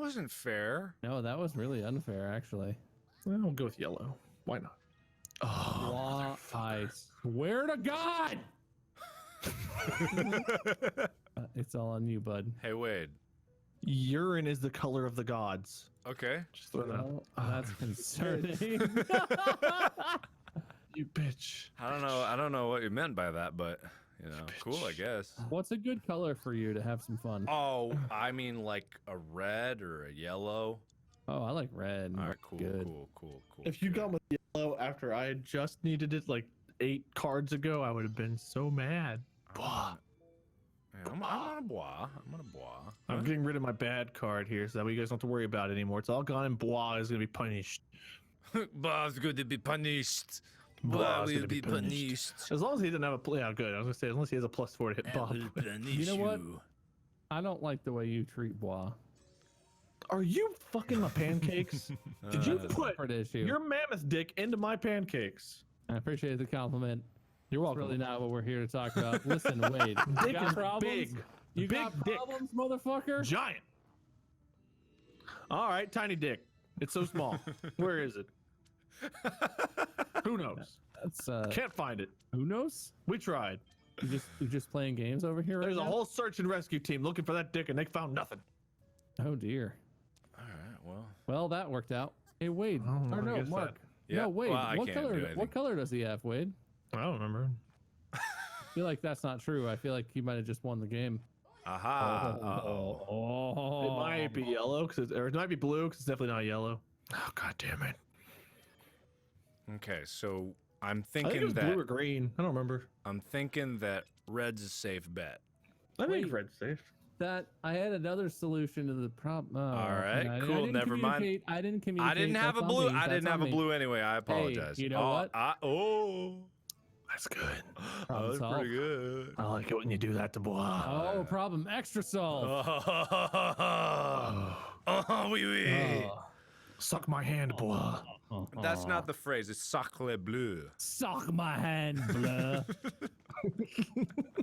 wasn't fair. No, that was really unfair, actually. Well, I'll go with yellow. Why not? Oh, I swear to God! It's all on you, bud. Hey, Wade. Urine is the color of the gods. Okay. Just throw that out. That's concerning. You bitch. I don't know what you meant by that, but you know, cool, I guess. What's a good color for you to have some fun? Oh, I mean like a red or a yellow. Oh, I like red. All right, cool, good. cool. If you gone with yellow after I had just needed it like 8 cards ago, I would have been so mad. Yeah, I'm on a bois. I'm getting rid of my bad card here so that way you guys don't have to worry about it anymore. It's all gone and Bois is going to be punished. Bois going to be punished. Bois Bois is will gonna be punished. As long as he doesn't have a yeah, good. I was going to say, as long as he has a +4 to hit Bob. You know what? I don't like the way you treat Bois. Are you fucking my pancakes? Did you put your mammoth dick into my pancakes? I appreciate the compliment. You're welcome. That's really not what we're here to talk about. Listen, Wade. Dick is big. You big got problems, dick. motherfucker? Giant. All right, tiny dick. It's so small. Where is it? Who knows? That's Can't find it. Who knows? We tried. You're just playing games over here. There's right a now? whole search and rescue team looking for that dick, and they found nothing. Oh dear. All right, Well, that worked out. Hey, Wade. Or no, Mark. Yeah, No, Wade. well, What color does he have, Wade? I don't remember. I feel like that's not true. I feel like he might have just won the game. Aha. It might be yellow, or it might be blue, because it's definitely not yellow. Oh, god damn it. Okay, so I'm I think thinking it was that blue or green. I don't remember. I'm thinking that red's a safe bet. I think Wait. red's safe. That I had another solution to the problem. Oh, All right, cool. Never mind. I didn't communicate. I didn't have a That's on blue. me. I didn't That's have on a me. blue anyway. I apologize. Hey, you know what? That's good. That was solved. pretty good. I like it when you do that to boy. Oh, problem extra solved. Oh, oui, oui. Suck my hand, boy. That's not the phrase. It's sacre bleu. Suck my hand, blah.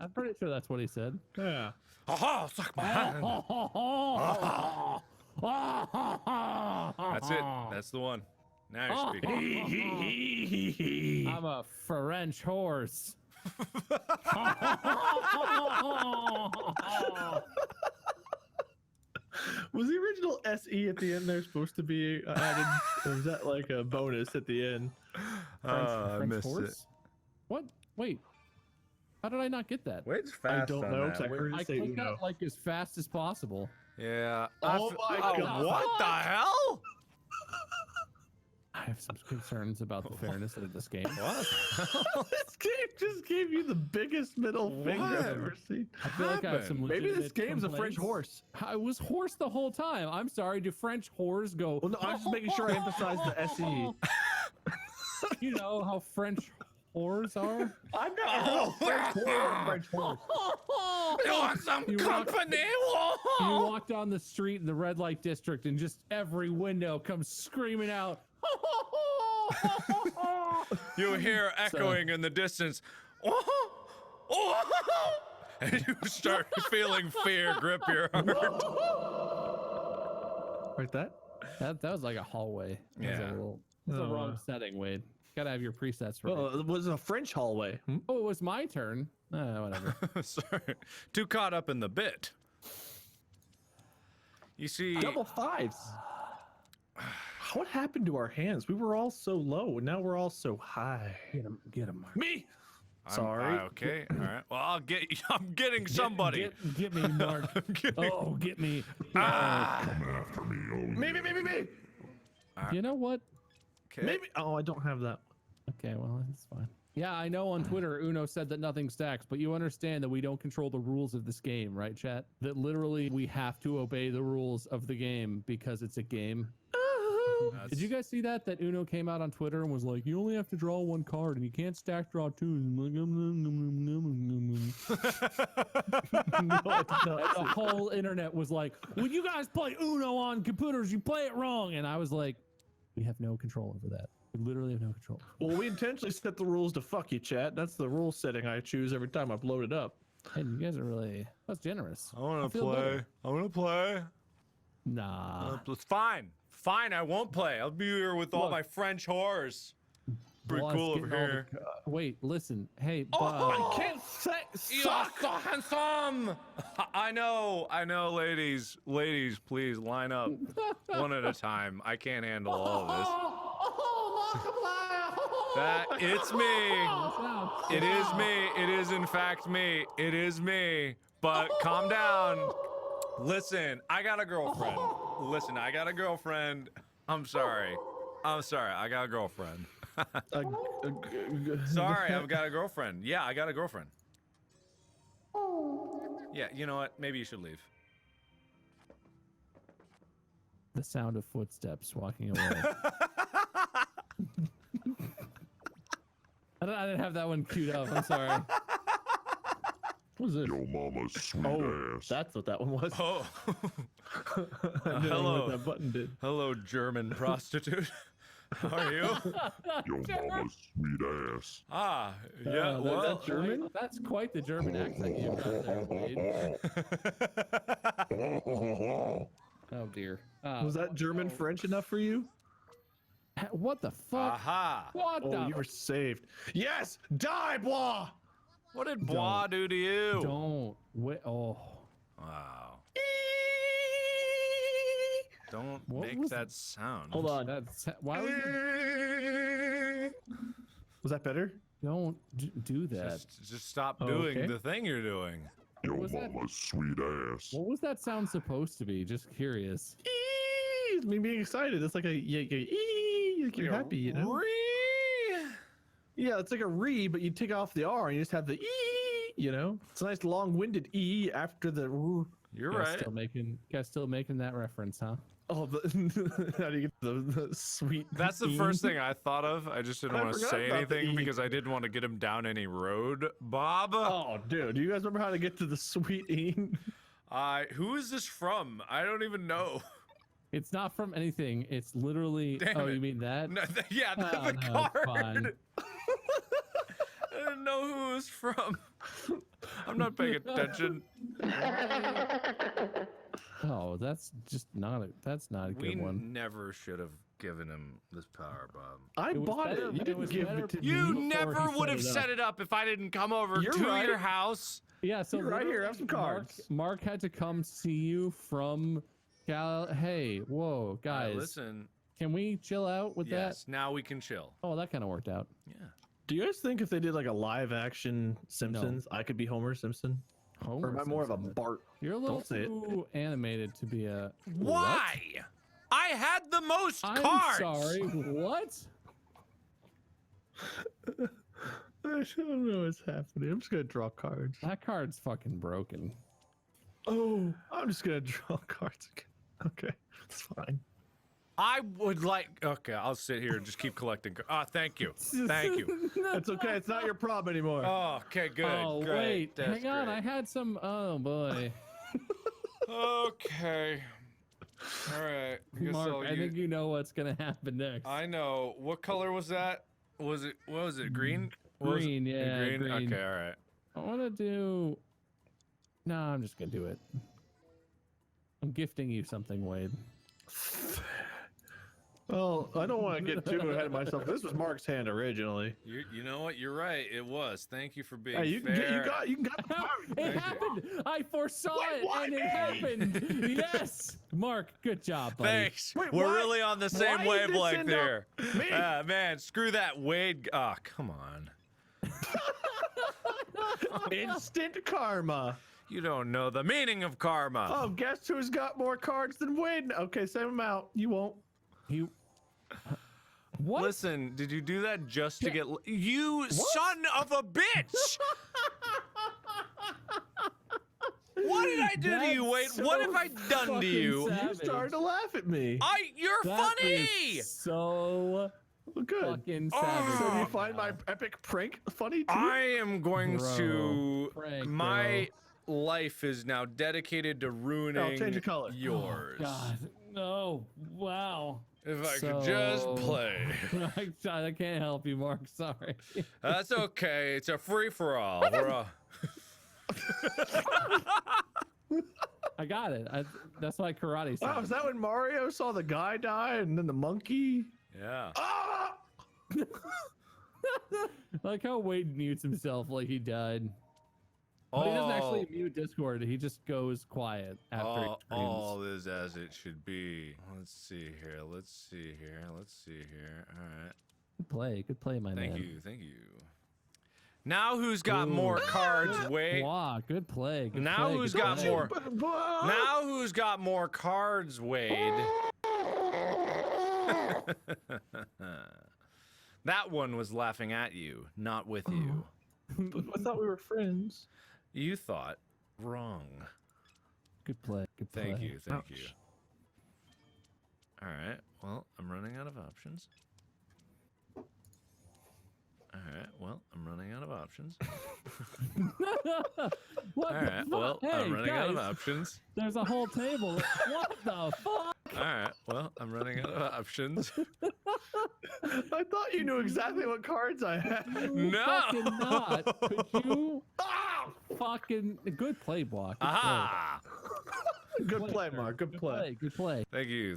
I'm pretty sure that's what he said. Yeah. Aha, suck my hand. That's it. That's the one. Now you're speaking. I'm a French horse. Was the original SE at the end there supposed to be added? Or was that like a bonus at the end? I missed horse? it. What? Wait. How did I not get that? Wade's fast. I don't on know. that. I heard I it say clicked Uno. that like as fast as possible. Yeah. Oh my God. What the hell? I have some concerns about the fairness of this game. What? This game just gave you the biggest middle finger I've ever seen. I feel like I have some Maybe this legitimate game's a French complaints. horse. I was horse the whole time. I'm sorry. Do French whores go? Well, no, I was just making sure I emphasized the SE. You know how French whores are? I've never heard of French horse. You want some company? You walk down the street in the red light district and just every window comes screaming out. You hear echoing in the distance. And you start feeling fear grip your heart. Right, that That was like a hallway. Yeah. It was the wrong setting, Wade. Gotta have your presets right. Well, it was a French hallway. Oh, it was my turn. Whatever. Sorry. Too caught up in the bit. You see, Double fives. What happened to our hands? We were all so low, and now we're all so high. Get him, Mark. Me. Sorry. Okay. All right. Well, I'm getting somebody. Get me, Mark. Get me. Oh, get me. Come after me. Me. You know what? Okay. Maybe. Oh, I don't have that. Okay, well, that's fine. Yeah, I know on Twitter, Uno said that nothing stacks, but you understand that we don't control the rules of this game, right, chat? That literally we have to obey the rules of the game because it's a game. Did you guys see that? That Uno came out on Twitter and was like, you only have to draw one card and you can't stack draw two. And like, the whole internet was like, when you guys play Uno on computers, you play it wrong. And I was like, we have no control over that. We literally have no control. Well, we intentionally set the rules to fuck you, chat. That's the rule setting I choose every time I load it up. Hey, you guys are really, that's generous. I want to play. I want to play. Nah. It's fine. Fine, I won't play. I'll be here with all Look. my French whores. Pretty Boss cool over getting all here. Wait, listen. Hey, I can't say You're suck. so handsome. I know, ladies. Ladies, please line up one at a time. I can't handle all of this. It's me. It is me. It is in fact me. It is me. But calm down. Listen, I got a girlfriend. Listen, I got a girlfriend. I'm sorry. I got a girlfriend. Sorry, I've got a girlfriend. Yeah, I got a girlfriend. Yeah, you know what? Maybe you should leave. The sound of footsteps walking away. I didn't have that one queued up. I'm sorry. What was it? Yo mama's sweet ass. That's what that one was. Oh. I didn't know hello. what that button did. Hello, German prostitute. How are you? Yo mama's sweet ass. Ah, yeah, well, that's German? That's quite the German accent you've got there, Wade. Oh dear. Was that German French enough for you? What the fuck? aha. What Oh, the? you were saved. Yes! Die, Bois! What did Bois do to you? Don't. Wait. Oh. Wow. Don't What make was that sound. Hold on. That's why would you Was that better? don't do that? Just stop Oh, doing okay. the thing you're doing. Yo was that? mama's sweet ass. What was that sound supposed to be? Just curious. It's me being excited. It's like a like you're happy, you know? Yeah, it's like a re, but you take off the R and you just have the you know? It's a nice long-winded E after the r. You're Guys right. still making that reference, huh? Oh, how do you get the sweet? That's the first thing I thought of. I just didn't I want to forgot say about the anything E. because I didn't want to get him down any road, Bob. Oh, dude, do you guys remember how to get to the sweet E? Who is this from? I don't even know. It's not from anything. It's literally. Damn oh, it. you mean that? No, yeah, the Oh, no, it's card. fine. I didn't know who it was from. I'm not paying attention. Oh, that's just not a. That's not a We good one. never should have given him this power, Bob. I It was bought better- it. You it didn't was give better it to You me. never he would have set it set it up if I didn't come over You're to right. your house. Yeah, so You're right here, literally have some cards. Mark had to come see you from Hey, whoa, guys. Listen, Can we chill out with yes, now we can chill. that? Oh, that kind of worked out. Yeah. Do you guys think if they did like a live action Simpsons, I could be Homer Simpson? Homer Or am I more of a Simpson. Bart? You're a little Don't say it. too animated to be a. Why? I had the most I'm cards. sorry. What? I don't know what's happening. I'm just gonna draw cards. That card's fucking broken. Oh, I'm just gonna draw cards again. Okay, it's fine. I would like. Okay, I'll sit here and just keep collecting. Thank you. Thank you. It's okay. It's not your problem anymore. Oh, okay, good. Oh, great. wait. That's Hang on. great. I had some. Oh, boy. Okay. All right. I guess Mark, I'll I think you know what's going to happen next. I know. What color was that? Was it? What was it? Green? What was it? Green, yeah. Green. Green. Okay. All right. I want to do. No, I'm just going to do it. I'm gifting you something, Wade. Well, I don't want to get too ahead of myself. This was Mark's hand originally. You know what? You're right. It was. Thank you for being Hey, you can fair. get, you can got the power. It happened. I foresaw Wait, it, what? and it happened. Yes, Mark. Good job, buddy. Thanks. Wait, We're what? really on the same Why did this wavelength end up here. me? Man, screw that Wade. Oh, come on. Instant karma. You don't know the meaning of karma. Oh, guess who's got more cards than Wade? Okay, send them out. You won't. You. What? Listen, did you do that just to get you son of a bitch? What did I do to you, Wade? That's What so have I done to fucking you? sad. You started to laugh at me. You're That funny. is so Well, good. fucking Oh. savage. So do you right find my now. epic prank funny too? I am going Bro. to. Frank, My life is now dedicated to ruining change the color. yours. Oh, God. No. Wow. If I could just So- play. I can't help you, Mark. Sorry. That's okay. It's a free for all. We're all. I got it. That's my karate Wow, sound. is that when Mario saw the guy die and then the monkey? Yeah. Ah! Like how Wade mutes himself like he died. But he doesn't actually mute Discord. He just goes quiet after he screams. all is as it should be. Let's see here. All right. Good play, my man. Thank you. Now who's got more cards? Wait. Wow, good play. Now who's got more? Now who's got more cards, Wade? That one was laughing at you, not with you. I thought we were friends. You thought wrong. Good play. Thank you. Ouch. All right. Well, I'm running out of options. What All the right. fuck? Well, Hey, I'm running out of guys, options. There's a whole table. What the fuck? All right. Well, I'm running out of options. I thought you knew exactly what cards I had. No. Fucking not. Could you? Fucking good play, Block. Good Aha! Good play, Mark. Good play. Good play. Thank you.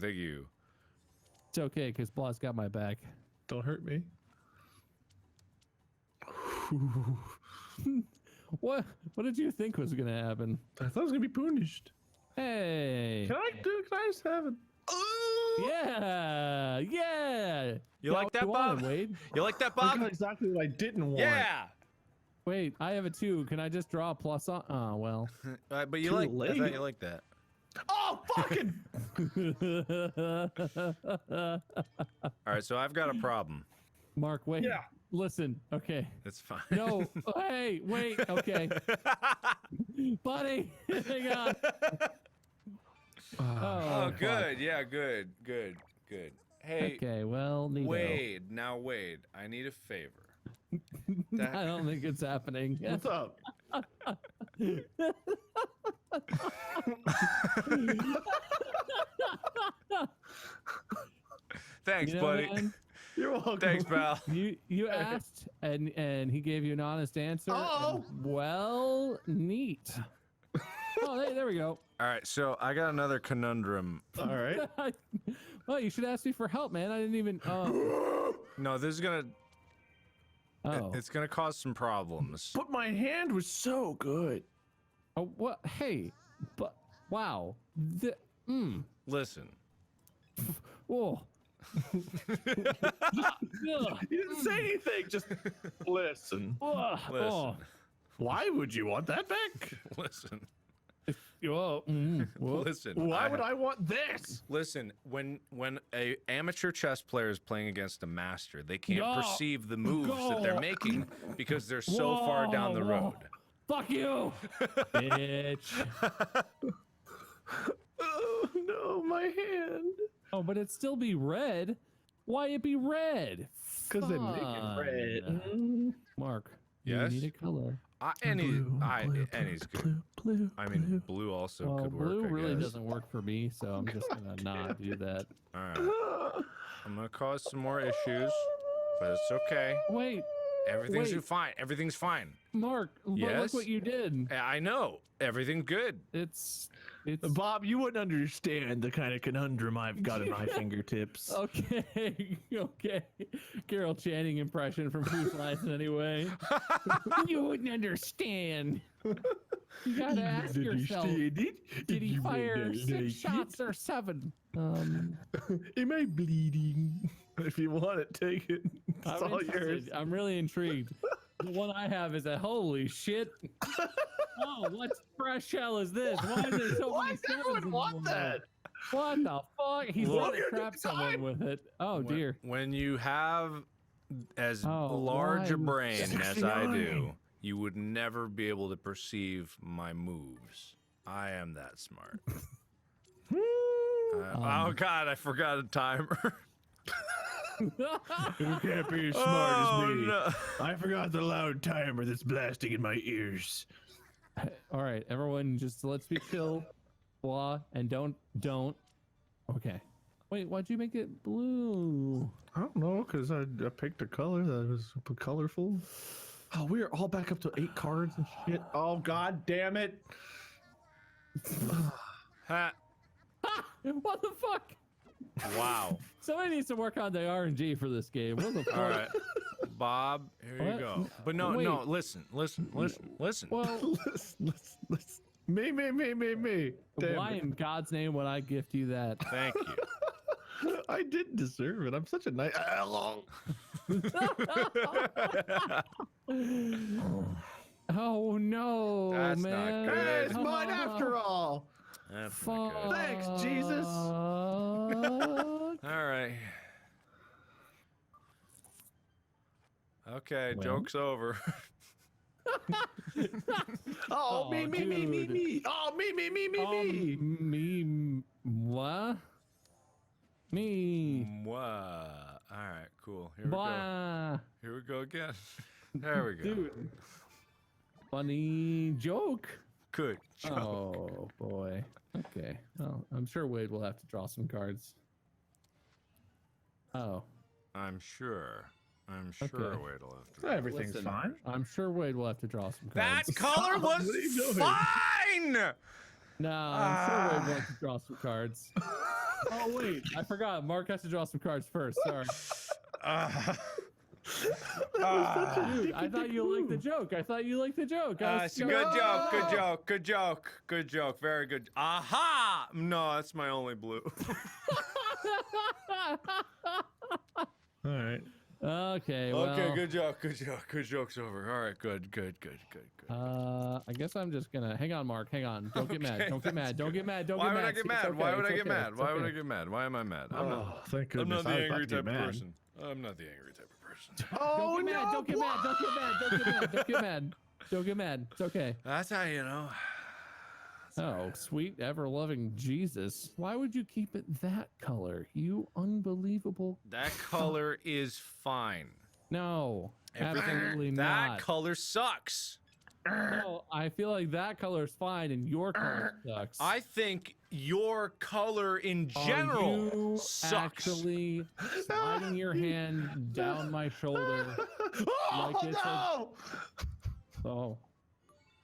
It's okay, because Block's got my back. Don't hurt me. What did you think was gonna happen? I thought it was gonna be punished. Hey. Can I just have it? Yeah. You like that, what you wanted, Bob? Wade? You like that, I Bob? got exactly what I didn't want. Yeah. Wait, I have a 2. Can I just draw a plus on? Oh, well. But you Too like. I late. thought you liked that. Oh, fucking! All right. So I've got a problem. Mark, wait. Yeah. Listen, okay. It's fine. No, hey, wait, okay. Buddy, hang on. Oh, fuck. good. Yeah, good. Hey, Okay, well, Nito. Wade. I need a favor. I don't think it's happening. What's up? Thanks, You know, buddy. man, You're welcome. Thanks, pal. you asked, and he gave you an honest answer. Oh. and, well, neat. Oh, there we go. All right, so I got another conundrum. All right. Well, you should ask me for help, man. I didn't even. No, this is gonna. Oh. It's gonna cause some problems. But my hand was so good. Oh, what? Hey, but wow. Listen. Oh. You didn't say anything. Just listen. Oh. Listen. Why would you want that back? Listen. Whoa. Whoa. Listen. Why would I want this? Listen, when a amateur chess player is playing against a master, they can't No. perceive the moves that they're making because they're so far down the Whoa. road. Fuck you, bitch. Oh no, my hand. Oh, but it'd still be red. Why it be red? Because they make it red. Fine. Mark. Yes? You need a color. Any's good. Blue. I mean, blue also Well, could work. blue I really guess. doesn't work for me, so I'm just gonna not do that. All right. I'm gonna cause some more issues, but it's okay. Wait, Everything's Wait. fine. Everything's fine. Mark. Yes? Look what you did. I know. Everything's good. It's. Bob, you wouldn't understand the kind of conundrum I've got in my fingertips. Okay. Okay. Carol Channing impression from Whose Lines Anyway. You wouldn't understand. You gotta ask yourself. Did he fire 6 shots or 7? Am I bleeding? If you want it, take it. It's I'm all yours. interested. I'm really intrigued. The one I have is a holy shit. Oh, what fresh hell is this? Why is there so Why many does everyone sevens in want one? that? What the fuck? He's Look. trying to trap someone with it. Oh dear. When you have as Oh, large a why? brain as I do, 69. you would never be able to perceive my moves. I am that smart. Oh God, I forgot a timer. You can't be as smart Oh, as me. no. I forgot the loud timer that's blasting in my ears. All right, everyone, just let's be chill, blah, and don't. Okay. Wait, why'd you make it blue? I don't know, because I picked a color that was colorful. Oh, we are all back up to 8 cards and shit. Oh, God damn it. Ha. What the fuck? Wow. Somebody needs to work on the RNG for this game. What the fuck? All right. Bob, here you What? go. But no, Wait. no, listen. Well, listen. Me. Damn why it. in God's name would I gift you that? Thank you. I didn't deserve it. I'm such a nice. Oh no, That's not man. good. Hey, it's mine after all. That's not Fuck. good. Thanks, Jesus. All right. Okay, Well. joke's over. Oh, Oh, me. Oh, me. Me. What? Me. Mwah. All right, cool. Here we go. Blah. Here we go again. There we go. Dude. Funny joke. Good joke. Oh boy. Okay. Well, I'm sure Wade will have to draw some cards. Oh. I'm sure. Okay. Wait till after. Everything's Listen, fine. I'm sure Wade will have to draw some That cards. color What was are you doing? fine. No, I'm sure Wade wants to draw some cards. Oh wait, I forgot. Mark has to draw some cards first. Sorry. Dude, I thought you liked the joke. I thought you liked the joke. I was Good joke. Good joke. Good joke. Good joke. Very good. Aha! No, that's my only blue. All right. Okay. Well, Okay. Good joke. Good joke. Good joke's over. All right. Good. I guess I'm just gonna hang on, Mark. Hang on. Don't get mad. Don't get mad. Don't get mad. Don't Why get would mad. I get It's mad? okay, Why would it's I get okay, mad? it's Why would I okay. get mad? Why am I mad? Oh, thank I'm goodness. not the I was angry about to type get of mad. person. I'm not the angry type of person. Oh, Don't get mad. no, Don't get mad. Don't get mad. Don't get mad. Don't get mad. Don't get mad. It's okay. That's how you know. Oh, sweet ever-loving Jesus. Why would you keep it that color? You unbelievable. That color is fine. No, Everything. absolutely That not. color sucks. No, I feel like that color is fine and your color sucks. I think your color in Are general you sucks. actually sliding your hand down my shoulder Oh, like it's no! oh,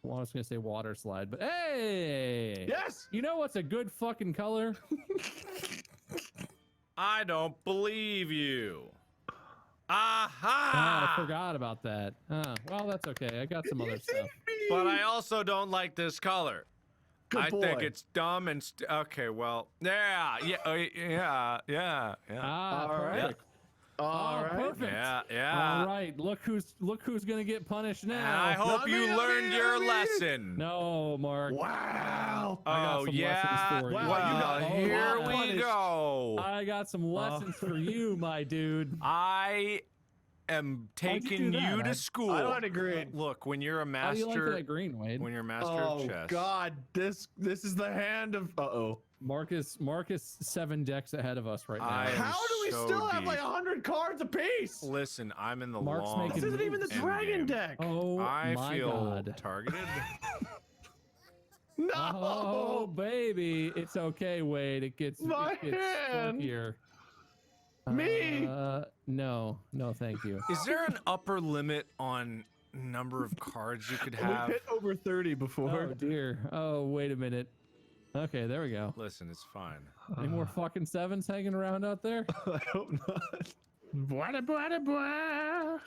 well, I was gonna say water slide, but hey, Yes! you know what's a good fucking color? I don't believe you. Oh, I Aha! forgot about that. Well, that's okay. I got some other stuff. But I also don't like this color. Good I think boy. it's dumb and okay. Well, yeah. Ah, All right. perfect. All Oh, right. perfect. Yeah. All right, look who's gonna get punished And now. I hope Not you me, not learned me, your not me. lesson. No, Mark. Wow. I got Oh some yeah. lessons for you. Wow, Well, you got here all we punished. go. I got some lessons for you, my dude. I am Why'd you taking do that? you to I school. I don't agree. Look, when you're a How do you like master, that green, Wade? when you're a master Oh of chess. God, this is the hand of. Uh-oh. Marcus 7 decks ahead of us right now. I am How do we so still have like deep. 100 cards apiece? Listen, I'm in the Mark's long. making This isn't even the end dragon game. deck. Oh I my feel God. targeted. No. Oh baby, it's okay, Wade. It gets My hand. funkier. Me. No, thank you. Is there an upper limit on number of cards you could We've have? hit over 30 before. Oh dear. Oh wait a minute. Okay, there we go. Listen, it's fine. Any more fucking 7s hanging around out there? I hope not. Blah.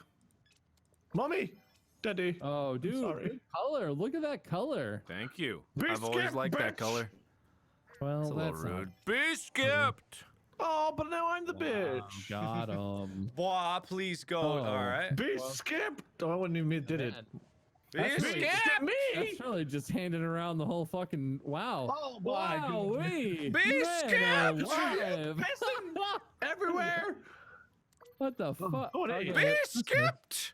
Mommy, daddy. Oh, dude, sorry. good color. Look at that color. Thank you. Be I've always skipped, liked that bitch. color. Well, It's a little that's rude. Be skipped. Oh, but now I'm the Wow, bitch. got him. Boy, please go. Oh. All right. Be skipped. Oh, I wouldn't even did it. Be That's really- skipped. Me. That's really just handing around the whole fucking wow. Oh boy. Wow, we Be skipped. Pissing everywhere. What the fuck? oh, hey. Be skipped.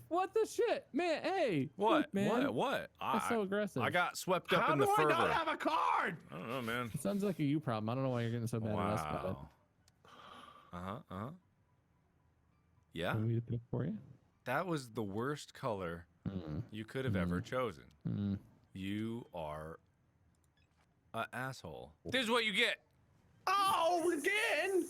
What the shit, man? Hey, What? look, man. What? That's so aggressive. I got swept up How in the do I fervor. not have a card? I don't know, man. It sounds like a you problem. I don't know why you're getting so mad at us about it. Wow. Yeah, Want me to pick for you? that was the worst color you could have ever chosen. You are an asshole. This is what you get. Oh, again?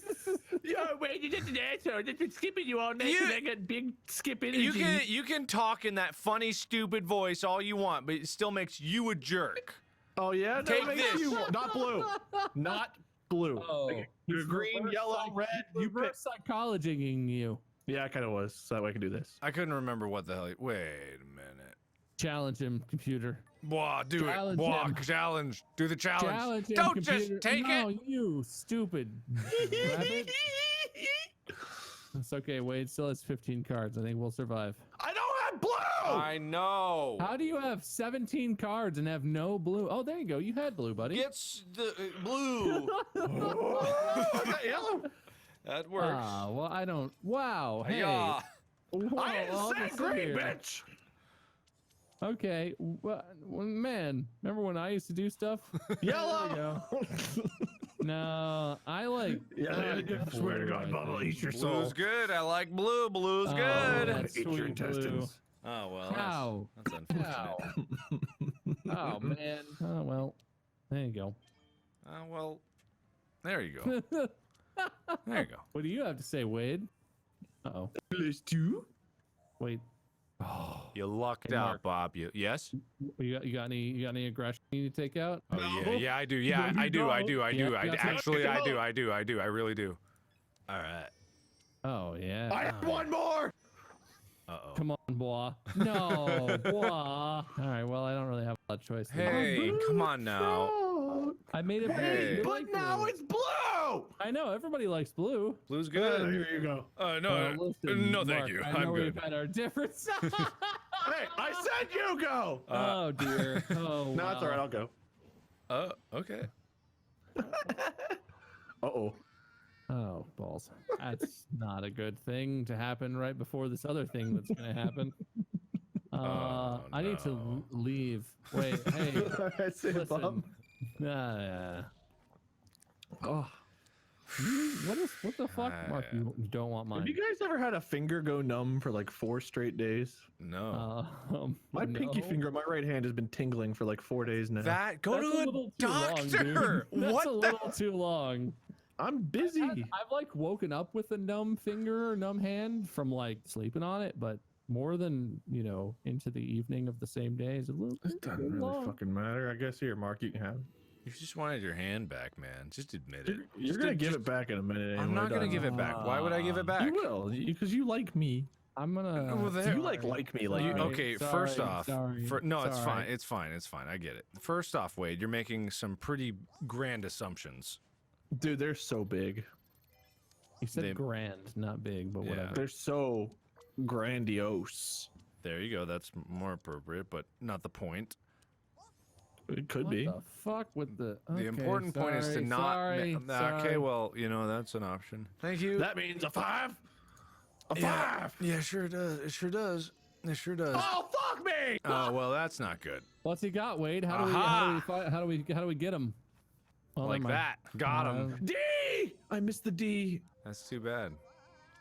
Yo, wait, you just an asshole. Just been skipping you all night You- and I got big skip energy. You can talk in that funny, stupid voice all you want, but it still makes you a jerk. Oh yeah, no, Take it makes this. you not blue, not blue. Oh, Like, he's green, reverse yellow, red. You pick. reverse psychologying you. Yeah, I kind of was. So that way I can do this. I couldn't remember what the hell. Wait a minute. Challenge him, computer. Blah, do Challenge it. Blah, him. challenge. Do the challenge. Challenge him, Don't computer. just take no, it. you stupid rabbit. It's okay. Wade still has 15 cards. I think we'll survive. I don't have blue. I know. How do you have 17 cards and have no blue? Oh, there you go. You had blue, buddy. Gets the blue. I got yellow. That works. Ah, well, I don't. Wow. Hey. Yeah. Wow, I didn't all say this green, here. bitch. Okay. Well, man, remember when I used to do stuff? Yellow. No, I like. Yeah, I swear to God, Bubba, eat your soul. Blue's good. I like blue. Blue's Oh, good. that's Eat your sweet intestines. Oh well. How? That's unfortunate. Oh man. Oh well. There you go. Well, there you go. There you go. What do you have to say, Wade? Uh-oh. Plus two. Wait. You lucked Hey, out, Mark. Bob. Yes. You got any aggression you need to take out? Oh yeah, I do. Yeah, I do. I do. I do. Yeah, I that's actually, I right. do. I do. I do. I really do. All right. Oh yeah. I have one more. Uh-oh. Come on, boy. No, boy. All right. Well, I don't really have a lot of choice. Hey, come on now. Oh, I made it. Hey. They but like now blue. it's blue. I know everybody likes blue. Blue's Good. good. Here you go. No, Listen, no, thank Mark, you. I know I'm we've good. had our difference. Hey, I said you go. Oh dear. Oh. No, it's all right. I'll go. Okay. Uh-oh. Oh balls. That's not a good thing to happen right before this other thing that's gonna happen. I need to no. leave. Wait. Hey. I say, Bob. Listen. Oh. What the fuck, Mark? You don't want mine. Have you guys ever had a finger go numb for like 4 straight days? No. My pinky no. finger on my right hand has been tingling for like 4 days now. Go That's to a little too long, dude. doctor. That's What a the? little too long. I'm busy. I've like woken up with a numb finger or numb hand from like sleeping on it, but more than into the evening of the same day is a little. It doesn't really long. fucking matter. I guess here, Mark, you can have it. You just wanted your hand back, man. Just admit it. You're gonna give it back in a minute. I'm anyway, not gonna dog. give it back. Why would I give it back? You will, because you like me. I'm gonna. Well, there- You like me, like Sorry. Okay, first off, sorry, no, it's sorry. fine. It's fine. It's fine. I get it. First off, Wade, you're making some pretty grand assumptions. dude. They're so big. You said They- grand, not big, but Yeah. whatever. They're so grandiose. There you go. That's more appropriate, but not the point. It could What be. the fuck with the? The Okay, important point is to sorry, not. Sorry, Okay, sorry. well, that's an option. Thank you. That means a 5. A yeah, 5. yeah, sure does. It sure does. It sure does. Oh fuck me! Oh well, that's not good. What's he got, Wade? How do Aha! how do we get him? Oh, Like never mind. that. Got him. D. I missed the D. That's too bad.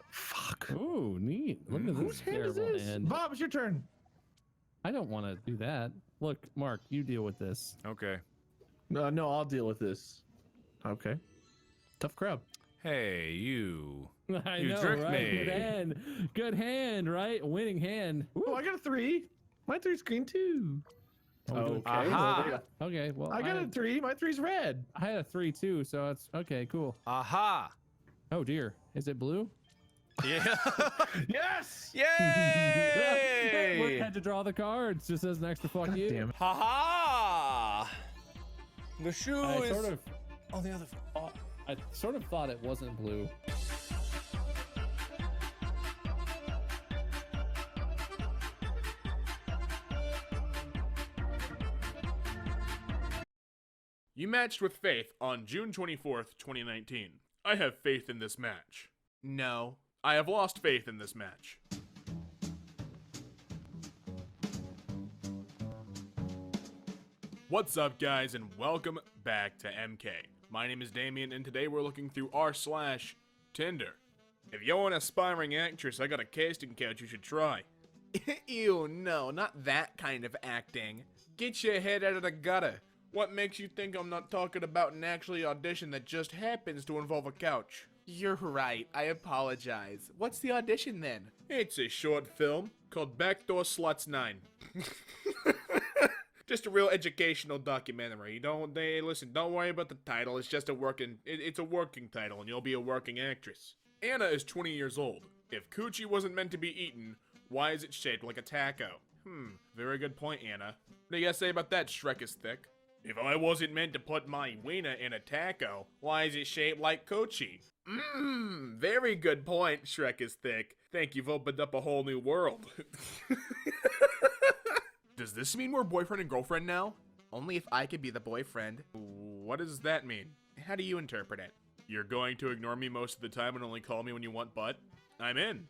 Fuck. Ooh, neat. Look at this Hand is terrible this? hand. Bob, it's your turn. I don't want to do that. Look, Mark, you deal with this. Okay. No, I'll deal with this. Okay. Tough crowd. Hey, you. I You know, tricked right? me. Good hand. Good hand, right? Winning hand. Oh, I got a 3. My 3's green too. Okay. Aha. Well, Okay, well, I got a 3. My 3's red. I had a 3 too, so it's okay. Cool. Aha. Oh dear, is it blue? Yeah. Yes. Mark Yay! had to draw the cards just as an extra fuck God you. damn it. Ha ha! The shoe I is sort of, on the other. I sort of thought it wasn't blue. You matched with Faith on June 24th, 2019. I have faith in this match. No, I have lost faith in this match. What's up, guys, and welcome back to MK. My name is Damien, and today we're looking through r/Tinder. If you're an aspiring actress, I got a casting couch you should try. Ew, no, not that kind of acting. Get your head out of the gutter. What makes you think I'm not talking about an actual audition that just happens to involve a couch? You're right, I apologize. What's the audition then? It's a short film called Backdoor Sluts 9. Just a real educational documentary. Listen, don't worry about the title. It's just it's a working title, and you'll be a working actress. Anna is 20 years old. If coochie wasn't meant to be eaten, why is it shaped like a taco? Very good point, Anna. What do you guys say about that, Shrek is thick? If I wasn't meant to put my wiener in a taco, why is it shaped like coochie? Very good point, Shrek is thick. Think you've opened up a whole new world. Does this mean we're boyfriend and girlfriend now? Only if I could be the boyfriend. What does that mean? How do you interpret it? You're going to ignore me most of the time and only call me when you want butt? I'm in.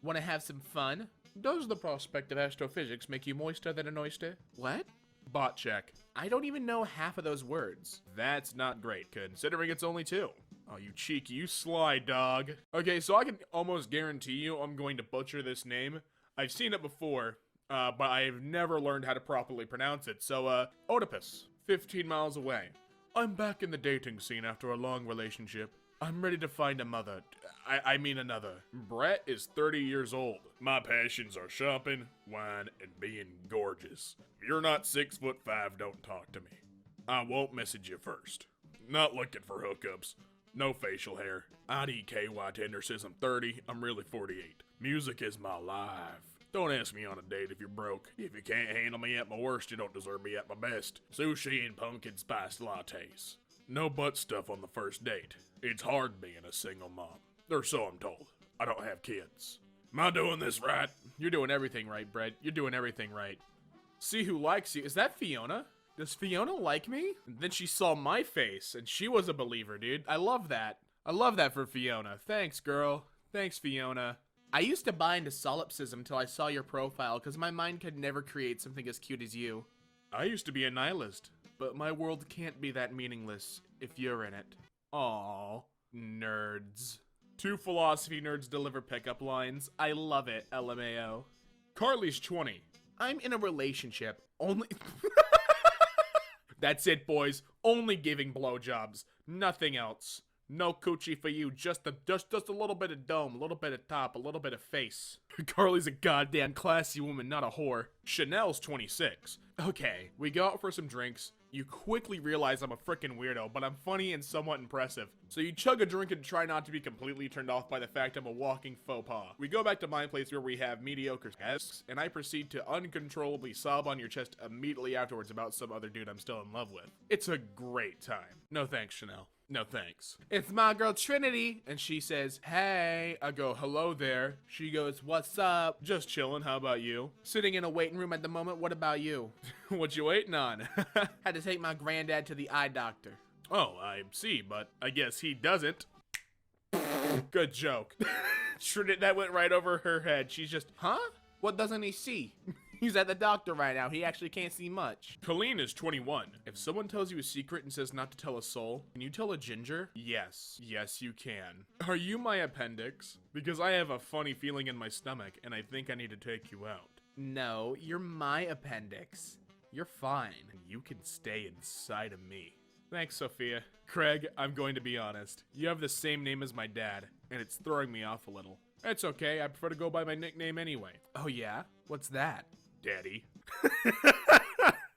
Want to have some fun? Does the prospect of astrophysics make you moister than an oyster? What? Bot check. I don't even know half of those words. That's not great, considering it's only 2. Oh, you cheeky, you sly dog. Okay, so I can almost guarantee you I'm going to butcher this name. I've seen it before, but I've never learned how to properly pronounce it. So, Oedipus, 15 miles away. I'm back in the dating scene after a long relationship. I'm ready to find a mother. I mean another. Brett is 30 years old. My passions are shopping, wine, and being gorgeous. If you're not 6'5", don't talk to me. I won't message you first. Not looking for hookups. No facial hair. IDKY Tinder says I'm 30, I'm really 48. Music is my life. Don't ask me on a date if you're broke. If you can't handle me at my worst, you don't deserve me at my best. Sushi and pumpkin spice lattes. No butt stuff on the first date. It's hard being a single mom. Or so I'm told. I don't have kids. Am I doing this right? You're doing everything right, Brett. You're doing everything right. See who likes you. Is that Fiona? Does Fiona like me? And then she saw my face, and she was a believer, dude. I love that. I love that for Fiona. Thanks, girl. Thanks, Fiona. I used to buy into solipsism till I saw your profile, because my mind could never create something as cute as you. I used to be a nihilist, but my world can't be that meaningless if you're in it. Aww, nerds. 2 philosophy nerds deliver pickup lines. I love it, LMAO. Carly's 20. I'm in a relationship. Only... That's it, boys. Only giving blowjobs. Nothing else. No coochie for you. Just a little bit of dome, a little bit of top, a little bit of face. Carly's a goddamn classy woman, not a whore. Chanel's 26. Okay, we go out for some drinks. You quickly realize I'm a frickin' weirdo, but I'm funny and somewhat impressive. So you chug a drink and try not to be completely turned off by the fact I'm a walking faux pas. We go back to my place where we have mediocre guests, and I proceed to uncontrollably sob on your chest immediately afterwards about some other dude I'm still in love with. It's a great time. No thanks, Chanel. No thanks. It's my girl Trinity, and she says, hey. I go, hello there. She goes, what's up? Just chilling, how about you? Sitting in a waiting room at the moment, what about you? What you waiting on? Had to take my granddad to the eye doctor. Oh, I see, but I guess he doesn't. Good joke. Trinity, that went right over her head. She's just, huh? What doesn't he see? He's at the doctor right now. He actually can't see much. Colleen is 21. If someone tells you a secret and says not to tell a soul, can you tell a ginger? Yes. Yes, you can. Are you my appendix? Because I have a funny feeling in my stomach, and I think I need to take you out. No, you're my appendix. You're fine. You can stay inside of me. Thanks, Sophia. Craig, I'm going to be honest. You have the same name as my dad, and it's throwing me off a little. It's okay. I prefer to go by my nickname anyway. Oh, yeah? What's that? Daddy.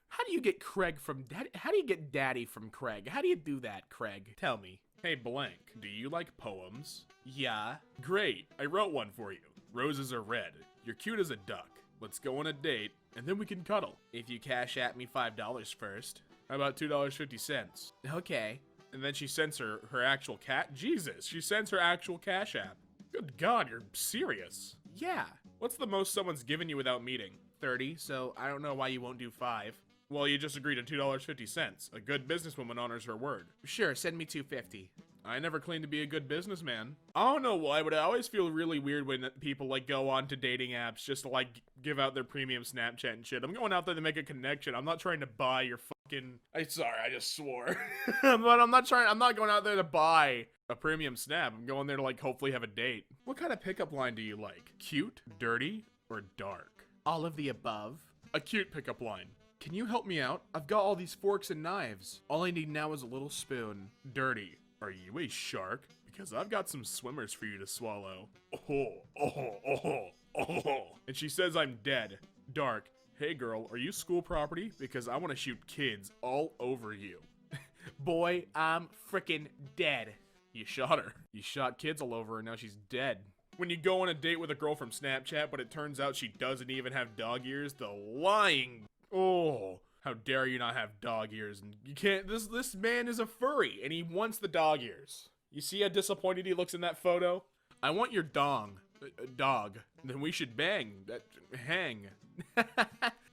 How do you get Craig from Daddy? How do you get Daddy from Craig? How do you do that, Craig? Tell me. Hey, blank, do you like poems? Yeah. Great, I wrote one for you. Roses are red. You're cute as a duck. Let's go on a date, and then we can cuddle. If you cash at me $5 first. How about $2.50? Okay. And then she sends her actual Jesus, she sends her actual Cash App. Good God, you're serious. Yeah. What's the most someone's given you without meeting? 30, so I don't know why you won't do 5. Well, you just agreed to $2.50. A good businesswoman honors her word. Sure, send me $2.50. I never claimed to be a good businessman. I don't know why, but I always feel really weird when people like go on to dating apps just to like give out their premium Snapchat and shit. I'm going out there to make a connection. I'm not trying to buy your fucking... Sorry, I just swore. But I'm not going out there to buy a premium Snap. I'm going there to like hopefully have a date. What kind of pickup line do you like? Cute, dirty, or dark? All of the above. A cute pickup line. Can you help me out? I've got all these forks and knives. All I need now is a little spoon. Dirty. Are you a shark? Because I've got some swimmers for you to swallow. Oh. And she says I'm dead. Dark. Hey girl, are you school property? Because I want to shoot kids all over you. Boy, I'm freaking dead. You shot her. You shot kids all over her, now she's dead. When you go on a date with a girl from Snapchat, but it turns out she doesn't even have dog ears, the lying. Oh, how dare you not have dog ears? And you can't, this man is a furry, and he wants the dog ears. You see how disappointed he looks in that photo? I want your dog. Then we should bang. Hang.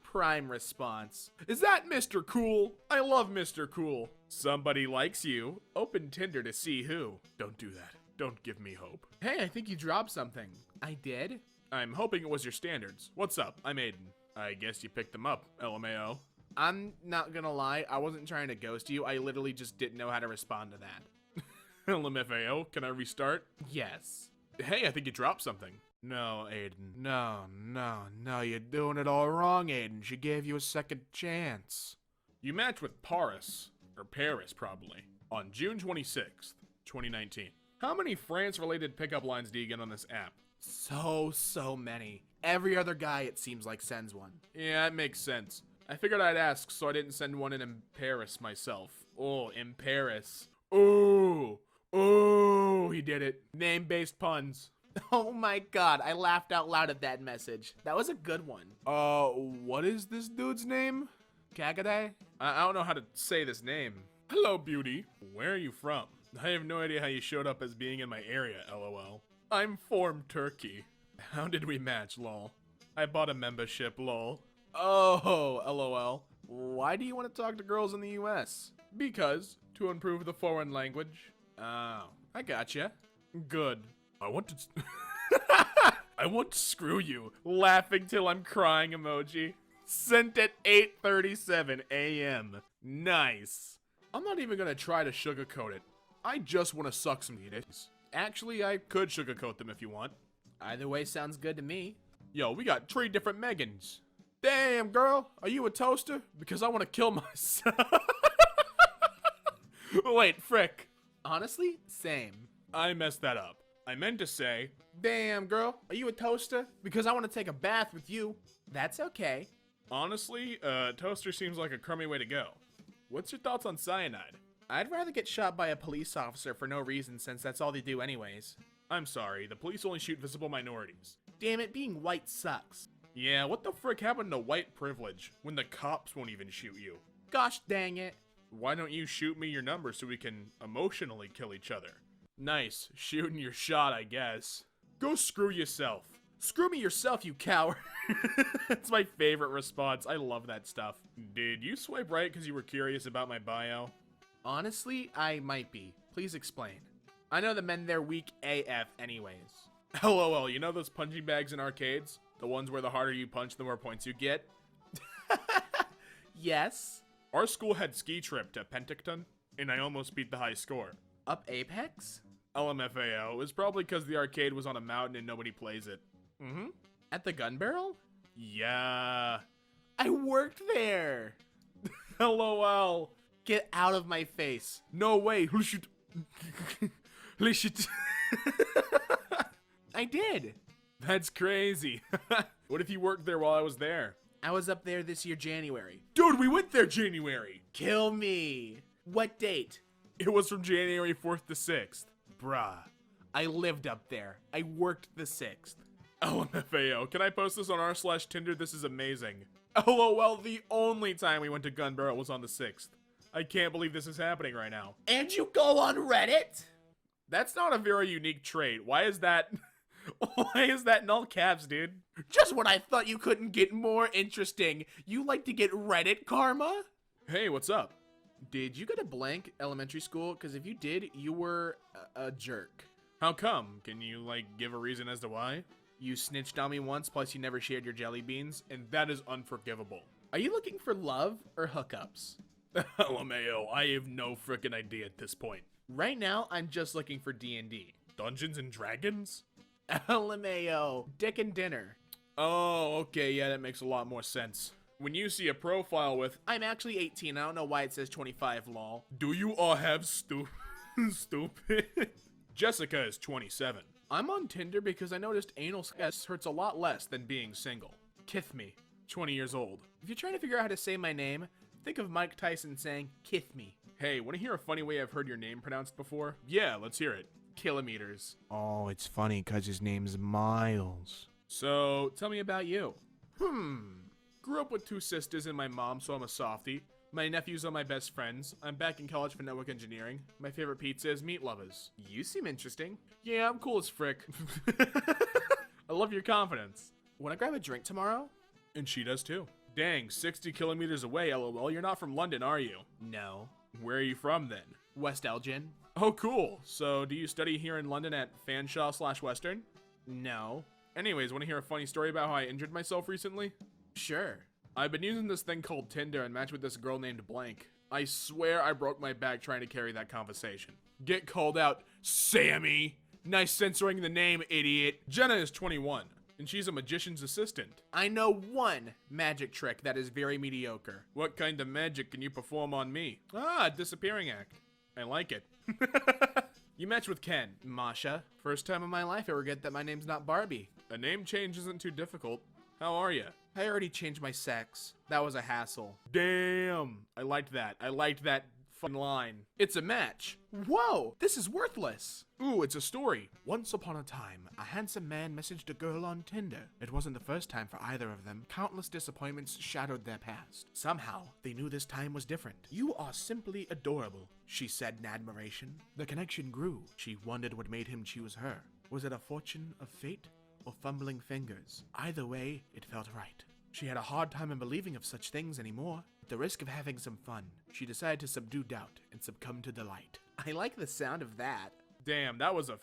Prime response. Is that Mr. Cool? I love Mr. Cool. Somebody likes you. Open Tinder to see who. Don't do that. Don't give me hope. Hey, I think you dropped something. I did? I'm hoping it was your standards. What's up? I'm Aiden. I guess you picked them up, LMAO. I'm not gonna lie, I wasn't trying to ghost you. I literally just didn't know how to respond to that. LMFAO, can I restart? Yes. Hey, I think you dropped something. No, Aiden. No, you're doing it all wrong, Aiden. She gave you a second chance. You matched with Paris, or Paris probably, on June 26th, 2019. How many France-related pickup lines do you get on this app? So many. Every other guy, it seems like, sends one. Yeah, it makes sense. I figured I'd ask, so I didn't send one in Paris myself. Oh, in Paris. Oh, he did it. Name-based puns. Oh my god, I laughed out loud at that message. That was a good one. What is this dude's name? Kagade? I don't know how to say this name. Hello, beauty. Where are you from? I have no idea how you showed up as being in my area, LOL. I'm from Turkey. How did we match, lol? I bought a membership, lol. Oh, LOL. Why do you want to talk to girls in the US? Because, to improve the foreign language. Oh, I gotcha. Good. I want to I want to screw you. Laughing till I'm crying emoji. Sent at 8:37 a.m. Nice. I'm not even gonna try to sugarcoat it. I just want to suck some titties. Actually, I could sugarcoat them if you want. Either way sounds good to me. Yo, we got 3 different Megans. Damn, girl, are you a toaster? Because I want to kill myself. Wait, frick. Honestly, same. I messed that up. I meant to say, damn, girl, are you a toaster? Because I want to take a bath with you. That's okay. Honestly, toaster seems like a crummy way to go. What's your thoughts on cyanide? I'd rather get shot by a police officer for no reason since that's all they do anyways. I'm sorry, the police only shoot visible minorities. Damn it, being white sucks. Yeah, what the frick happened to white privilege when the cops won't even shoot you? Gosh dang it. Why don't you shoot me your number so we can emotionally kill each other? Nice, shooting your shot, I guess. Go screw yourself. Screw me yourself, you coward. It's my favorite response. I love that stuff. Did you swipe right because you were curious about my bio? Honestly, I might be. Please explain. I know the men there weak AF anyways. LOL, you know those punching bags in arcades? The ones where the harder you punch, the more points you get? Yes. Our school had ski trip to Penticton, and I almost beat the high score. Up Apex? LMFAO. It was probably because the arcade was on a mountain and nobody plays it. Mm-hmm. At the gun barrel? Yeah. I worked there. LOL. Get out of my face. No way. I did. That's crazy. What if you worked there while I was there? I was up there this year, January. Dude, we went there January. Kill me. What date? It was from January 4th to 6th. Bruh. I lived up there. I worked the 6th. LMFAO. Can I post this on r/Tinder? This is amazing. LOL, the only time we went to Gun Barrel was on the 6th. I can't believe this is happening right now. And you go on Reddit? That's not a very unique trait. Why is that? Why is that in all caps, dude? Just when I thought you couldn't get more interesting, you like to get Reddit karma? Hey, what's up? Did you go to blank elementary school? Because if you did, you were a jerk. How come? Can you, like, give a reason as to why? You snitched on me once, plus you never shared your jelly beans, and that is unforgivable. Are you looking for love or hookups? LMAO, I have no frickin' idea at this point. Right now, I'm just looking for D&D. Dungeons and Dragons? LMAO, dick and dinner. Oh, okay, yeah, that makes a lot more sense. When you see a profile with, I'm actually 18, I don't know why it says 25, lol. Do you all have stupid? Jessica is 27. I'm on Tinder because I noticed anal sex hurts a lot less than being single. Kith me. 20 years old. If you're trying to figure out how to say my name, think of Mike Tyson saying, "Kith me." Hey, want to hear a funny way I've heard your name pronounced before? Yeah, let's hear it. Kilometers. Oh, it's funny because his name's Miles. So, tell me about you. Grew up with 2 sisters and my mom, so I'm a softie. My nephews are my best friends. I'm back in college for network engineering. My favorite pizza is Meat Lovers. You seem interesting. Yeah, I'm cool as frick. I love your confidence. Wanna grab a drink tomorrow? And she does too. Dang, 60 kilometers away, lol. You're not from London, are you? No. Where are you from then? West Elgin. Oh, cool. So, do you study here in London at Fanshawe/Western? No. Anyways, wanna hear a funny story about how I injured myself recently? Sure. I've been using this thing called Tinder and matched with this girl named Blank. I swear I broke my back trying to carry that conversation. Get called out, Sammy! Nice censoring the name, idiot. Jenna is 21, and she's a magician's assistant. I know one magic trick that is very mediocre. What kind of magic can you perform on me? Ah, disappearing act. I like it. You match with Ken. Masha. First time in my life I forget that my name's not Barbie. A name change isn't too difficult. How are you? I already changed my sex. That was a hassle. Damn. I liked that. I liked that fun line. It's a match. Whoa, this is worthless. Ooh, it's a story. Once upon a time, a handsome man messaged a girl on Tinder. It wasn't the first time for either of them. Countless disappointments shadowed their past. Somehow, they knew this time was different. You are simply adorable, she said in admiration. The connection grew. She wondered what made him choose her. Was it a fortune of fate? Or fumbling fingers. Either way, it felt right. She had a hard time in believing of such things anymore. At the risk of having some fun, she decided to subdue doubt and succumb to delight. I like the sound of that. Damn, that was a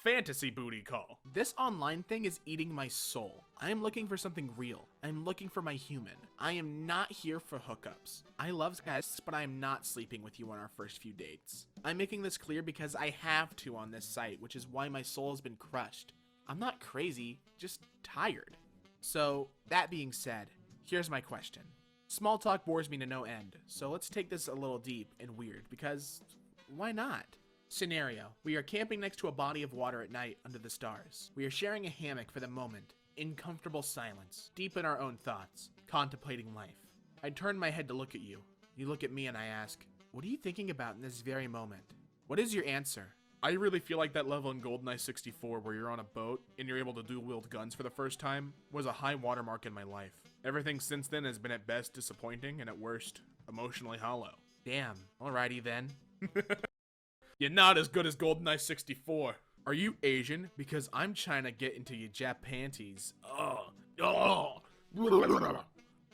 fantasy booty call. This online thing is eating my soul. I am looking for something real. I'm looking for my human. I am not here for hookups. I love guests, but I am not sleeping with you on our first few dates. I'm making this clear because I have to on this site, which is why my soul has been crushed. I'm not crazy, just tired. So, that being said, here's my question. Small talk bores me to no end, so let's take this a little deep and weird, because why not? Scenario. We are camping next to a body of water at night under the stars. We are sharing a hammock for the moment, in comfortable silence, deep in our own thoughts, contemplating life. I turn my head to look at you. You look at me and I ask, what are you thinking about in this very moment? What is your answer? I really feel like that level in GoldenEye 64 where you're on a boat and you're able to dual-wield guns for the first time was a high watermark in my life. Everything since then has been at best disappointing and at worst, emotionally hollow. Damn, alrighty then. You're not as good as GoldenEye 64. Are you Asian? Because I'm trying to get into your Jap panties. Are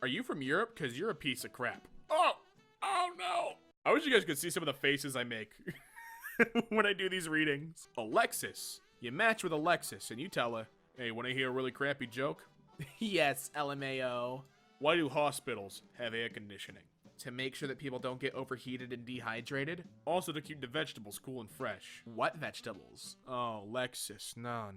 you from Europe? Because you're a piece of crap. Oh no. I wish you guys could see some of the faces I make. When I do these readings. Alexis. You match with Alexis and you tell her, hey, wanna hear a really crappy joke? Yes, LMAO. Why do hospitals have air conditioning? To make sure that people don't get overheated and dehydrated. Also to keep the vegetables cool and fresh. What vegetables? Oh, Alexis, no.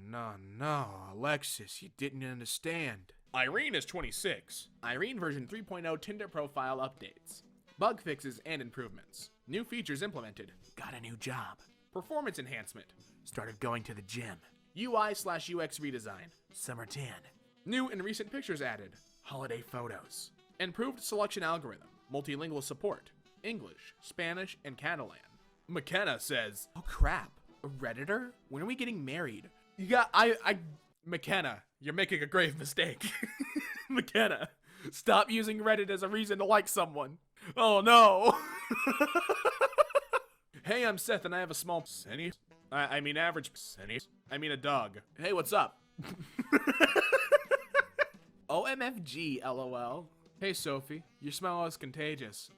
Alexis, you didn't understand. Irene is 26. Irene version 3.0 Tinder profile updates. Bug fixes and improvements. New features implemented. Got a new job. Performance enhancement. Started going to the gym. UI/UX redesign. Summer tan. New and recent pictures added. Holiday photos. Improved selection algorithm. Multilingual support. English, Spanish, and Catalan. McKenna says, oh crap, a Redditor? When are we getting married? McKenna, you're making a grave mistake. McKenna, stop using Reddit as a reason to like someone. Oh no. Hey, I'm Seth and I have a small average a dog. Hey, what's up? OMFG, LOL. Hey, Sophie, your smell is contagious.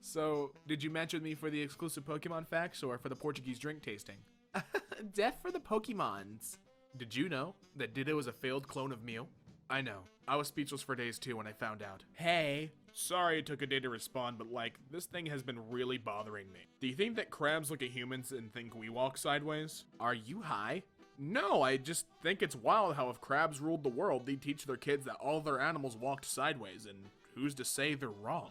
So, did you match with me for the exclusive Pokemon facts or for the Portuguese drink tasting? Death for the Pokemons. Did you know that Ditto is a failed clone of Mew? I know. I was speechless for days too when I found out. Hey. Sorry it took a day to respond, but like, this thing has been really bothering me. Do you think that crabs look at humans and think we walk sideways? Are you high? No, I just think it's wild how if crabs ruled the world, they'd teach their kids that all their animals walked sideways, and who's to say they're wrong?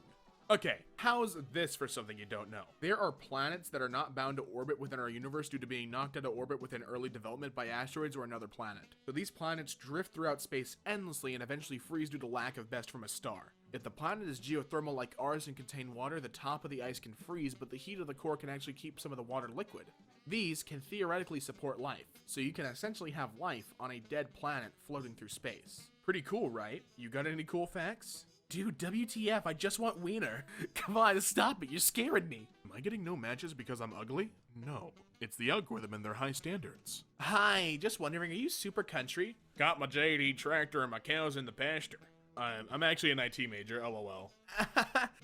Okay, how's this for something you don't know? There are planets that are not bound to orbit within our universe due to being knocked out of orbit within early development by asteroids or another planet. So these planets drift throughout space endlessly and eventually freeze due to lack of best from a star. If the planet is geothermal like ours and contain water, the top of the ice can freeze, but the heat of the core can actually keep some of the water liquid. These can theoretically support life, so you can essentially have life on a dead planet floating through space. Pretty cool, right? You got any cool facts? Dude, WTF, I just want wiener. Come on, stop it, you're scaring me. Am I getting no matches because I'm ugly? No, it's the algorithm and their high standards. Hi, just wondering, are you super country? Got my JD tractor and my cows in the pasture. I'm actually an IT major, lol.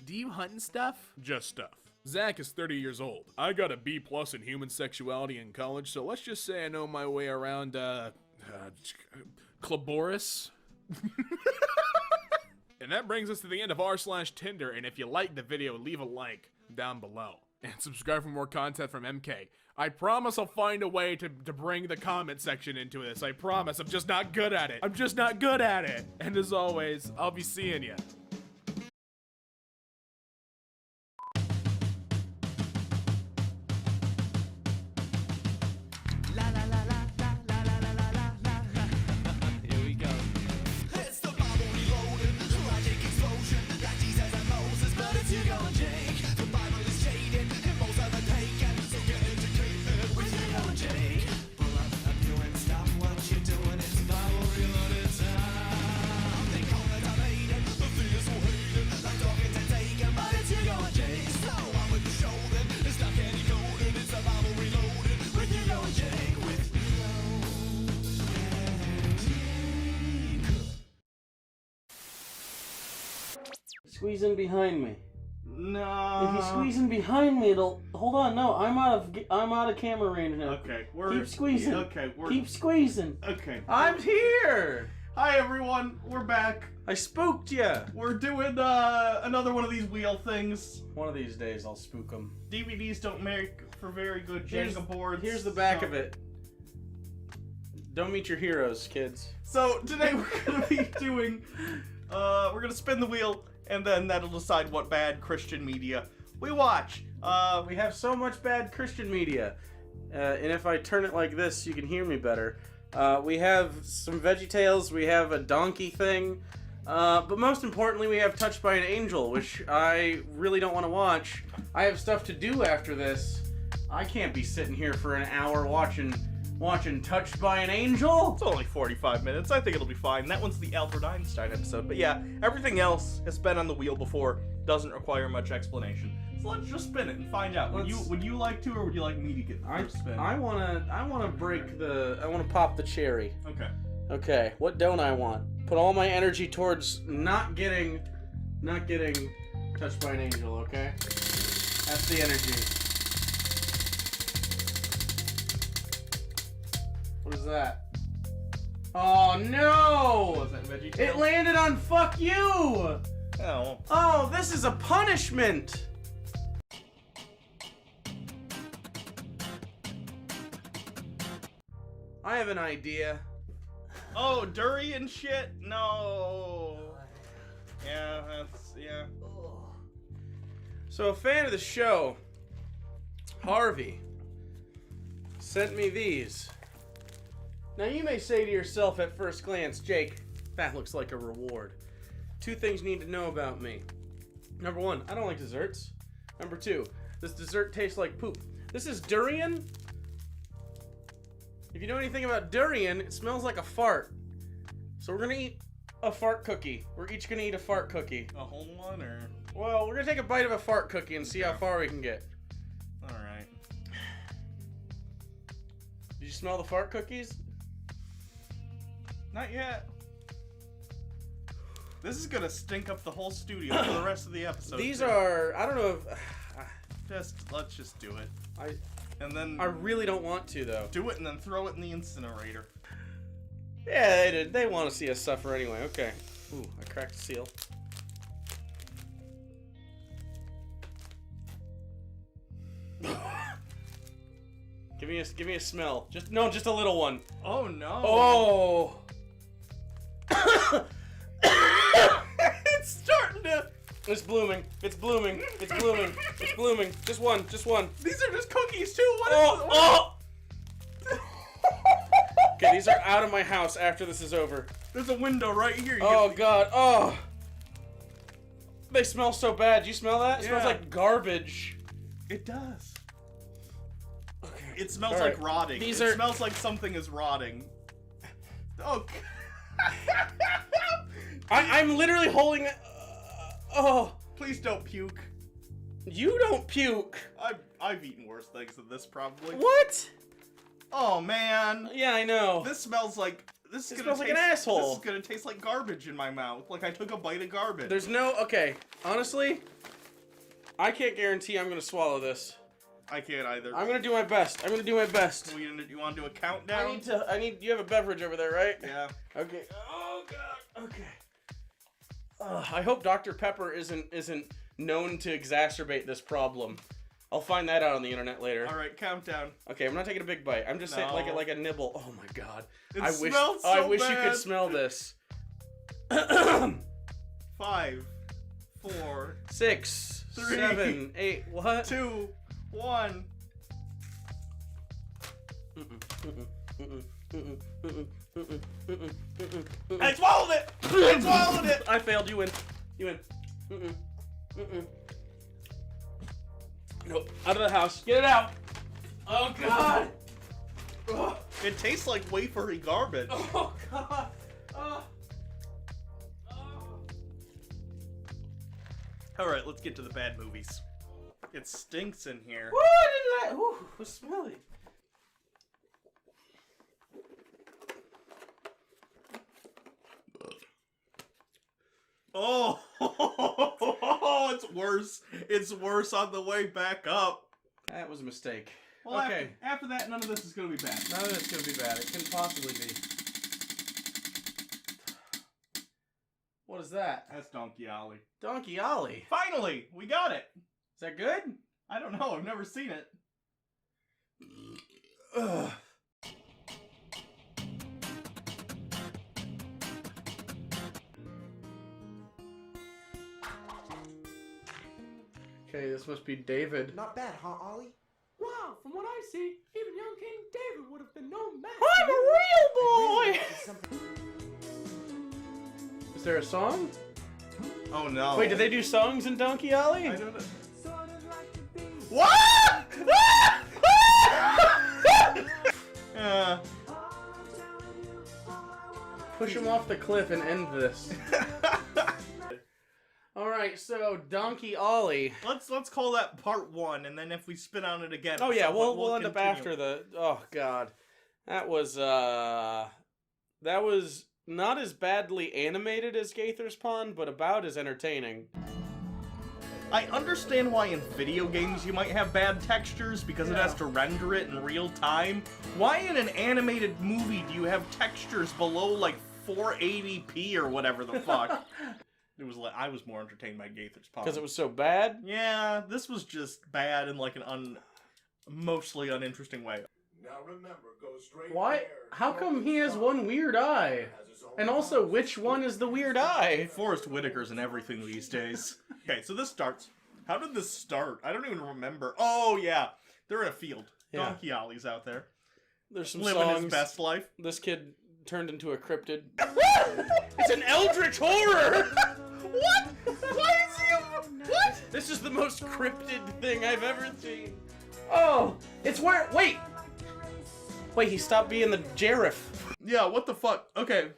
Do you hunt and stuff? Just stuff. Zach is 30 years old. I got a B+ in human sexuality in college, so let's just say I know my way around, Claboris. And that brings us to the end of r/Tinder, and if you liked the video, leave a like down below. And subscribe for more content from MK. I promise I'll find a way to bring the comment section into this. I promise, I'm just not good at it. I'm just not good at it. And as always, I'll be seeing ya. Here we go. It's the Bible reloaded, logic explosion. Like Jesus and Moses, but it's you going Jake. The Bible is jaded, and most of it taken. So get educated with you going Jake. Pull up you and stop what you're doing. It's Bible reloaded time. They call it debated, the fears will hate it. Like talking to taken, but it's you going Jake. So I'm with the show then, it's not candy coated. It's the Bible reloaded, with you going Jake. With Squeeze in behind me. No. If you squeeze in behind me, it'll. Hold on, no, I'm out of camera range now. Okay, we're Keep squeezing. Okay, we're Keep squeezing. okay. I'm here. Hi everyone, we're back. I spooked ya. We're doing another one of these wheel things. One of these days, I'll spook them. DVDs don't make for very good Here's- Jenga boards. Here's the back so- of it. Don't meet your heroes, kids. So today we're gonna be doing, we're gonna spin the wheel, and then that'll decide what bad Christian media we watch. We have so much bad Christian media, and if I turn it like this, you can hear me better. We have some VeggieTales, we have a donkey thing, but most importantly, we have Touched by an Angel, which I really don't want to watch. I have stuff to do after this. I can't be sitting here for an hour watching Touched by an Angel. It's only 45 minutes. I think it'll be fine. That one's the Albert Einstein episode. But yeah, everything else has been on the wheel before. Doesn't require much explanation. So let's just spin it and find out. Would you like to, or would you like me to get the first spin? I wanna pop the cherry. Okay. Okay, what don't I want? Put all my energy towards not getting touched by an angel, okay? That's the energy. What is that? Oh no! Was that VeggieTales? It landed on fuck you! Oh. Oh, this is a punishment! I have an idea. Oh, durian shit? No. Yeah, yeah. So a fan of the show, Harvey, sent me these. Now you may say to yourself at first glance, Jake, that looks like a reward. Two things you need to know about me. Number one, I don't like desserts. Number two, this dessert tastes like poop. This is durian. If you know anything about durian, it smells like a fart. So we're gonna eat a fart cookie. We're each gonna eat a fart cookie. A whole one, or? Well, we're gonna take a bite of a fart cookie and see how far we can get. Alright. Did you smell the fart cookies? Not yet. This is gonna stink up the whole studio for the rest of the episode. These too. are, I don't know if, Let's just do it. And then I really don't want to though. do it and then throw it in the incinerator. Yeah, they did. They want to see us suffer anyway. Okay. Ooh, I cracked the seal. Give me a smell. Just a little one. Oh no. Oh. It's starting to. It's blooming. It's blooming. It's blooming. It's blooming. Just one. Just one. These are just cookies too. What is Oh! Okay, these are out of my house after this is over. There's a window right here. Oh god. Oh. They smell so bad. Do you smell that? It smells Yeah. like garbage. It does. Okay. It smells All like right. rotting. These It are- smells like something is rotting. Oh. I'm literally holding. Oh. Please don't puke. You don't puke. I've eaten worse things than this probably. What? Oh man. Yeah, I know. This smells like this. It Is smells gonna like an taste, asshole. This is gonna taste like garbage in my mouth. Like I took a bite of garbage. There's no. Okay. Honestly, I can't guarantee I'm gonna swallow this. I can't either. I'm gonna do my best. I'm gonna do my best. You want to do a countdown? I need. You have a beverage over there, right? Yeah. Okay. Oh god. Okay. I hope Dr. Pepper isn't known to exacerbate this problem. I'll find that out on the internet later. All right, countdown. Okay, I'm not taking a big bite. I'm just saying No. like a nibble. Oh my god. It I wish smells I so wish you bad. could smell this. 5, 4, 6, 3, 7, 8. What? 2, 1. I swallowed it. I swallowed it. I failed. You win. You win. Nope. Out of the house. Get it out. Oh god. Oh, It tastes like wafery garbage. oh god. All right, let's get to the bad movies. It stinks in here. Woo, I didn't like. Ooh, it was smelly. Oh, it's worse. It's worse on the way back up. That was a mistake. Well, Okay. After that, none of this is gonna be bad. None of it's gonna be bad. It couldn't possibly be. What is that? That's Donkey Ollie. Donkey Ollie. Finally, we got it. Is that good? I don't know. I've never seen it. Ugh. Okay, this must be David. Not bad, huh, Ollie? Wow, from what I see, even young King David would have been no match. I'm a real boy! Something Is there a song? Oh no. Wait, did they do songs in Donkey Ollie? I don't know. What? Push him off the cliff and end this. Alright, so Donkey Ollie. Let's call that part 1, and then if we spin on it again. Oh yeah, so we'll end up continue. after the. Oh god, that was not as badly animated as Gaither's Pond, but about as entertaining. I understand why in video games you might have bad textures because it has to render it in real time. Why in an animated movie do you have textures below like 480p or whatever the fuck? It was like I was more entertained by Gaither's Pond. Because it was so bad. Yeah, this was just bad in like an mostly uninteresting way. Now remember, go straight Why? there. How come he has one weird eye? And also, which one is the weird eye? Forrest Whitaker's in everything these days. Okay, so this starts. How did this start? I don't even remember. Oh yeah, they're in a field. Yeah. Donkey Ollie's out there, There's some living songs. his best life. This kid turned into a cryptid. It's an eldritch horror! What? Why is he? What? This is the most cryptid thing I've ever seen. Oh, it's where. Wait, he stopped being the Jareth. Yeah, what the fuck? Okay.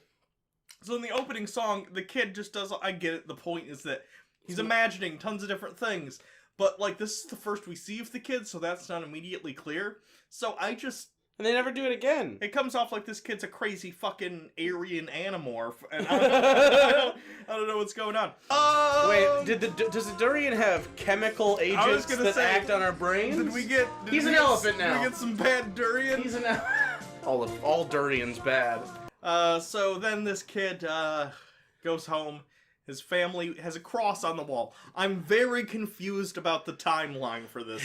So in the opening song, the kid just does. I get it. The point is that he's imagining tons of different things, but like this is the first we see of the kid, so that's not immediately clear. So I just. And they never do it again. It comes off like this kid's a crazy fucking Aryan animorph, and I don't know what's going on. Wait, does the durian have chemical agents gonna that say, act on our brains? Did we get? He's an elephant Did now. we get some bad durian? He's an all durian's bad. So then this kid goes home. His family has a cross on the wall. I'm very confused about the timeline for this.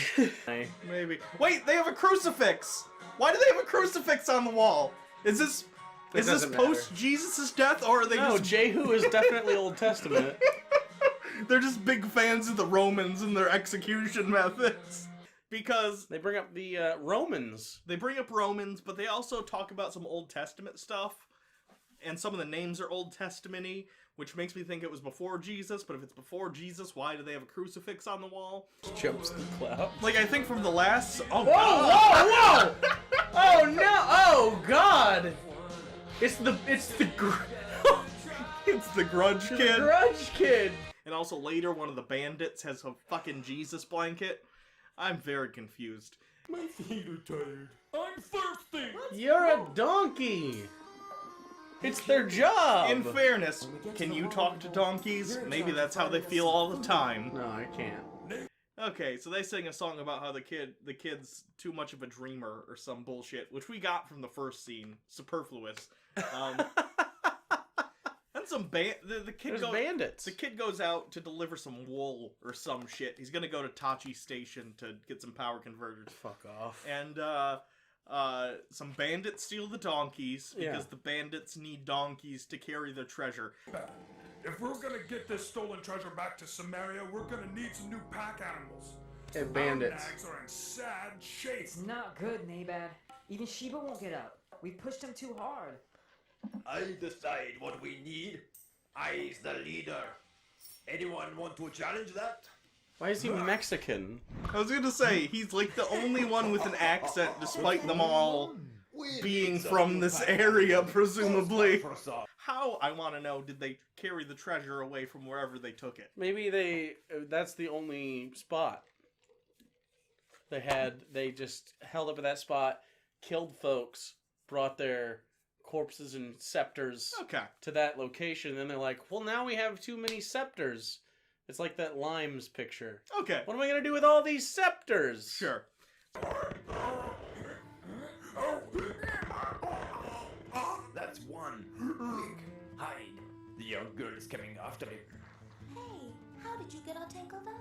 Maybe. Wait, they have a crucifix. Why do they have a crucifix on the wall? Is this doesn't matter. post Jesus' death, or are they No, just? Jehu is definitely Old Testament. They're just big fans of the Romans and their execution methods. Because They bring up the Romans. they bring up Romans, but they also talk about some Old Testament stuff. And some of the names are Old Testament-y, which makes me think it was before Jesus. But if it's before Jesus, why do they have a crucifix on the wall? Jumps the cloud. Like, I think from the last... Oh, Whoa, God. whoa, whoa! Oh, no! Oh, God! It's the It's the Grudge Kid. Grudge Kid! And also later, one of the bandits has a fucking Jesus blanket. I'm very confused. My feet are tired. I'm thirsty. You're a donkey! It's their job! In fairness, can you talk to donkeys? Maybe that's how they feel all the time. No, I can't. Okay, so they sing a song about how the kid's too much of a dreamer or some bullshit, which we got from the first scene. Superfluous. And some the kid There's goes, bandits. The kid goes out to deliver some wool or some shit. He's gonna go to Tachi Station to get some power converters. Fuck off. And some bandits steal the donkeys because the bandits need donkeys to carry their treasure. If we're gonna get this stolen treasure back to Samaria, we're gonna need some new pack animals. Hey, bandits. Our nags are in sad shape. It's not good, Nabad. Even Sheba won't get up. We pushed him too hard. I decide what we need. I's the leader. Anyone want to challenge that? Why is he Mexican? I was gonna say, he's like the only one with an accent, despite them all being from this area, presumably. How, I want to know, did they carry the treasure away from wherever they took it? Maybe that's the only spot. They just held up at that spot, killed folks, brought their corpses and scepters to that location, and then they're like, well, now we have too many scepters. It's like that Limes picture. Okay. What am I gonna do with all these scepters? Sure. That's one. Quick, hide. The young girl is coming after me. Hey, how did you get all tangled up?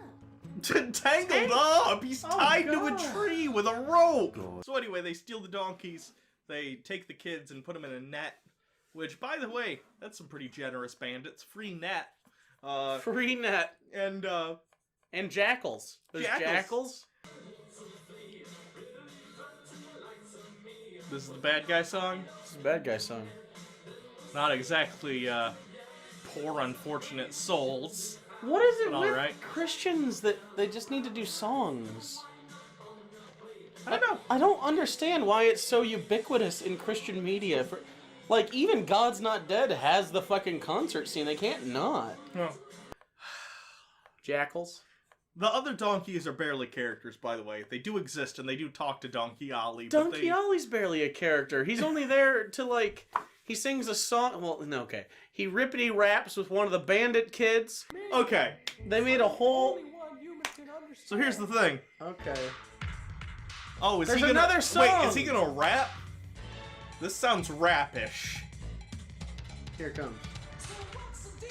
Tangled up! He's tied to God. a tree with a rope! So anyway, they steal the donkeys, they take the kids and put them in a net, which, by the way, that's some pretty generous bandits. Free net. Free net. And jackals. There's jackals. This is the bad guy song? This is a bad guy song. Not exactly, poor unfortunate souls. What is it But with alright. Christians that they just need to do songs? I don't know. I don't understand why it's so ubiquitous in Christian media. Like, even God's Not Dead has the fucking concert scene. They can't not. No. Jackals? The other donkeys are barely characters, by the way. They do exist, and they do talk to Donkey Ollie. Donkey Ollie's barely a character. He's only there to, like... He sings a song... Well, no, okay. He rippity raps with one of the bandit kids. Okay. They made a whole... So here's the thing. Okay. Oh, is There's he gonna... another song! Wait, is he gonna rap? This sounds rap-ish. Here it comes. So what's the deal?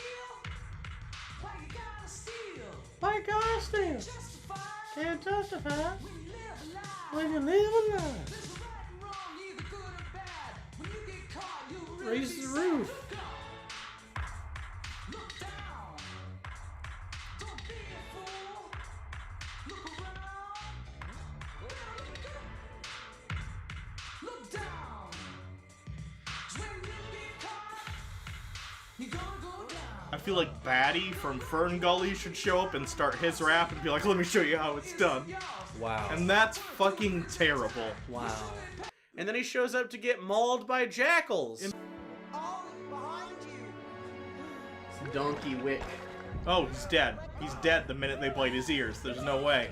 Why you gotta steal? Why gotta steal? Justify Can't justify when you live a lie. when you live a lie. There's a right and wrong, either good or bad. When you get caught, you really Raise be the sad. roof. Look down. Don't be a fool. Look around. Look down. 'Cause when you get caught, you're gonna go down. I feel like Batty from Fern Gully should show up and start his rap and be like, let me show you how it's done. Wow. And that's fucking terrible. Wow. And then he shows up to get mauled by jackals. Donkey Wick. Oh, he's dead. He's dead the minute they bite his ears. There's no way.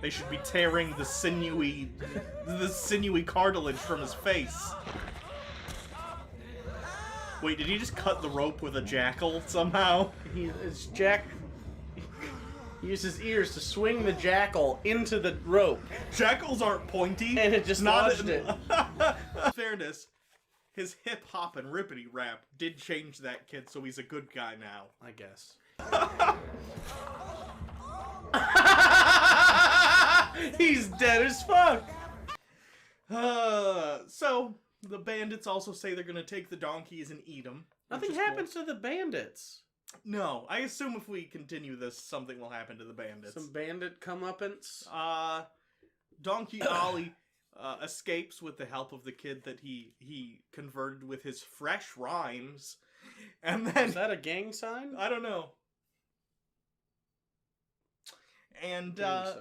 They should be tearing the sinewy cartilage from his face. Wait, did he just cut the rope with a jackal somehow? He uses ears to swing the jackal into the rope. Jackals aren't pointy. And it just lodged it. In fairness, his hip hop and rippity rap did change that kid, so he's a good guy now. I guess. He's dead as fuck. So the bandits also say they're gonna take the donkeys and eat them. Nothing happens to the bandits. No, I assume if we continue this, something will happen to the bandits. Some bandit comeuppance. Donkey Ollie escapes with the help of the kid that he converted with his fresh rhymes, and then Is that a gang sign? I don't know. And Gang sign.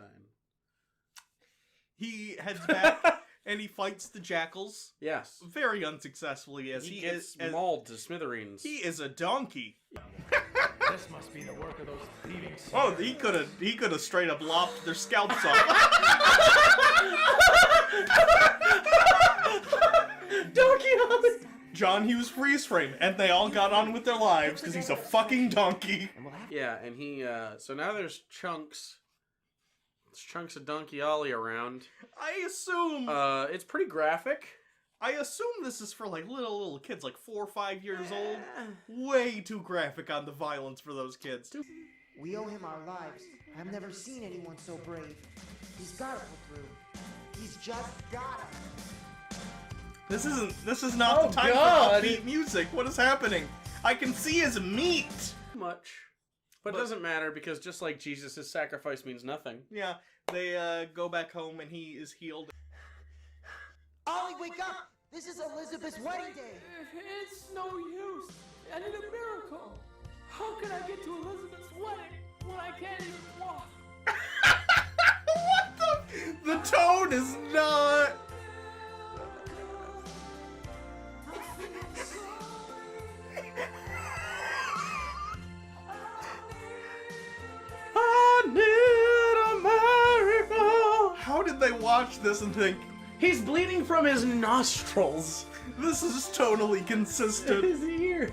he heads back and he fights the jackals Yes. very unsuccessfully as He he gets is mauled to smithereens. he is a donkey. This must be the work of those thieving Oh, he could have straight up lopped their scalps off. Donkey Ollie! John Hughes freeze frame, and they all got on with their lives because he's a fucking donkey. Yeah, and he, so now there's chunks. There's chunks of Donkey Ollie around. I assume It's pretty graphic. I assume this is for like little kids, like 4 or 5 years old. Way too graphic on the violence for those kids. We owe him our lives. I've never seen anyone so brave. He's gotta pull through. He's just gotta. This is not the time God. for upbeat music. What is happening? I can see his meat. Much. But it doesn't matter because just like Jesus, his sacrifice means nothing. Yeah, they go back home and he is healed. Ollie, wake up! This is Elizabeth's wedding day! It's no use. I need a miracle. How can I get to Elizabeth's wedding when I can't even walk? What the tone is not. I need a miracle. How did they watch this and think, He's bleeding from his nostrils. this is totally consistent? His ears.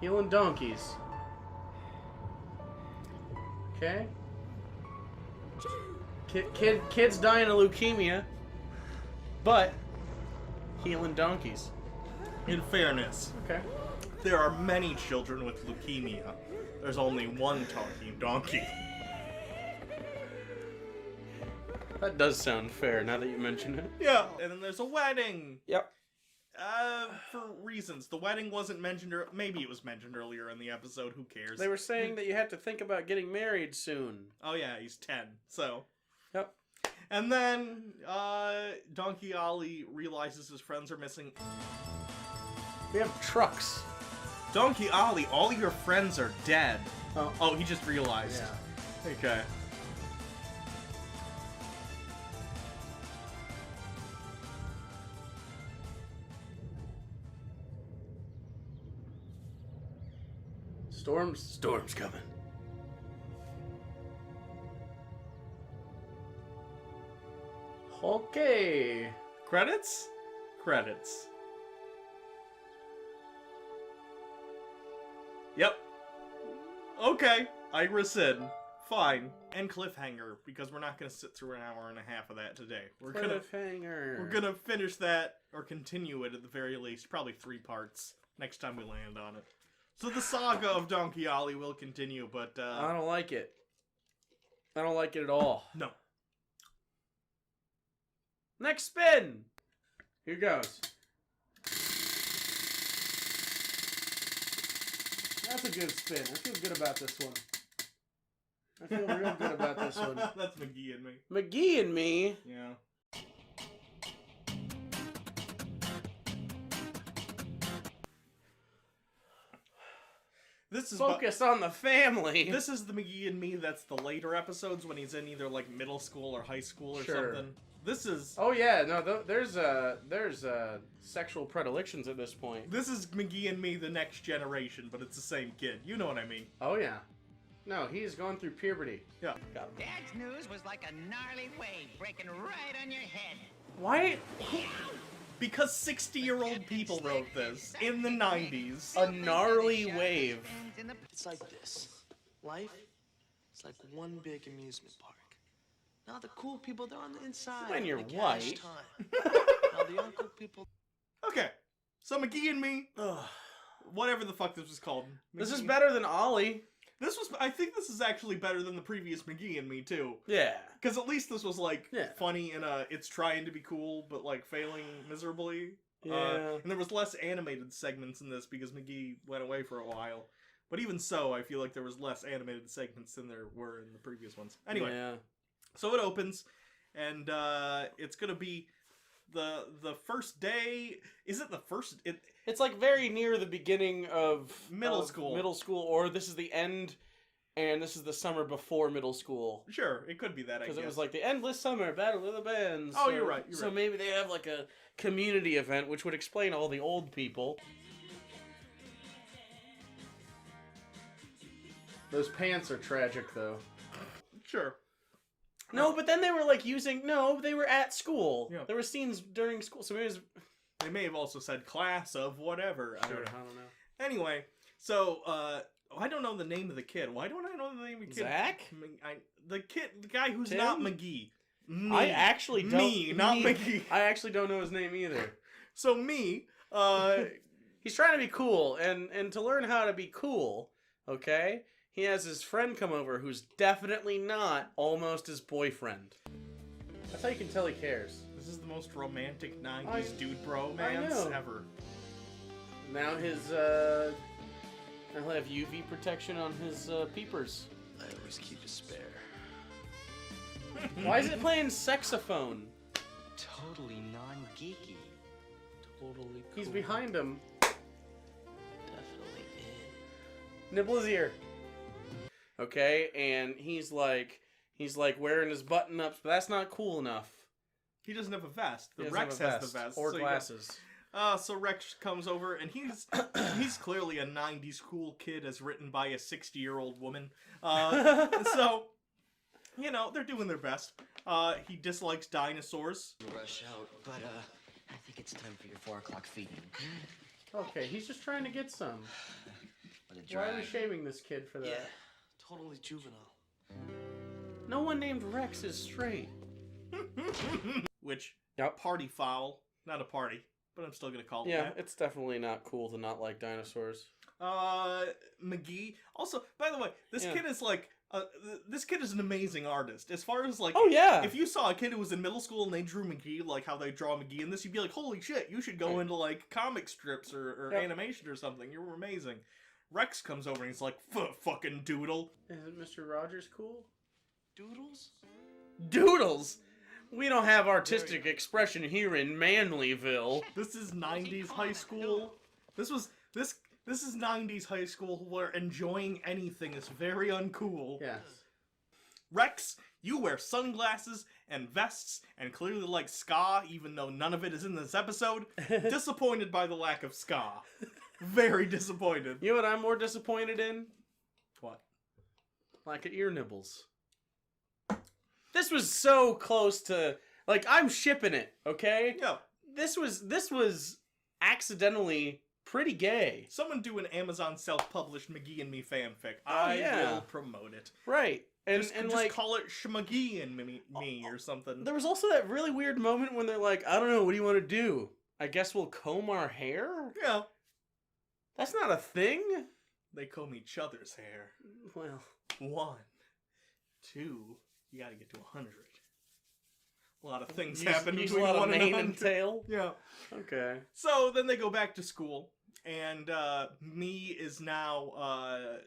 Healing donkeys. Okay. Kids dying of leukemia, but healing donkeys. In fairness, Okay. there are many children with leukemia. There's only one talking donkey. That does sound fair now that you mention it. Yeah, and then there's a wedding. Yep. For reasons. The wedding wasn't mentioned, or maybe it was mentioned earlier in the episode. Who cares? They were saying that you have to think about getting married soon. Oh yeah, he's 10. So. Yep. And then, Donkey Ollie realizes his friends are missing. We have trucks. Donkey Ollie, all your friends are dead. Oh. Oh, he just realized. Yeah. Okay. Storm's coming. Okay. Credits? Credits. Yep. Okay, I rescind. Fine. And cliffhanger, because we're not gonna sit through an hour and a half of that today. We're Cliffhanger. gonna finish that, or continue it at the very least. Probably 3 parts, next time we land on it. So the saga of Donkey Ollie will continue, but, I don't like it. I don't like it at all. no. Next spin! Here goes. That's a good spin. I feel good about this one. I feel real good about this one. That's McGee and me. McGee and me. Yeah. This is Focus on the family. This is the McGee and me that's the later episodes when he's in either like middle school or high school or Sure. something. This is Oh yeah, no, there's sexual predilections at this point. this is McGee and me the next generation, but it's the same kid. You know what I mean? Oh yeah. No, he's going through puberty. Yeah. Dad's news was like a gnarly wave breaking right on your head. Why? Because 60-year-old people wrote this in the 90s. A gnarly wave. It's like this. Life is like one big amusement park. Now the cool people, they're on the inside. When you're they cash white. time. Now the uncool people. Okay. So McGee and me, whatever the fuck this was called. This is McGee- better than Ollie. I think this is actually better than the previous McGee and me too. Yeah. Because at least this was like Yeah. funny and it's trying to be cool, but like failing miserably. Yeah. And there was less animated segments in this because McGee went away for a while. But even so, I feel like there was less animated segments than there were in the previous ones. Anyway, so it opens, and it's gonna be the first day. Is it the first? It's like very near the beginning of middle school, or this is the end, and this is the summer before middle school. Sure, it could be that. Because it was like the endless summer battle of the bands. Oh, you're right. So maybe they have like a community event, which would explain all the old people. Those pants are tragic, though. Sure. No, but then they were like using. No, they were at school. Yeah. There were scenes during school, so maybe it was... They may have also said class of whatever. Sure, I don't know. Anyway, so I don't know the name of the kid. Why don't I know the name of the kid? Zach? The guy who's Tim? not McGee. Me. I actually don't. Not McGee. I actually don't know his name either. So me. He's trying to be cool, and to learn how to be cool, okay, he has his friend come over who's definitely not almost his boyfriend. That's how you can tell he cares. This is the most romantic 90s dude bromance ever. Now his, he'll have UV protection on his peepers. I always keep a spare. Why is it playing saxophone? Totally non-geeky. Totally cool. He's behind him. Definitely in. Nibble his ear. Okay, and he's like wearing his button-ups, but that's not cool enough. He doesn't have a vest. He doesn't Rex have a has vest. the vest. Or so glasses. So Rex comes over, and he's clearly a 90s cool kid as written by a 60-year-old woman. So, you know, they're doing their best. He dislikes dinosaurs. Rush out, but I think it's time for your 4 o'clock feeding. Okay, he's just trying to get some. What a Why are we drag. shaming this kid for that? Yeah, totally juvenile. No one named Rex is straight. Which, party foul. Not a party, but I'm still going to call it Yeah, that. it's definitely not cool to not like dinosaurs. McGee. Also, by the way, this kid is like... this kid is an amazing artist. As far as like, oh yeah, if you saw a kid who was in middle school and they drew McGee, like how they draw McGee in this, you'd be like, holy shit, you should go into like comic strips or animation or something. You're amazing. Rex comes over and he's like, fucking doodle. Isn't Mr. Rogers cool? Doodles? Doodles? We don't have artistic expression here in Manlyville. This is 90s high school. This is 90s high school where enjoying anything is very uncool. Yes. Rex, you wear sunglasses and vests and clearly like ska, even though none of it is in this episode. Disappointed by the lack of ska. Very disappointed. You know what I'm more disappointed in? What? Lack of ear nibbles. This was so close to, like, I'm shipping it, okay? Yeah. This was accidentally pretty gay. Someone do an Amazon self-published McGee and Me fanfic. I will promote it. Right. And just like, call it Schmagee and me or something. There was also that really weird moment when they're like, I don't know, what do you want to do? I guess we'll comb our hair? Yeah. That's not a thing. They comb each other's hair. Well. 1, 2, you gotta get to 100. A lot of things happen between 1 and 100. Mane and tail? Yeah. Okay. So then they go back to school, and Me is now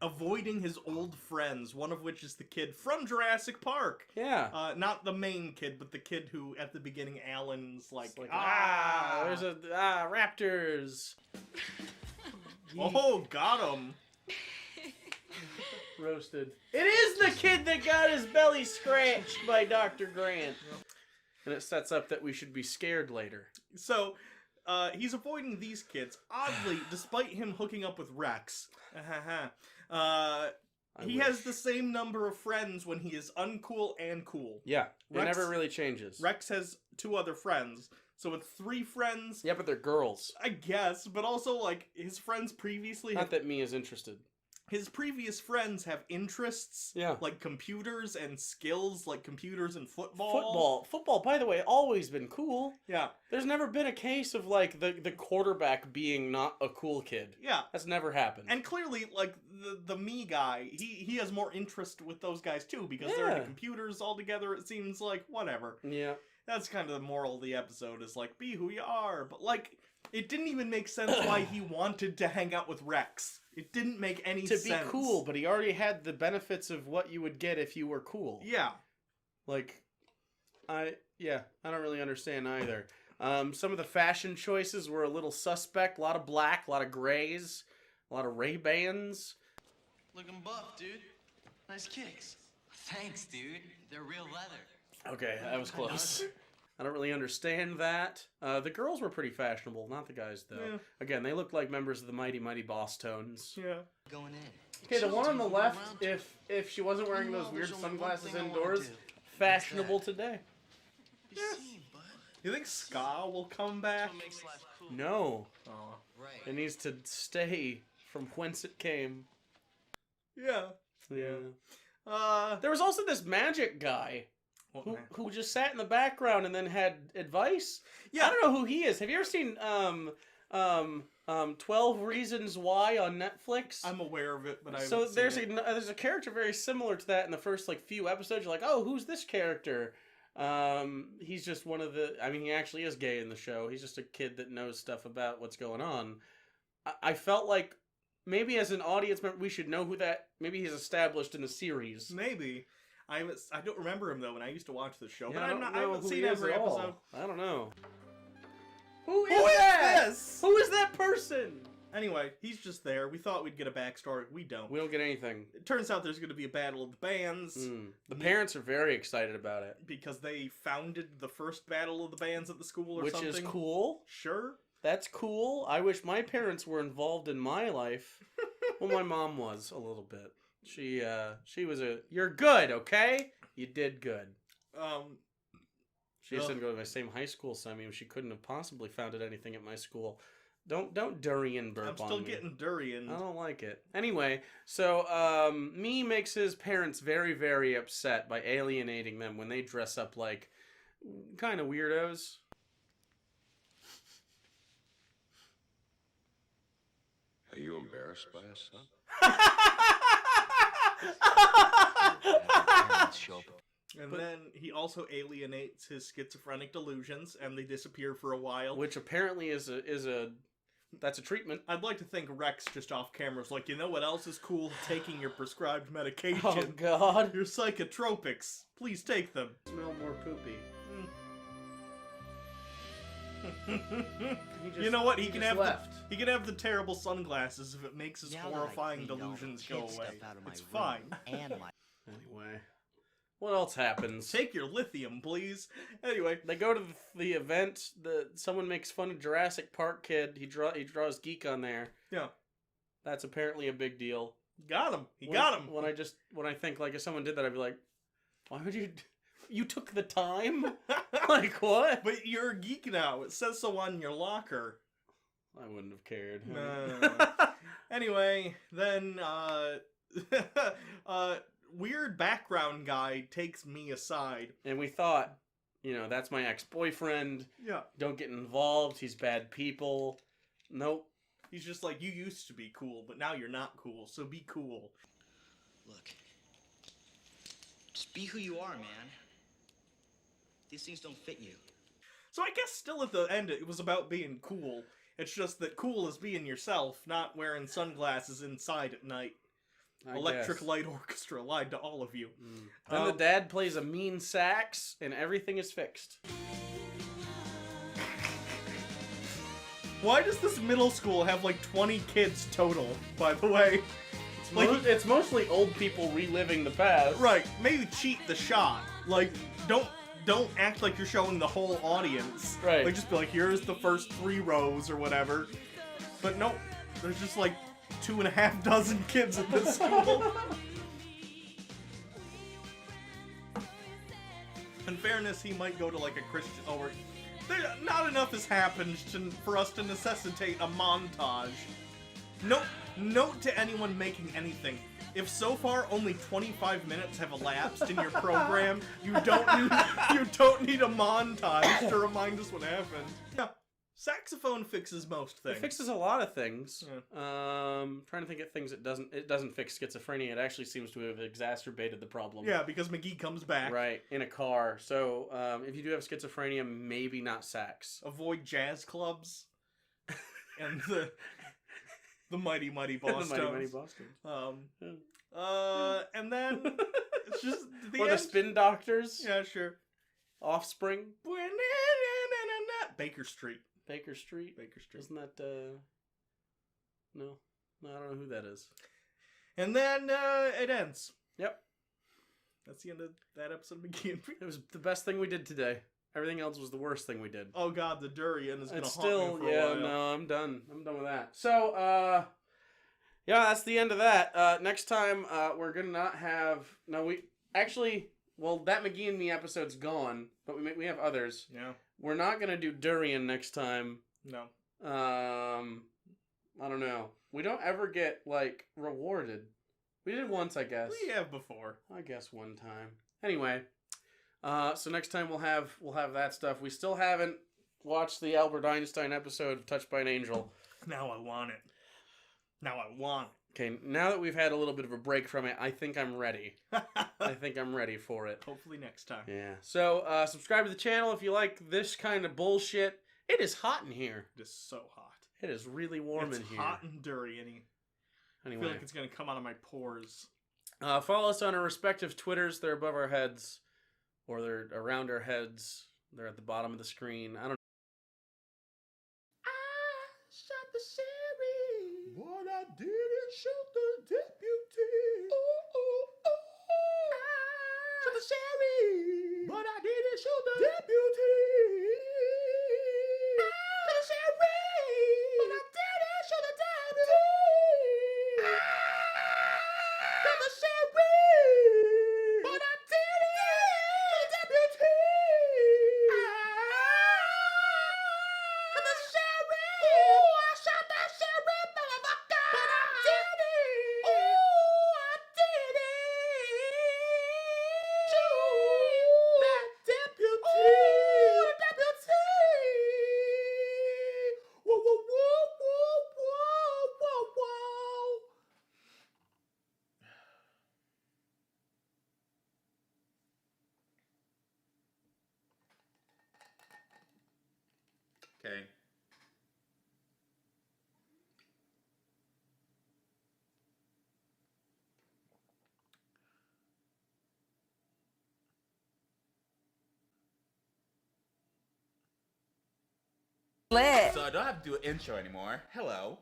avoiding his old friends, one of which is the kid from Jurassic Park. Yeah. Not the main kid, but the kid who, at the beginning, Alan's like there's raptors. Oh, got him. Roasted. It is the kid that got his belly scratched by Dr. Grant. And it sets up that we should be scared later. So, he's avoiding these kids. Oddly, despite him hooking up with Rex, he has the same number of friends when he is uncool and cool. Yeah, it Rex never really changes. Rex has 2 other friends. So with 3 friends... Yeah, but they're girls. I guess, but also, like, his friends previously... Not that me is interested. His previous friends have interests, yeah, like computers and skills, like computers and football. Football, by the way, always been cool. Yeah. There's never been a case of, like, the quarterback being not a cool kid. Yeah. That's never happened. And clearly, like, the Me guy, he has more interest with those guys, too, because they're into computers all together, it seems like, whatever. Yeah. that's kind of the moral of the episode, is like, be who you are. But like, it didn't even make sense why he wanted to hang out with Rex. It didn't make any sense. To be cool, but he already had the benefits of what you would get if you were cool. Yeah. Like, I don't really understand either. Some of the fashion choices were a little suspect. A lot of black, a lot of grays, a lot of Ray-Bans. Looking buff, dude. Nice kicks. Thanks, dude. They're real leather. Okay, that was close. I don't really understand that. The girls were pretty fashionable, not the guys, though. Yeah. Again, they looked like members of the Mighty Mighty Boss Tones. Yeah. Going in. Okay, the one on the left, if she wasn't wearing those weird sunglasses indoors, fashionable today. Yeah. You think ska will come back? No. Oh. It needs to stay from whence it came. Yeah. Yeah. There was also this magic guy who just sat in the background and then had advice. Yeah. I don't know who he is. Have you ever seen 12 Reasons Why on Netflix? I'm aware of it, but I So there's a character very similar to that in the first like few episodes. You're like, oh, who's this character? He's just one of the... I mean, he actually is gay in the show. He's just a kid that knows stuff about what's going on. I felt like maybe as an audience member, we should know who that... Maybe he's established in the series. Maybe. I don't remember him, though, when I used to watch the show. Yeah, but I haven't seen every episode. I don't know. Who is that? This? Who is that person? Anyway, he's just there. We thought we'd get a backstory. We don't. We don't get anything. It turns out there's going to be a battle of the bands. The parents are very excited about it. Because they founded the first battle of the bands at the school or something. Which is cool. Sure. That's cool. I wish my parents were involved in my life. Well, my mom was a little bit. She was you're good, okay? You did good. She just didn't go to my same high school, so I mean, she couldn't have possibly founded anything at my school. Don't durian burp on me. I'm still getting durian. I don't like it. Anyway, so me makes his parents very, very upset by alienating them when they dress up like kind of weirdos. Are you embarrassed by us, son? And then he also alienates his schizophrenic delusions, and they disappear for a while. Which apparently is that's a treatment. I'd like to think Rex just off camera is like, you know what else is cool? Taking your prescribed medication. Oh God! Your psychotropics. Please take them. Smell more poopy. You know what? He can have the terrible sunglasses if it makes his horrifying delusions go away. It's fine. Anyway, what else happens? Take your lithium, please. Anyway, they go to the event. Someone makes fun of Jurassic Park kid. He draws geek on there. Yeah, that's apparently a big deal. Got him. He got him. When I think like if someone did that, I'd be like, why would you? You took the time? Like what? But you're a geek now. It says so on your locker. I wouldn't have cared. Anyway, then weird background guy takes me aside. And we thought, that's my ex-boyfriend. Yeah. Don't get involved. He's bad people. Nope. He's just like, you used to be cool, but now you're not cool, so be cool. Look. Just be who you are, man. These things don't fit you. So I guess still at the end it was about being cool. It's just that cool is being yourself, not wearing sunglasses inside at night. Electric Light Orchestra lied to all of you. Then the dad plays a mean sax, and everything is fixed. Why does this middle school have like 20 kids total, by the way? It's mostly old people reliving the past. Right, maybe cheat the shot. Like, don't act like you're showing the whole audience. Right. Like, just be like, here's the first 3 rows or whatever. But no, there's just like 2.5 dozen kids at this school. In fairness, he might go to like a Christian... not enough has happened for us to necessitate a montage. Note to anyone making anything. If so far only 25 minutes have elapsed in your program, you don't need a montage to remind us what happened. Yeah. Saxophone fixes most things. It fixes a lot of things. Yeah. Trying to think of things it doesn't. It doesn't fix schizophrenia. It actually seems to have exacerbated the problem. Yeah, because McGee comes back. Right, in a car. So if you do have schizophrenia, maybe not sax. Avoid jazz clubs. And the mighty Boston. The mighty Boston. And then it's just the or end. the Spin Doctors. Yeah, sure. Offspring. Baker Street. Baker Street. Isn't that No, I don't know who that is. And then it ends. Yep. That's the end of that episode of McGee. It was the best thing we did today. Everything else was the worst thing we did. Oh god, the durian is gonna It's haunt still, me for a yeah, while. no, I'm done. I'm done with that. So, yeah, that's the end of that. Next time, we're gonna not have. No, we actually. Well, that McGee and me episode's gone, but we have others. Yeah. We're not gonna do durian next time. No. I don't know. We don't ever get like rewarded. We did once, I guess. We have before. I guess one time. Anyway, so next time we'll have that stuff. We still haven't watched the Albert Einstein episode of Touched by an Angel. Now I want it. Okay, now that we've had a little bit of a break from it, I think I'm ready. I think I'm ready for it. Hopefully next time. Yeah. So, subscribe to the channel if you like this kind of bullshit. It is hot in here. It is so hot. It is really warm in here. It's hot and durian-y. Anyway. I feel like it's going to come out of my pores. Follow us on our respective Twitters. They're above our heads. Or they're around our heads. They're at the bottom of the screen. I don't know. Shot the sheriff, but I didn't shoot the deputy. Shot the sheriff, but I didn't shoot the deputy. Shot the sheriff, but I didn't shoot the deputy. Shot the sheriff, but I didn't shoot the deputy. Shot the sheriff. Ooh, I shot that sheriff, motherfucker! But I did it! Ooh, I did it! Shoot that deputy! Ooh, the deputy! Whoa, whoa, whoa, whoa, whoa, whoa, whoa! Okay. Lit. So I don't have to do an intro anymore. Hello.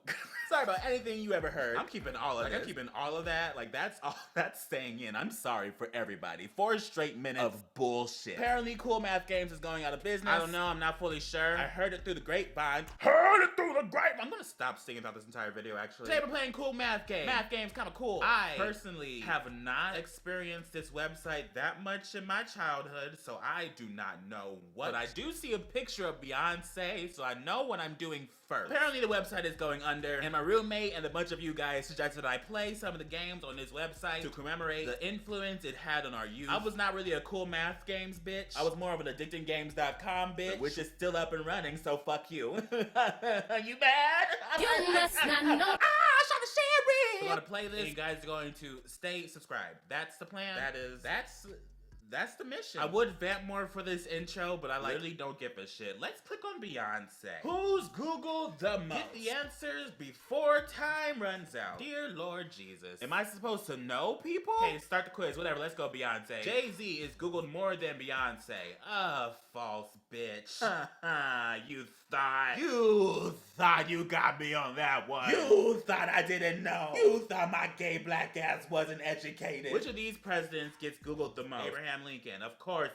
Sorry about anything you ever heard. I'm keeping all of this. I'm keeping all of that. Like, that's all that's staying in. I'm sorry for everybody. 4 straight minutes of bullshit. Apparently, Cool Math Games is going out of business. I don't know. I'm not fully sure. I heard it through the grapevine. I'm gonna stop singing about this entire video, actually. Today we're playing Cool Math Games. Math Games kind of cool. I personally have not experienced this website that much in my childhood, so I do not know what. But I do see a picture of Beyonce, so I know what I'm doing first. Apparently the website is going under, and my roommate and a bunch of you guys suggested I play some of the games on this website to commemorate the influence it had on our youth. I was not really a Cool Math Games bitch. I was more of an addictinggames.com bitch, which is still up and running, so fuck you. Are you mad? You must not know. I shot the sheriff! We're gonna play this. You guys are going to stay subscribed. That's the plan. That's the mission. I would vamp more for this intro, but I literally don't give a shit. Let's click on Beyonce. Who's Googled the most? Get the answers before time runs out. Dear Lord Jesus. Am I supposed to know people? Okay, start the quiz. Whatever, let's go Beyonce. Jay-Z is Googled more than Beyonce. False bitch. You thought you got me on that one. You thought I didn't know. You thought my gay black ass wasn't educated. Which of these presidents gets Googled the most? Abraham Lincoln, of course.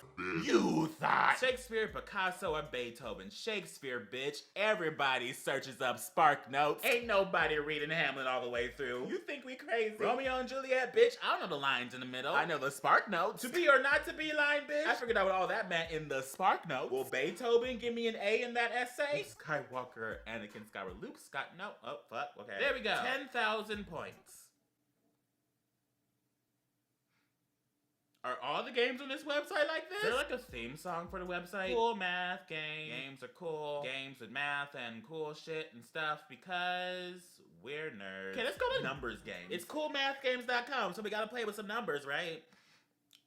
You thought. Shakespeare, Picasso, or Beethoven? Shakespeare, bitch. Everybody searches up Spark Notes. Ain't nobody reading Hamlet all the way through. You think we crazy? Romeo and Juliet, bitch. I don't know the lines in the middle. I know the Spark Notes. To be or not to be line, bitch. I figured out what all that meant in the Spark Notes. Will Beethoven give me an A in that essay? Skywalker, Anakin Skywalker, Luke Scott. No, oh fuck. Okay. There we go. 10,000 points. Are all the games on this website like this? Is there like a theme song for the website? Cool math games. Games are cool. Games with math and cool shit and stuff because we're nerds. Okay, let's go to numbers games. It's coolmathgames.com, so we gotta play with some numbers, right?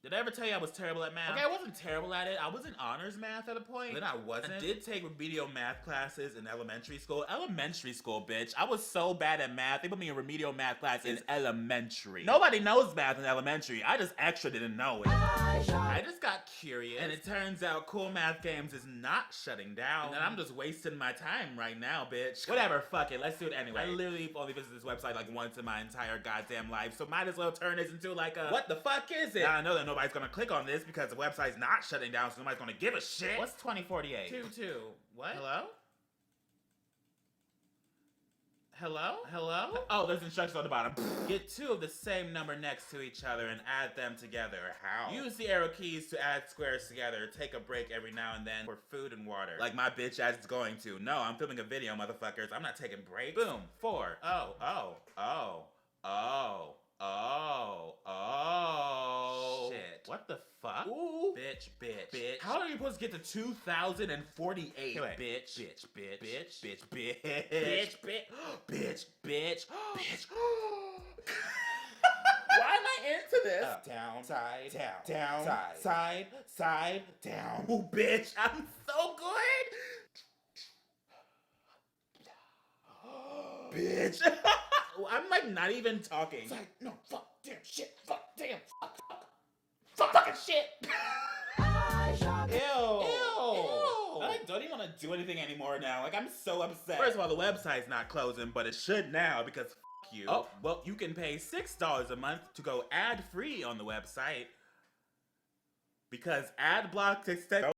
Did I ever tell you I was terrible at math? Okay, I wasn't terrible at it. I was in honors math at a point. Then I wasn't. I did take remedial math classes in elementary school. Elementary school, bitch. I was so bad at math. They put me in remedial math class in elementary. Nobody knows math in elementary. I just extra didn't know it. I just got curious. And it turns out Cool Math Games is not shutting down. And I'm just wasting my time right now, bitch. Whatever, fuck it. Let's do it anyway. I literally only visited this website like once in my entire goddamn life. So might as well turn this into like a, what the fuck is it? Now, I know that nobody's gonna click on this because the website's not shutting down, so nobody's gonna give a shit. What's 2048? 22. What? Hello? Hello? Hello? Oh, there's instructions on the bottom. Get two of the same number next to each other and add them together. How? Use the arrow keys to add squares together. Take a break every now and then for food and water. Like my bitch ass is going to. No, I'm filming a video, motherfuckers. I'm not taking breaks. Boom. 4. Oh. Shit. What the fuck? Ooh. Bitch. How are you supposed to get to 2048? Wait. Bitch. Why am I into this? Up, down, side, down, side, down. Ooh, bitch, I'm so good. Bitch. I'm like not even talking. Side, no, fuck, damn, shit, fuck, damn, fuck, fucking shit. Ew. I don't even want to do anything anymore now. Like, I'm so upset. First of all, the website's not closing, but it should now because f you. Oh, well, you can pay $6 a month to go ad-free on the website because ad block extensions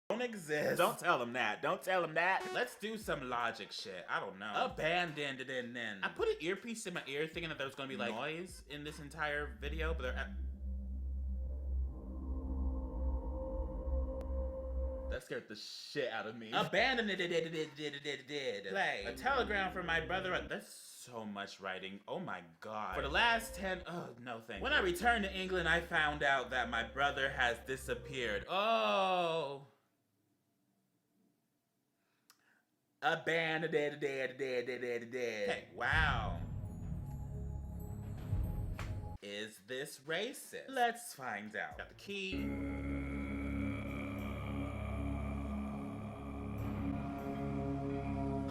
don't exist. Don't tell them that. Don't tell them that. Let's do some logic shit. I don't know. Abandoned it and then. I put an earpiece in my ear thinking that there was going to be like noise in this entire video, but that scared the shit out of me. Abandoned it. Play. A telegram from my brother. That's so much writing. Oh my god. For the last 10. Oh, no thank you. When I returned to England, I found out that my brother has disappeared. Oh. Abandoned it. Okay, wow. Is this racist? Let's find out. Got the key.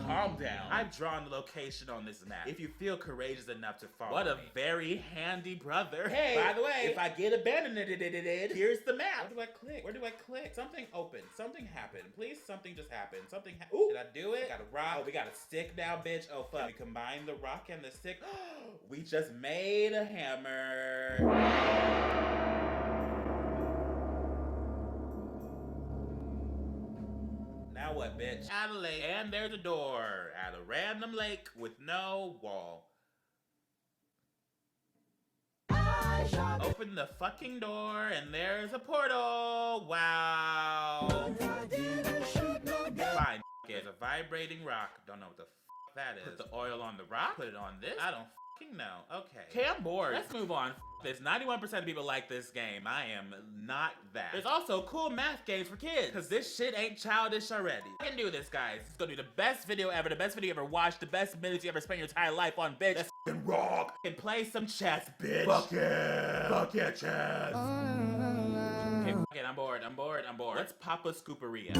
Calm down. I've drawn the location on this map. If you feel courageous enough to follow What a me. Very handy brother. Hey, by the way, if I get abandoned, here's the map. Where do I click? Something opened. Something happened. Please, something just happened. Ooh, did I do it? Got a rock. Oh, we got a stick now, bitch. Oh, fuck. We combine the rock and the stick. We just made a hammer. Now what, bitch? At a lake, and there's a door at a random lake with no wall. Open the fucking door, and there's a portal. Wow. Fine. There's a vibrating rock. Don't know what the fuck that is. Put the oil on the rock. Put it on this. I don't fucking know. Okay, I'm bored. Let's move on. There's 91% of people like this game. I am not that. There's also cool math games for kids, because this shit ain't childish already. I can do this, guys. It's gonna be the best video ever, the best video you ever watched, the best minutes you ever spent your entire life on, bitch. Let's f***ing rock and play some chess, bitch. Fuck yeah. Fuck yeah, chess. Okay, fuck it. I'm bored. Let's pop a scooperia.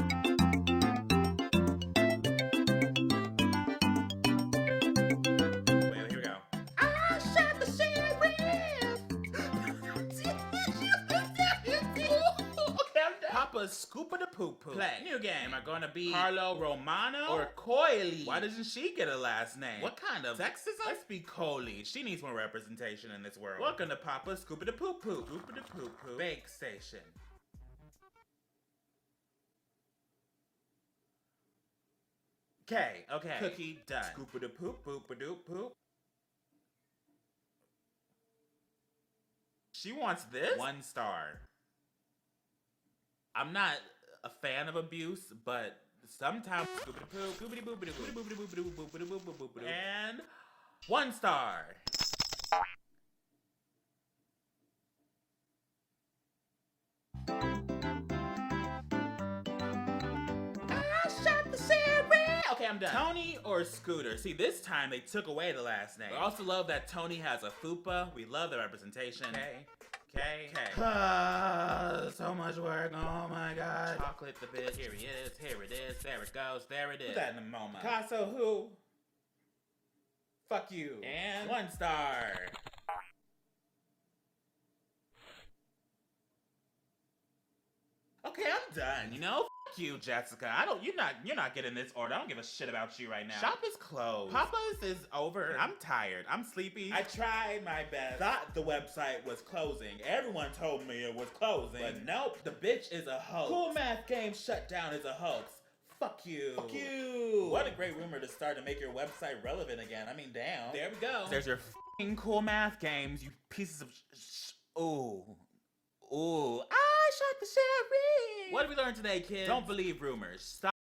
Papa Scoop of the Poo Poo. Play. New game are gonna be Carlo Romano or Coily. Why doesn't she get a last name? What kind of sexism? Let's be Coily. She needs more representation in this world. Welcome to Papa Scoop of the Poo Poo. Scoop of the Poo Poo. Bake Station. Okay. Cookie done. Scoop of the poop, poop a doop poop. She wants this? 1 star. I'm not a fan of abuse, but sometimes and 1 star. Okay, I'm done. Tony or Scooter? See, this time they took away the last name. We also love that Tony has a fupa. We love the representation. Okay. So much work. Oh my god. Chocolate the bit. Here he is. Here it is. There it goes. There it is. Put that in a moment. Picasso who? Fuck you. And 1 star. Okay, I'm done, you know? F you, Jessica. You're not getting this order. I don't give a shit about you right now. Shop is closed. Papa's is over. I'm tired. I'm sleepy. I tried my best. Thought the website was closing. Everyone told me it was closing. But nope, the bitch is a hoax. Cool Math Game shut down is a hoax. Fuck you. Fuck you. What a great rumor to start to make your website relevant again. I mean, damn. There we go. There's your f***ing Cool Math Games, you pieces of Ooh. I shot the sheriff. What did we learn today, kids? Don't believe rumors. Stop.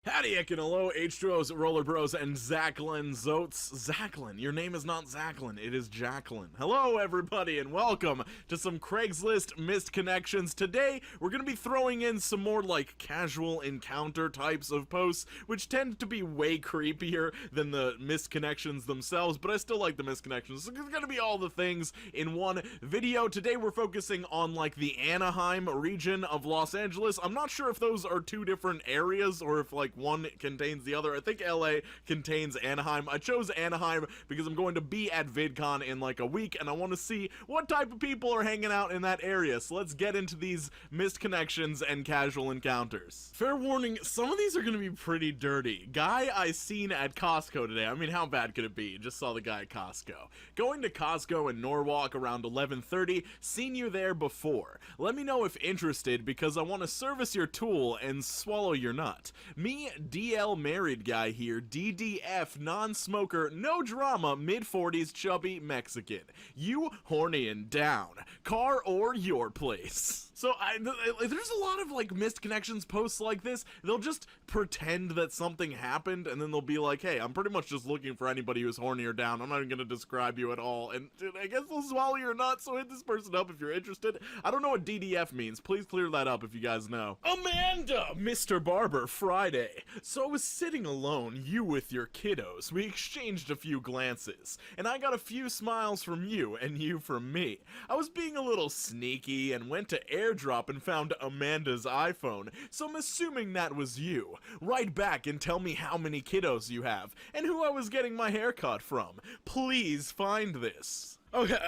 Howdy, Ekin, hello, H2Os, Roller Bros, and Zachlin Zotes. Zachlin, your name is not Zachlin, it is Jacqueline. Hello, everybody, and welcome to some Craigslist missed connections. Today, we're gonna be throwing in some more, like, casual encounter types of posts, which tend to be way creepier than the missed connections themselves, but I still like the missed connections. So it's gonna be all the things in one video. Today, we're focusing on, like, the Anaheim region of Los Angeles. I'm not sure if those are two different areas, or if, like, one contains the other. I think LA contains Anaheim. I chose Anaheim because I'm going to be at VidCon in like a week and I want to see what type of people are hanging out in that area. So let's get into these missed connections and casual encounters. Fair warning, some of these are going to be pretty dirty. Guy I seen at Costco today. I mean, how bad could it be? Just saw the guy at Costco. Going to Costco in Norwalk around 11:30. Seen you there before. Let me know if interested because I want to service your tool and swallow your nut. Me, DL married guy here, DDF, non-smoker, no drama, mid-40s, chubby Mexican. You horny and down. Car or your place. So there's a lot of like missed connections posts like this. They'll just pretend that something happened and then they'll be like, hey, I'm pretty much just looking for anybody who's horny or down. I'm not even gonna describe you at all. And dude, I guess they'll swallow your nut, so hit this person up if you're interested. I don't know what DDF means. Please clear that up if you guys know. Amanda, Mr. Barber, Friday. So I was sitting alone, you with your kiddos. We exchanged a few glances, and I got a few smiles from you and you from me. I was being a little sneaky and went to airdrop and found Amanda's iPhone, so I'm assuming that was you. Write back and tell me how many kiddos you have, and who I was getting my haircut from. Please find this. Okay,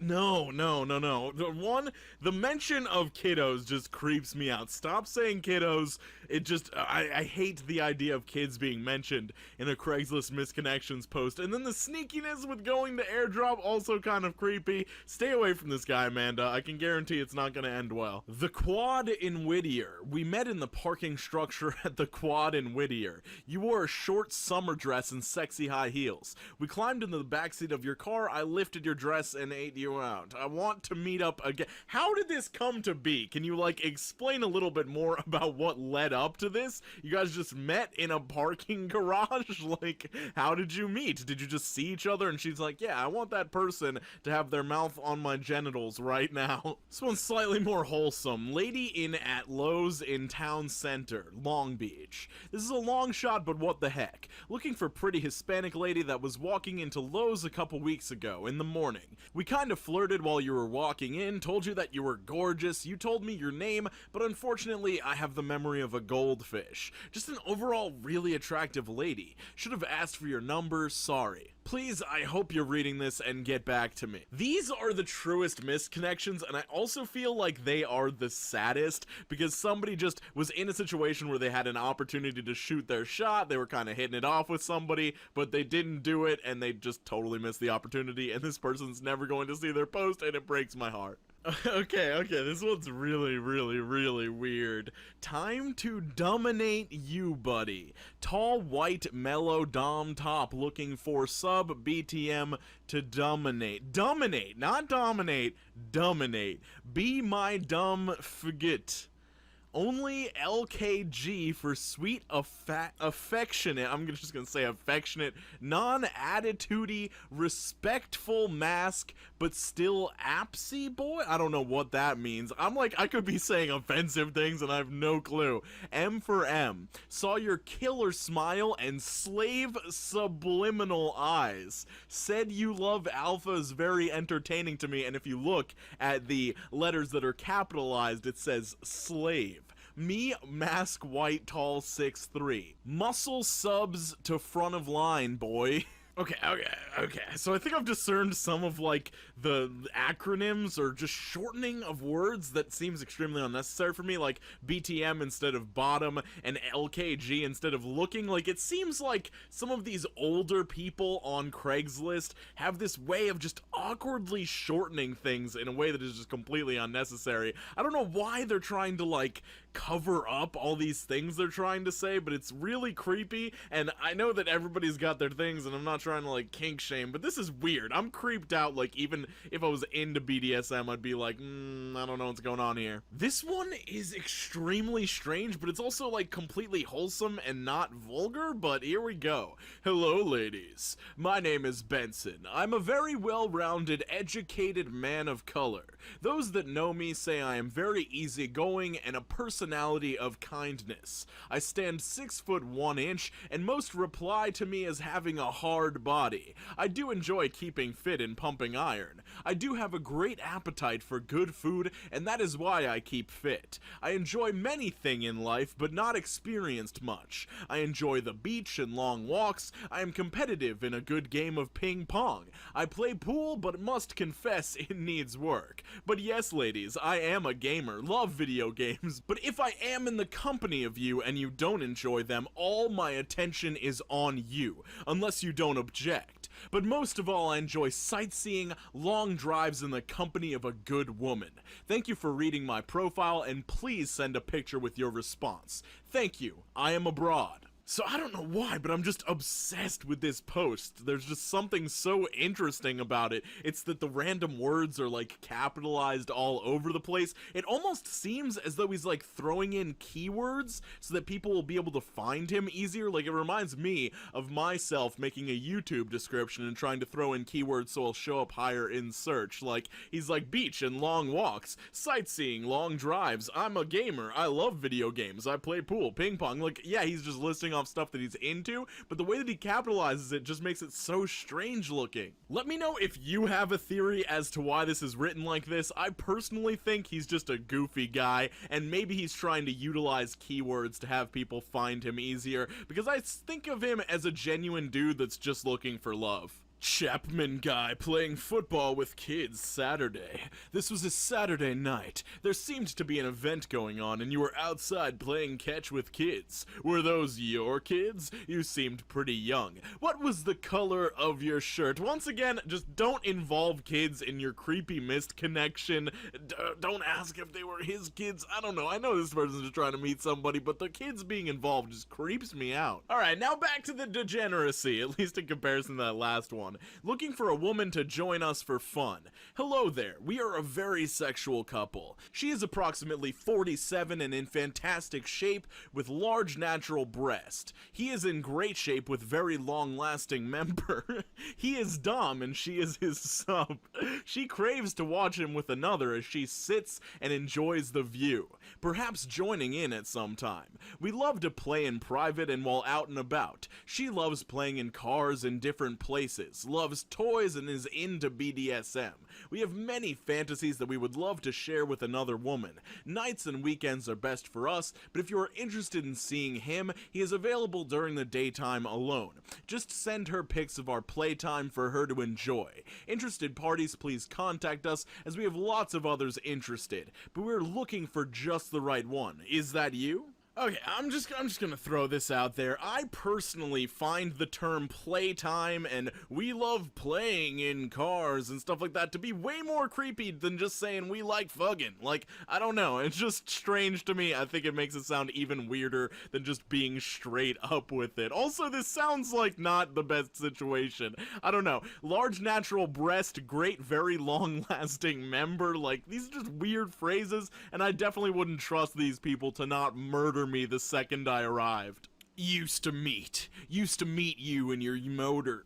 no. The mention of kiddos just creeps me out. Stop saying kiddos. It just, I hate the idea of kids being mentioned in a Craigslist misconnections post. And then the sneakiness with going to airdrop, also kind of creepy. Stay away from this guy, Amanda. I can guarantee it's not gonna end well. The Quad in Whittier. We met in the parking structure at the Quad in Whittier. You wore a short summer dress and sexy high heels. We climbed into the backseat of your car, I lifted your dress and ate you out. I want to meet up again. How did this come to be? Can you like explain a little bit more about what led up to this? You guys just met in a parking garage? Like, how did you meet? Did you just see each other and she's like, yeah, I want that person to have their mouth on my genitals right now. This one's slightly more wholesome. Lady in at Lowe's in Town Center, Long Beach. This is a long shot, but what the heck? Looking for pretty Hispanic lady that was walking into Lowe's a couple weeks ago in the morning. We kind of flirted while you were walking in, told you that you were gorgeous, you told me your name, but unfortunately I have the memory of a goldfish. Just an overall really attractive lady. Should have asked for your number, sorry. Please, I hope you're reading this and get back to me. These are the truest misconnections, and I also feel like they are the saddest, because somebody just was in a situation where they had an opportunity to shoot their shot, they were kind of hitting it off with somebody, but they didn't do it, and they just totally missed the opportunity, and this person's never going to see their post, and it breaks my heart. Okay, this one's really weird. Time to dominate you, buddy. Tall, white, mellow, dom top looking for sub BTM to dominate. Dominate, not dominate, dominate. Be my dumb forget. Only LKG for sweet, affectionate, I'm just gonna say affectionate, non-attitudey, respectful mask, but still apsy boy? I don't know what that means. I'm like, I could be saying offensive things and I have no clue. M for M. Saw your killer smile and slave subliminal eyes. Said you love alpha is very entertaining to me, and if you look at the letters that are capitalized, it says slave. Me, mask, white, tall, 6'3". Muscle subs to front of line, boy. Okay. So I think I've discerned some of, like, the acronyms or just shortening of words that seems extremely unnecessary for me, like BTM instead of bottom and LKG instead of looking. Like, it seems like some of these older people on Craigslist have this way of just awkwardly shortening things in a way that is just completely unnecessary. I don't know why they're trying to, like, cover up all these things they're trying to say, but it's really creepy, and I know that everybody's got their things, and I'm not trying to, like, kink shame, but this is weird. I'm creeped out. Like, even if I was into BDSM, I'd be like, I don't know what's going on here. This one is extremely strange, but it's also, like, completely wholesome and not vulgar, but here we go. Hello, ladies. My name is Benson. I'm a very well-rounded, educated man of color. Those that know me say I am very easygoing and a personality of kindness. I stand 6'1" and most reply to me as having a hard body. I do enjoy keeping fit and pumping iron. I do have a great appetite for good food, and that is why I keep fit. I enjoy many things in life, but not experienced much. I enjoy the beach and long walks. I am competitive in a good game of ping pong. I play pool, but must confess it needs work. But yes, ladies, I am a gamer, love video games, but if I am in the company of you and you don't enjoy them, all my attention is on you, unless you don't object. But most of all, I enjoy sightseeing, long drives in the company of a good woman. Thank you for reading my profile, and please send a picture with your response. Thank you. I am abroad. So I don't know why, but I'm just obsessed with this post. There's just something so interesting about it. It's that the random words are, like, capitalized all over the place. It almost seems as though he's, like, throwing in keywords so that people will be able to find him easier. Like, it reminds me of myself making a YouTube description and trying to throw in keywords so I'll show up higher in search. Like, he's like, beach and long walks, sightseeing, long drives, I'm a gamer, I love video games, I play pool, ping pong. Like, yeah, he's just listing off stuff that he's into, but the way that he capitalizes it just makes it so strange looking. Let me know if you have a theory as to why this is written like this. I personally think he's just a goofy guy, and maybe he's trying to utilize keywords to have people find him easier, because I think of him as a genuine dude that's just looking for love. Chapman guy playing football with kids Saturday. This was a Saturday night. There seemed to be an event going on and you were outside playing catch with kids. Were those your kids? You seemed pretty young. What was the color of your shirt? Once again, just don't involve kids in your creepy mist connection. Don't ask if they were his kids. I don't know. I know this person's just trying to meet somebody, but the kids being involved just creeps me out. Alright, now back to the degeneracy, at least in comparison to that last one. Looking for a woman to join us for fun. Hello there, we are a very sexual couple. She is approximately 47 and in fantastic shape with large natural breast. He is in great shape with very long-lasting member. He is dom and she is his sub. She craves to watch him with another as she sits and enjoys the view, perhaps joining in at some time. We love to play in private and while out and about. She loves playing in cars in different places, loves toys, and is into BDSM. We have many fantasies that we would love to share with another woman. Nights and weekends are best for us, but if you are interested in seeing him, he is available during the daytime alone. Just send her pics of our playtime for her to enjoy. Interested parties, please contact us, as we have lots of others interested, but we're looking for just the right one. Is that you? Okay, I'm just gonna throw this out there. I personally find the term playtime and we love playing in cars and stuff like that to be way more creepy than just saying we like fugging. Like, I don't know, it's just strange to me. I think it makes it sound even weirder than just being straight up with it. Also, this sounds like not the best situation. I don't know. Large natural breast, great, very long-lasting member. Like, these are just weird phrases, and I definitely wouldn't trust these people to not murder me the second I arrived. Used to meet you in your motor.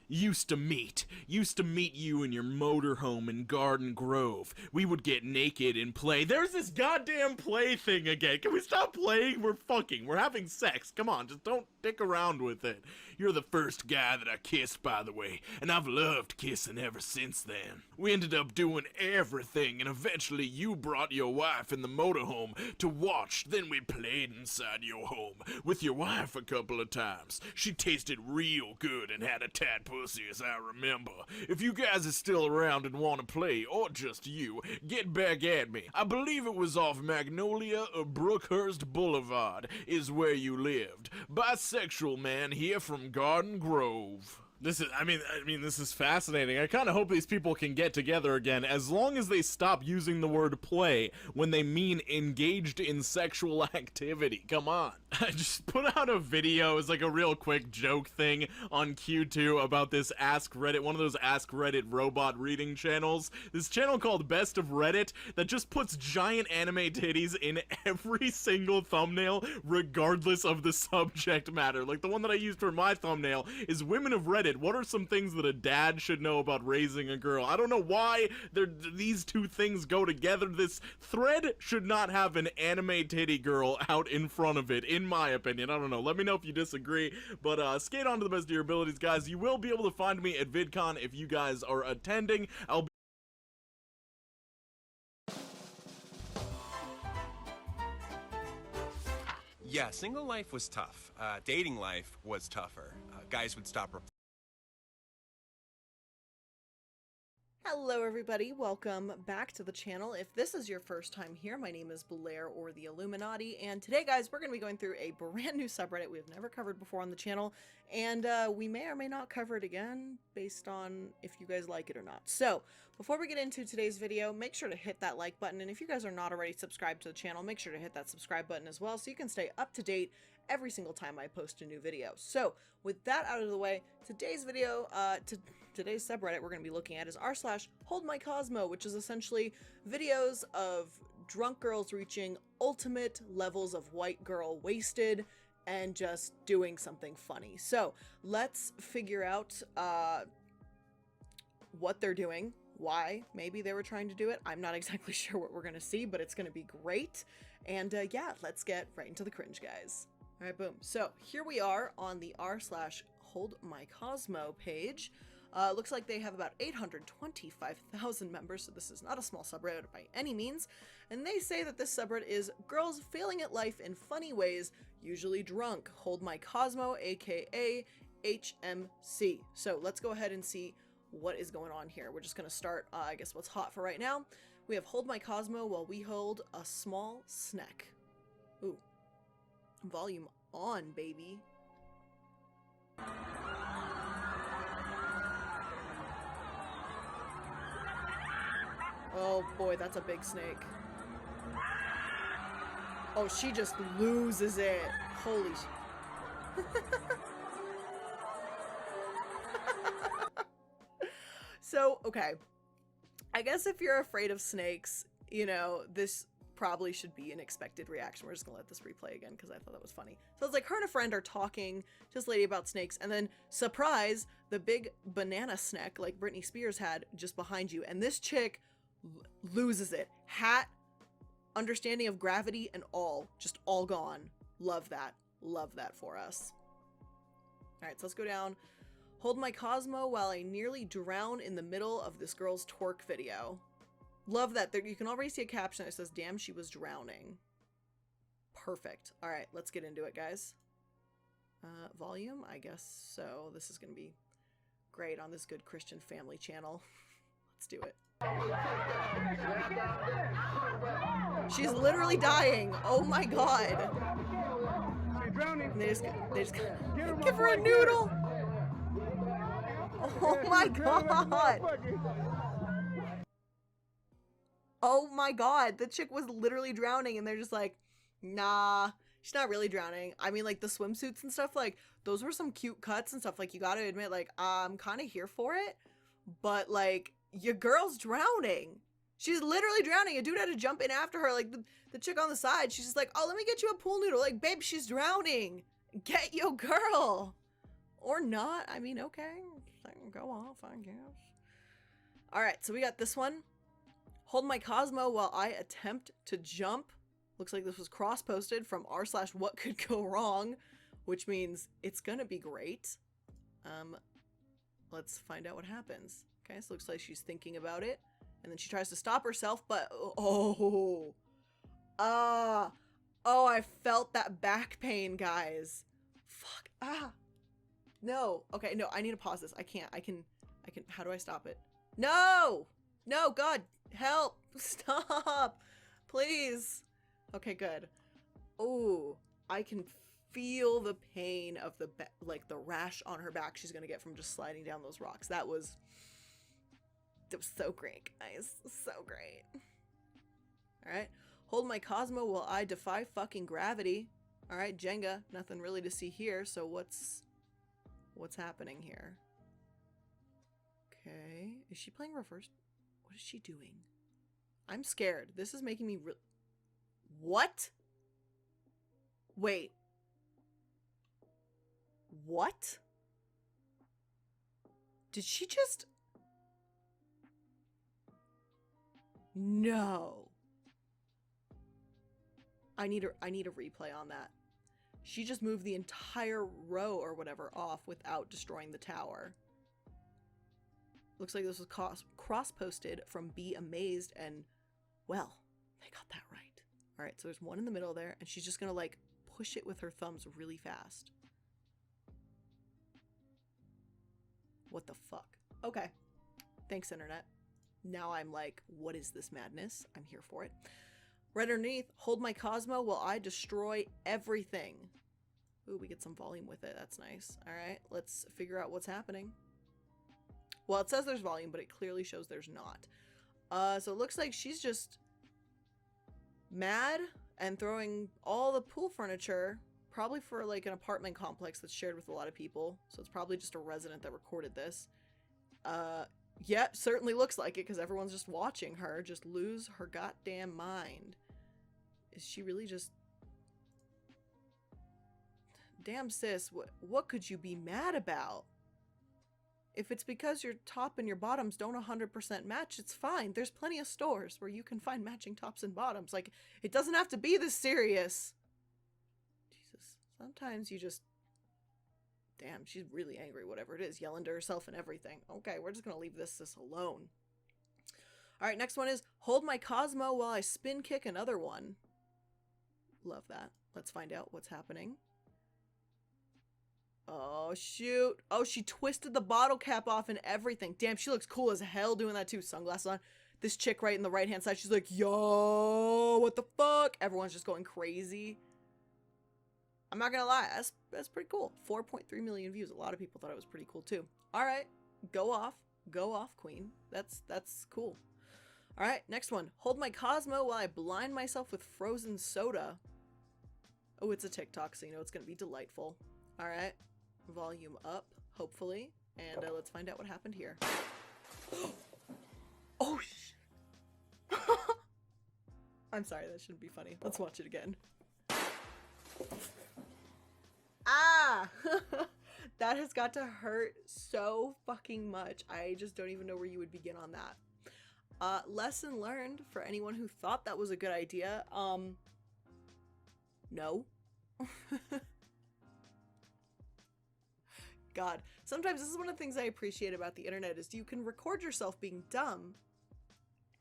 Used to meet you in your motorhome in Garden Grove. We would get naked and play. There's this goddamn play thing again. Can we stop playing? We're fucking. We're having sex. Come on, just don't dick around with it. You're the first guy that I kissed, by the way, and I've loved kissing ever since then. We ended up doing everything, and eventually you brought your wife in the motorhome to watch. Then we played inside your home with your wife a couple of times. She tasted real good and had a tight pussy, as I remember. If you guys are still around and want to play, or just you, get back at me. I believe it was off Magnolia or Brookhurst Boulevard is where you lived. Bisexual man here from Garden Grove. This is, I mean, this is fascinating. I kind of hope these people can get together again, as long as they stop using the word play when they mean engaged in sexual activity. Come on. I just put out a video as like a real quick joke thing on Q2 about this Ask Reddit, one of those Ask Reddit robot reading channels. This channel called Best of Reddit that just puts giant anime titties in every single thumbnail, regardless of the subject matter. Like the one that I used for my thumbnail is Women of Reddit. What are some things that a dad should know about raising a girl? I don't know why these two things go together. This thread should not have an anime titty girl out in front of it, in my opinion. I don't know. Let me know if you disagree. But skate on to the best of your abilities, guys. You will be able to find me at VidCon if you guys are attending. I'll be Yeah, single life was tough. Dating life was tougher. Guys would stop. Hello everybody, welcome back to the channel. If this is your first time here, my name is Blair or the Illuminati, and today guys we're going to be going through a brand new subreddit we've never covered before on the channel, and we may or may not cover it again based on if you guys like it or not. So before we get into today's video, make sure to hit that like button, and if you guys are not already subscribed to the channel, make sure to hit that subscribe button as well so you can stay up to date every single time I post a new video. So with that out of the way, today's video, today's subreddit we're going to be looking at is r/HoldMyCosmo, which is essentially videos of drunk girls reaching ultimate levels of white girl wasted and just doing something funny. So let's figure out what they're doing, why maybe they were trying to do it. I'm not exactly sure what we're going to see, but it's going to be great. And yeah, let's get right into the cringe, guys. All right, boom. So here we are on the r/HoldMyCosmo page. Looks like they have about 825,000 members, so this is not a small subreddit by any means. And they say that this subreddit is girls failing at life in funny ways, usually drunk. HoldMyCosmo, aka HMC. So let's go ahead and see what is going on here. We're just gonna start, I guess, what's hot for right now. We have HoldMyCosmo while we hold a small snack. Ooh. Volume on, baby. Oh boy, that's a big snake. Oh, she just loses it. Holy sh... So, okay. I guess if you're afraid of snakes, you know, this probably should be an expected reaction. We're just gonna let this replay again because I thought that was funny. So it's like her and a friend are talking to this lady about snakes, and then surprise, the big banana snack like Britney Spears had just behind you, and this chick loses it. Hat, understanding of gravity, and all, just all gone. Love that for us. All right, so let's go down. HoldMyCosmo while I nearly drown in the middle of this girl's twerk video. Love that. There, you can already see a caption that says, damn, she was drowning. Perfect. All right, let's get into it, guys. Volume, I guess so. This is going to be great on this good Christian family channel. Let's do it. She's literally dying. Oh my god. They just give her a noodle. Oh my god. Oh my god. The chick was literally drowning and they're just like, nah, she's not really drowning. I mean, like the swimsuits and stuff, like those were some cute cuts and stuff. Like you gotta admit, like I'm kind of here for it, but like your girl's drowning. She's literally drowning. A dude had to jump in after her. Like the chick on the side, she's just like, oh, let me get you a pool noodle. Like, babe, she's drowning. Get your girl. Or not. I mean, okay. Go off, I guess. All right, so we got this one. Hold my Cosmo while I attempt to jump. Looks like this was cross-posted from r/what could go wrong, which means it's gonna be great. Let's find out what happens. Okay, so looks like she's thinking about it. And then she tries to stop herself, but oh, I felt that back pain, guys. Fuck, no. Okay, no, I need to pause this. I can, how do I stop it? No, God, help, stop, please. Okay, good. Oh, I can feel the pain of the rash on her back she's gonna get from just sliding down those rocks. That was so great, guys. So great. Alright. Hold my Cosmo while I defy fucking gravity. Alright, Jenga. Nothing really to see here, so what's happening here? Okay. Is she playing reverse? What is she doing? I'm scared. This is making me What? Wait. What? Did she just... No. I need a replay on that. She just moved the entire row or whatever off without destroying the tower. Looks like this was cross-posted from Be Amazed and, well, they got that right. Alright, so there's one in the middle there, and she's just gonna, like, push it with her thumbs really fast. What the fuck? Okay. Thanks, Internet. Now I'm like, what is this madness? I'm here for it. Right underneath, hold my Cosmo while I destroy everything. Ooh, we get some volume with it. That's nice. All right, let's figure out what's happening. Well, it says there's volume, but it clearly shows there's not. So it looks like she's just mad and throwing all the pool furniture, probably for like an apartment complex that's shared with a lot of people. So it's probably just a resident that recorded this. Yeah, certainly looks like it because everyone's just watching her just lose her goddamn mind. Is she really just... Damn, sis, what could you be mad about? If it's because your top and your bottoms don't 100% match, it's fine. There's plenty of stores where you can find matching tops and bottoms. Like, it doesn't have to be this serious. Jesus, sometimes you just... Damn, she's really angry, whatever it is, yelling to herself and everything. Okay, we're just gonna leave this alone. Alright, next one is, hold my Cosmo while I spin kick another one. Love that. Let's find out what's happening. Oh, shoot. Oh, she twisted the bottle cap off and everything. Damn, she looks cool as hell doing that too. Sunglasses on. This chick right in the right-hand side, she's like, yo, what the fuck? Everyone's just going crazy. I'm not gonna lie, that's pretty cool. 4.3 million views. A lot of people thought it was pretty cool too. All right, go off, queen. That's cool. All right, next one. Hold my Cosmo while I blind myself with frozen soda. Oh, it's a TikTok, so you know it's gonna be delightful. All right, volume up, hopefully, and let's find out what happened here. Oh, I'm sorry, that shouldn't be funny. Let's watch it again. Ah! That has got to hurt so fucking much. I just don't even know where you would begin on that. Lesson learned for anyone who thought that was a good idea. No. God, sometimes this is one of the things I appreciate about the internet is you can record yourself being dumb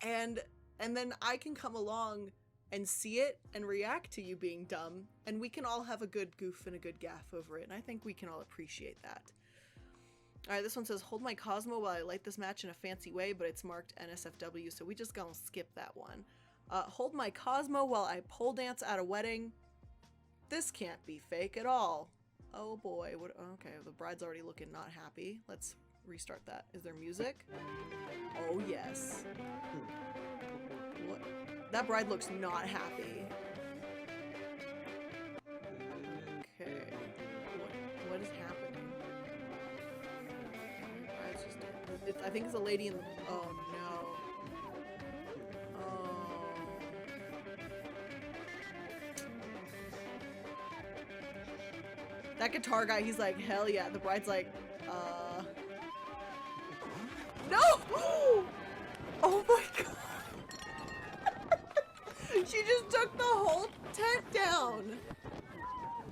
and then I can come along and see it and react to you being dumb, and we can all have a good goof and a good gaff over it, and I think we can all appreciate that. Alright, this one says, hold my Cosmo while I light this match in a fancy way, but it's marked NSFW, so we just gonna skip that one. Hold my Cosmo while I pole dance at a wedding. This can't be fake at all. Oh boy, what? Okay, the bride's already looking not happy. Let's restart that. Is there music? Oh yes. What? That bride looks not happy. Okay. What is happening? Bride's just, I think it's a lady in the... Oh no. That guitar guy, he's like, hell yeah. The bride's like, no! Oh my god. She just took the whole tent down.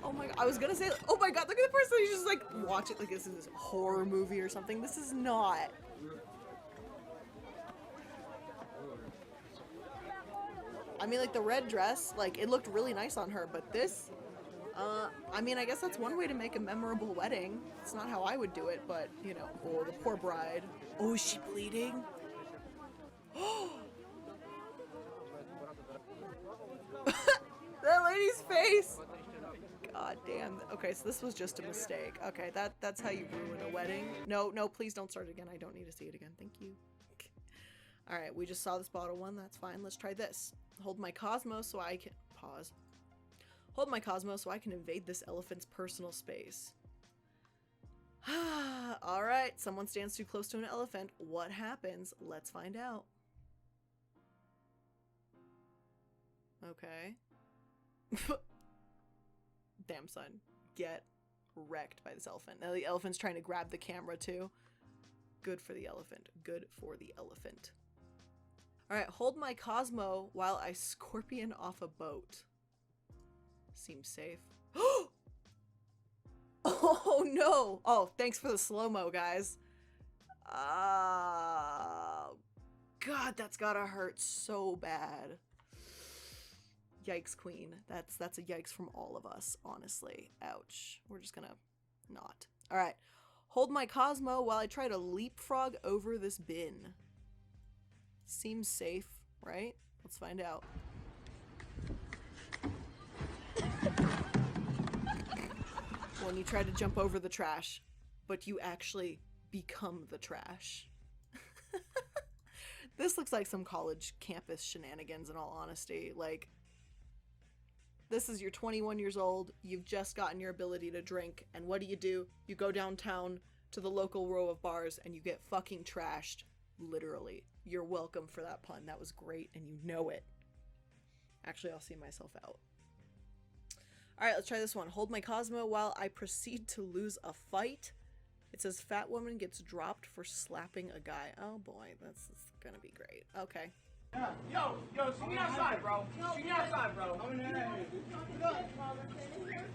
Oh my god. I was gonna say, oh my god, look at the person. He's just like, watch it like this is a horror movie or something. This is not. I mean, like, the red dress, like, it looked really nice on her, but this... I mean, I guess that's one way to make a memorable wedding. It's not how I would do it, but, you know, oh, the poor bride. Oh, is she bleeding? That lady's face! God damn. Okay, so this was just a mistake. Okay, that's how you ruin a wedding. No, please don't start again. I don't need to see it again. Thank you. Alright, we just saw this bottle one. That's fine. Let's try this. Hold my Cosmo so I can... Pause. Hold my Cosmo so I can invade this elephant's personal space. Alright, someone stands too close to an elephant. What happens? Let's find out. Okay. Damn, son. Get wrecked by this elephant. Now the elephant's trying to grab the camera too. Good for the elephant. Good for the elephant. Alright, hold my Cosmo while I scorpion off a boat. Seems safe. Oh no! Oh, thanks for the slow-mo, guys. God, that's gotta hurt so bad. Yikes, queen. That's a yikes from all of us, honestly. Ouch. We're just gonna not. Alright. Hold my Cosmo while I try to leapfrog over this bin. Seems safe, right? Let's find out. When you try to jump over the trash, but you actually become the trash. This looks like some college campus shenanigans, in all honesty. Like, this is you're 21 years old, you've just gotten your ability to drink, and what do? You go downtown to the local row of bars and you get fucking trashed. Literally. You're welcome for that pun. That was great, and you know it. Actually, I'll see myself out. Alright, let's try this one. Hold my Cosmo while I proceed to lose a fight. It says fat woman gets dropped for slapping a guy. Oh boy, that's gonna be great. Okay. Yo, see me outside, bro. See me outside, bro.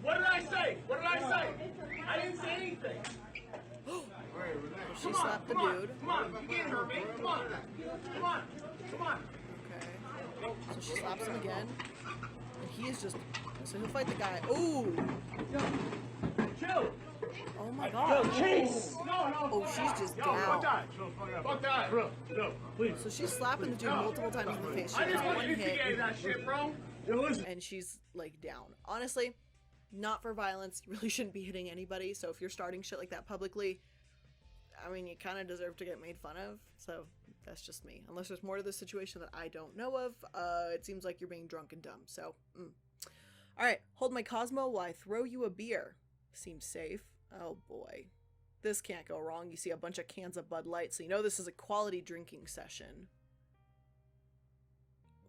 What did I say? What did I say? I didn't say anything. She slapped the dude. Come on, you can't hurt me. Come on. Okay. So she slaps him again. And he is just... So he'll fight the guy. Ooh! Chill! Oh my god. Yo, Chase! Oh, she's just down. Fuck that. Bro, please. So she's slapping the dude multiple times in the face. She I has didn't want one you to hit. get that shit, bro. And she's, like, down. Honestly, not for violence. You really shouldn't be hitting anybody. So if you're starting shit like that publicly, I mean, you kind of deserve to get made fun of. So that's just me. Unless there's more to this situation that I don't know of. It seems like you're being drunk and dumb. So, Alright, hold my Cosmo while I throw you a beer. Seems safe. Oh boy. This can't go wrong. You see a bunch of cans of Bud Light, so you know this is a quality drinking session.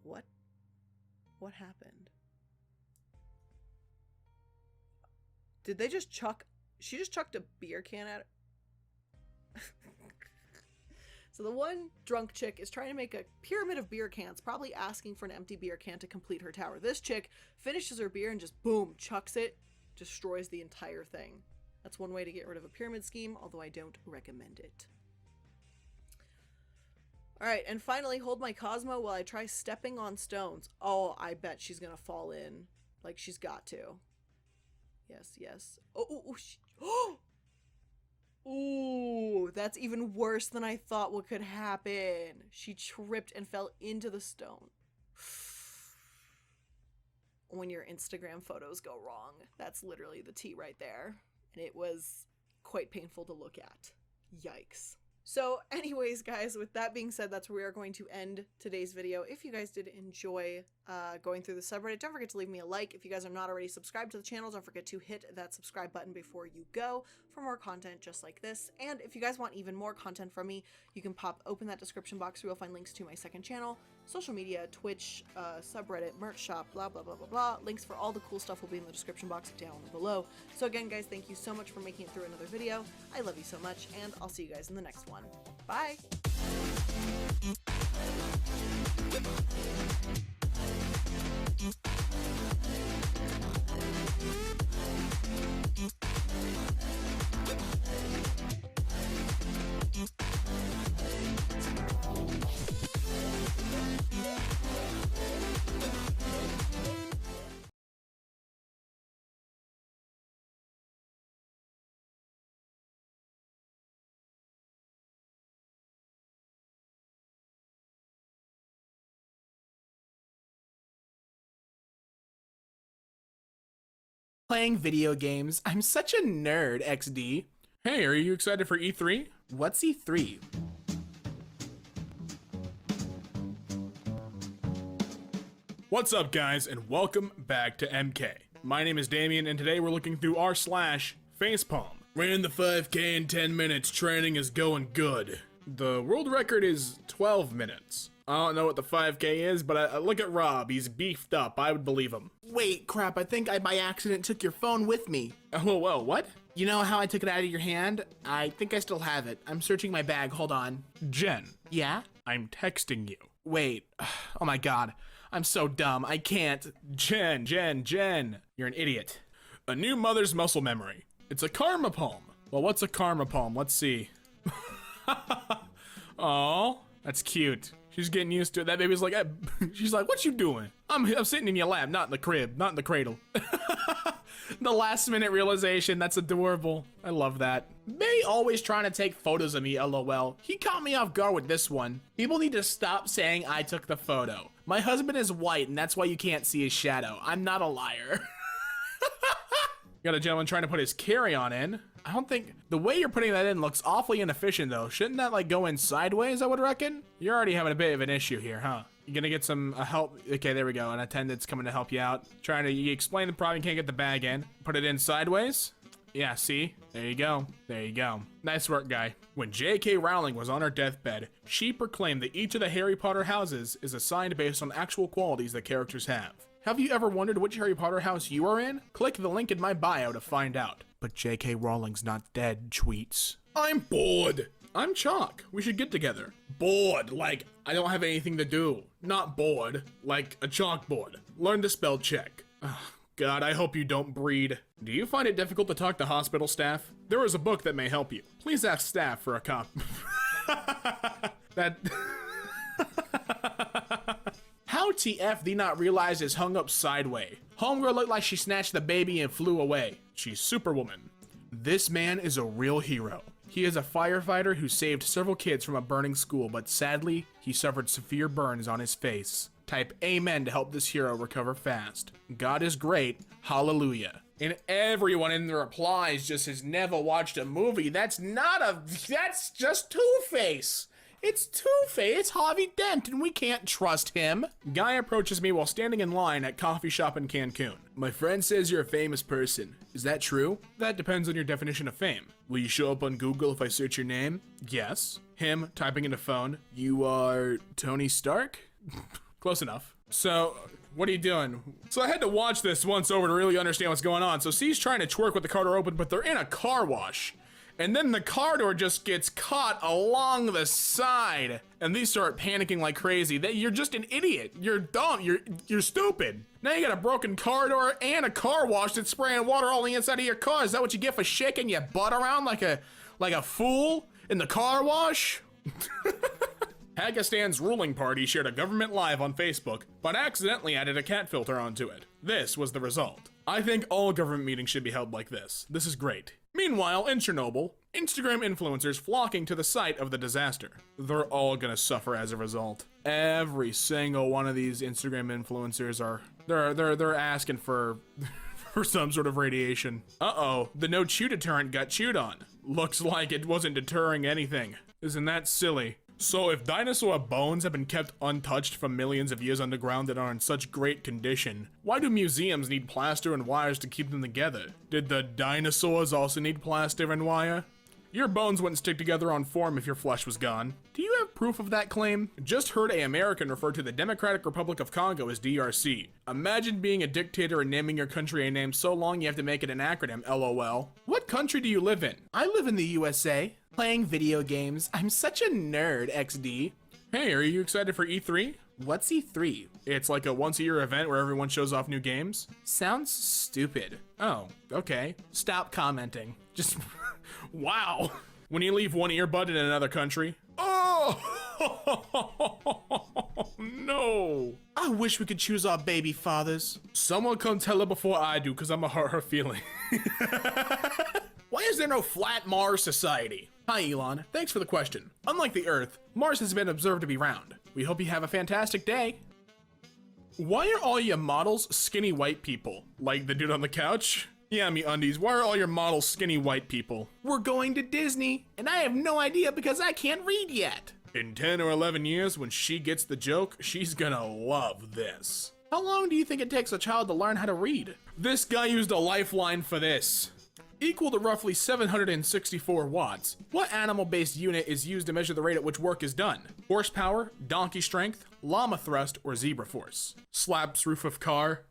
What? What happened? Did they just chuck... She just chucked a beer can at her? So the one drunk chick is trying to make a pyramid of beer cans, probably asking for an empty beer can to complete her tower. This chick finishes her beer and just boom, chucks it, destroys the entire thing. That's one way to get rid of a pyramid scheme, although I don't recommend it. Alright, and finally, hold my Cosmo while I try stepping on stones. Oh, I bet she's gonna fall in. Like, she's got to. Yes. Oh! Ooh, that's even worse than I thought what could happen. She tripped and fell into the stone. When your Instagram photos go wrong, that's literally the tea right there. And it was quite painful to look at. Yikes. So anyways, guys, with that being said, that's where we are going to end today's video. If you guys did enjoy going through the subreddit, don't forget to leave me a like. If you guys are not already subscribed to the channel, don't forget to hit that subscribe button before you go for more content just like this. And if you guys want even more content from me, you can open that description box where you'll find links to my second channel, social media, Twitch, subreddit, merch shop, blah, blah, blah, blah, blah. Links for all the cool stuff will be in the description box down below. So again, guys, thank you so much for making it through another video. I love you so much, and I'll see you guys in the next one. Bye! Playing video games. I'm such a nerd, XD. Hey, are you excited for E3? What's E3? What's up, guys, and welcome back to MK. My name is Damien, and today we're looking through r/facepalm. Ran the 5K in 10 minutes, training is going good. The world record is 12 minutes. I don't know what the 5K is, but look at Rob. He's beefed up. I would believe him. Wait, crap. I think I by accident took your phone with me. Oh, well, what? You know how I took it out of your hand? I think I still have it. I'm searching my bag. Hold on. Jen. Yeah? I'm texting you. Wait. Oh my god. I'm so dumb. I can't. Jen. You're an idiot. A new mother's muscle memory. It's a karma poem. Well, what's a karma poem? Let's see. Oh, that's cute. She's getting used to it. That baby's like, she's like, what you doing? I'm sitting in your lap, not in the crib, not in the cradle. The last minute realization, that's adorable. I love that. May always trying to take photos of me, lol. He caught me off guard with this one. People need to stop saying I took the photo. My husband is white and that's why you can't see his shadow. I'm not a liar. Got a gentleman trying to put his carry-on in. I don't think, the way you're putting that in looks awfully inefficient though. Shouldn't that like go in sideways, I would reckon? You're already having a bit of an issue here, huh? You're gonna get some help. Okay, there we go. An attendant's coming to help you out. You explain the problem, you can't get the bag in. Put it in sideways. Yeah, see? There you go. There you go. Nice work, guy. When J.K. Rowling was on her deathbed, she proclaimed that each of the Harry Potter houses is assigned based on actual qualities that characters have. Have you ever wondered which Harry Potter house you are in? Click the link in my bio to find out. But J.K. Rowling's not dead, tweets. I'm bored. I'm Chalk. We should get together. Bored, like I don't have anything to do. Not bored, like a chalkboard. Learn to spell check. Oh, God, I hope you don't breed. Do you find it difficult to talk to hospital staff? There is a book that may help you. Please ask staff for a copy. How TF did not realize is hung up sideways. Homegirl looked like she snatched the baby and flew away. She's Superwoman. This man is a real hero. He is a firefighter who saved several kids from a burning school, but sadly, he suffered severe burns on his face. Type amen to help this hero recover fast. God is great. Hallelujah. And everyone in the replies just has never watched a movie. That's just Two-Face. It's Two-Face, it's Harvey Dent, and we can't trust him. Guy approaches me while standing in line at coffee shop in Cancun. My friend says you're a famous person. Is that true? That depends on your definition of fame. Will you show up on Google if I search your name? Yes. Him typing into phone. You are Tony Stark? Close enough. So, what are you doing? So I had to watch this once over to really understand what's going on. So C's trying to twerk with the car door open, but they're in a car wash. And then the car door just gets caught along the side. And these start panicking like crazy. You're just an idiot. You're dumb. You're stupid. Now you got a broken car door and a car wash that's spraying water all the inside of your car. Is that what you get for shaking your butt around like a fool in the car wash? Pakistan's ruling party shared a government live on Facebook, but accidentally added a cat filter onto it. This was the result. I think all government meetings should be held like this. This is great. Meanwhile, in Chernobyl, Instagram influencers flocking to the site of the disaster. They're all gonna suffer as a result. Every single one of these Instagram influencers they're asking for for some sort of radiation. Uh-oh, the no chew deterrent got chewed on. Looks like it wasn't deterring anything. Isn't that silly? So if dinosaur bones have been kept untouched for millions of years underground and are in such great condition, why do museums need plaster and wires to keep them together? Did the dinosaurs also need plaster and wire? Your bones wouldn't stick together on form if your flesh was gone. Do you have proof of that claim? Just heard an American refer to the Democratic Republic of Congo as DRC. Imagine being a dictator and naming your country a name so long you have to make it an acronym, LOL. What country do you live in? I live in the USA. Playing video games. I'm such a nerd, XD. Hey, are you excited for E3? What's E3? It's like a once-a-year event where everyone shows off new games. Sounds stupid. Oh, okay. Stop commenting. Just, wow. When you leave one earbud in another country. Oh, no. I wish we could choose our baby fathers. Someone come tell her before I do, because I'm gonna hurt her feeling. Why is there no flat Mars society? Hi Elon, thanks for the question. Unlike the Earth, Mars has been observed to be round. We hope you have a fantastic day. Why are all your models skinny white people? Like the dude on the couch? Yeah, me undies, why are all your models skinny white people? We're going to Disney, and I have no idea because I can't read yet. In 10 or 11 years, when she gets the joke, she's gonna love this. How long do you think it takes a child to learn how to read? This guy used a lifeline for this. Equal to roughly 764 watts. What animal-based unit is used to measure the rate at which work is done? Horsepower, donkey strength, llama thrust, or zebra force? Slaps roof of car.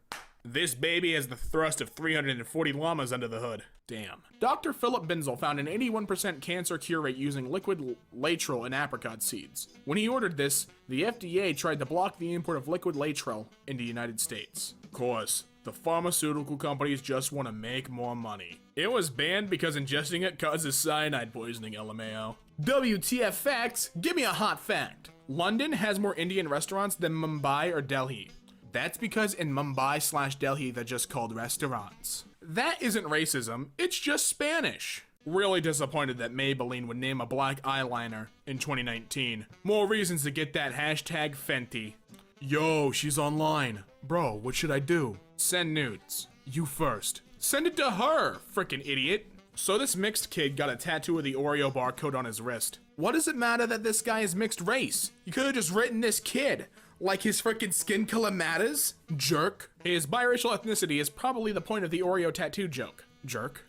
This baby has the thrust of 340 llamas under the hood. Damn. Dr. Philip Binzel found an 81% cancer cure rate using liquid laetrile and apricot seeds. When he ordered this, the FDA tried to block the import of liquid laetrile into the United States. Of course, the pharmaceutical companies just want to make more money. It was banned because ingesting it causes cyanide poisoning, LMAO. WTF facts? Give me a hot fact. London has more Indian restaurants than Mumbai or Delhi. That's because in Mumbai/Delhi they're just called restaurants. That isn't racism, it's just Spanish. Really disappointed that Maybelline would name a black eyeliner in 2019. More reasons to get that hashtag Fenty. Yo, she's online. Bro, what should I do? Send nudes. You first. Send it to her, frickin' idiot. So this mixed kid got a tattoo of the Oreo barcode on his wrist. What does it matter that this guy is mixed race? You could have just written this kid. Like his frickin' skin color matters? Jerk. His biracial ethnicity is probably the point of the Oreo tattoo joke. Jerk.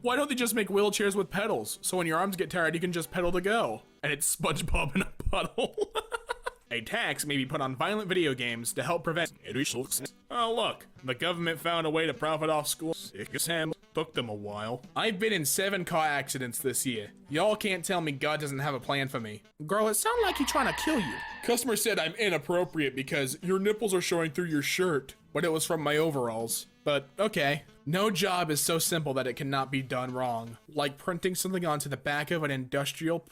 Why don't they just make wheelchairs with pedals? So when your arms get tired, you can just pedal to go. And it's SpongeBob in a puddle. A tax may be put on violent video games to help prevent. Oh look, the government found a way to profit off schools. Took them a while. I've been in 7 car accidents this year. Y'all can't tell me God doesn't have a plan for me. Girl, it sounded like he trying to kill you. Customer said I'm inappropriate because your nipples are showing through your shirt, but it was from my overalls. But okay. No job is so simple that it cannot be done wrong. Like printing something onto the back of an industrial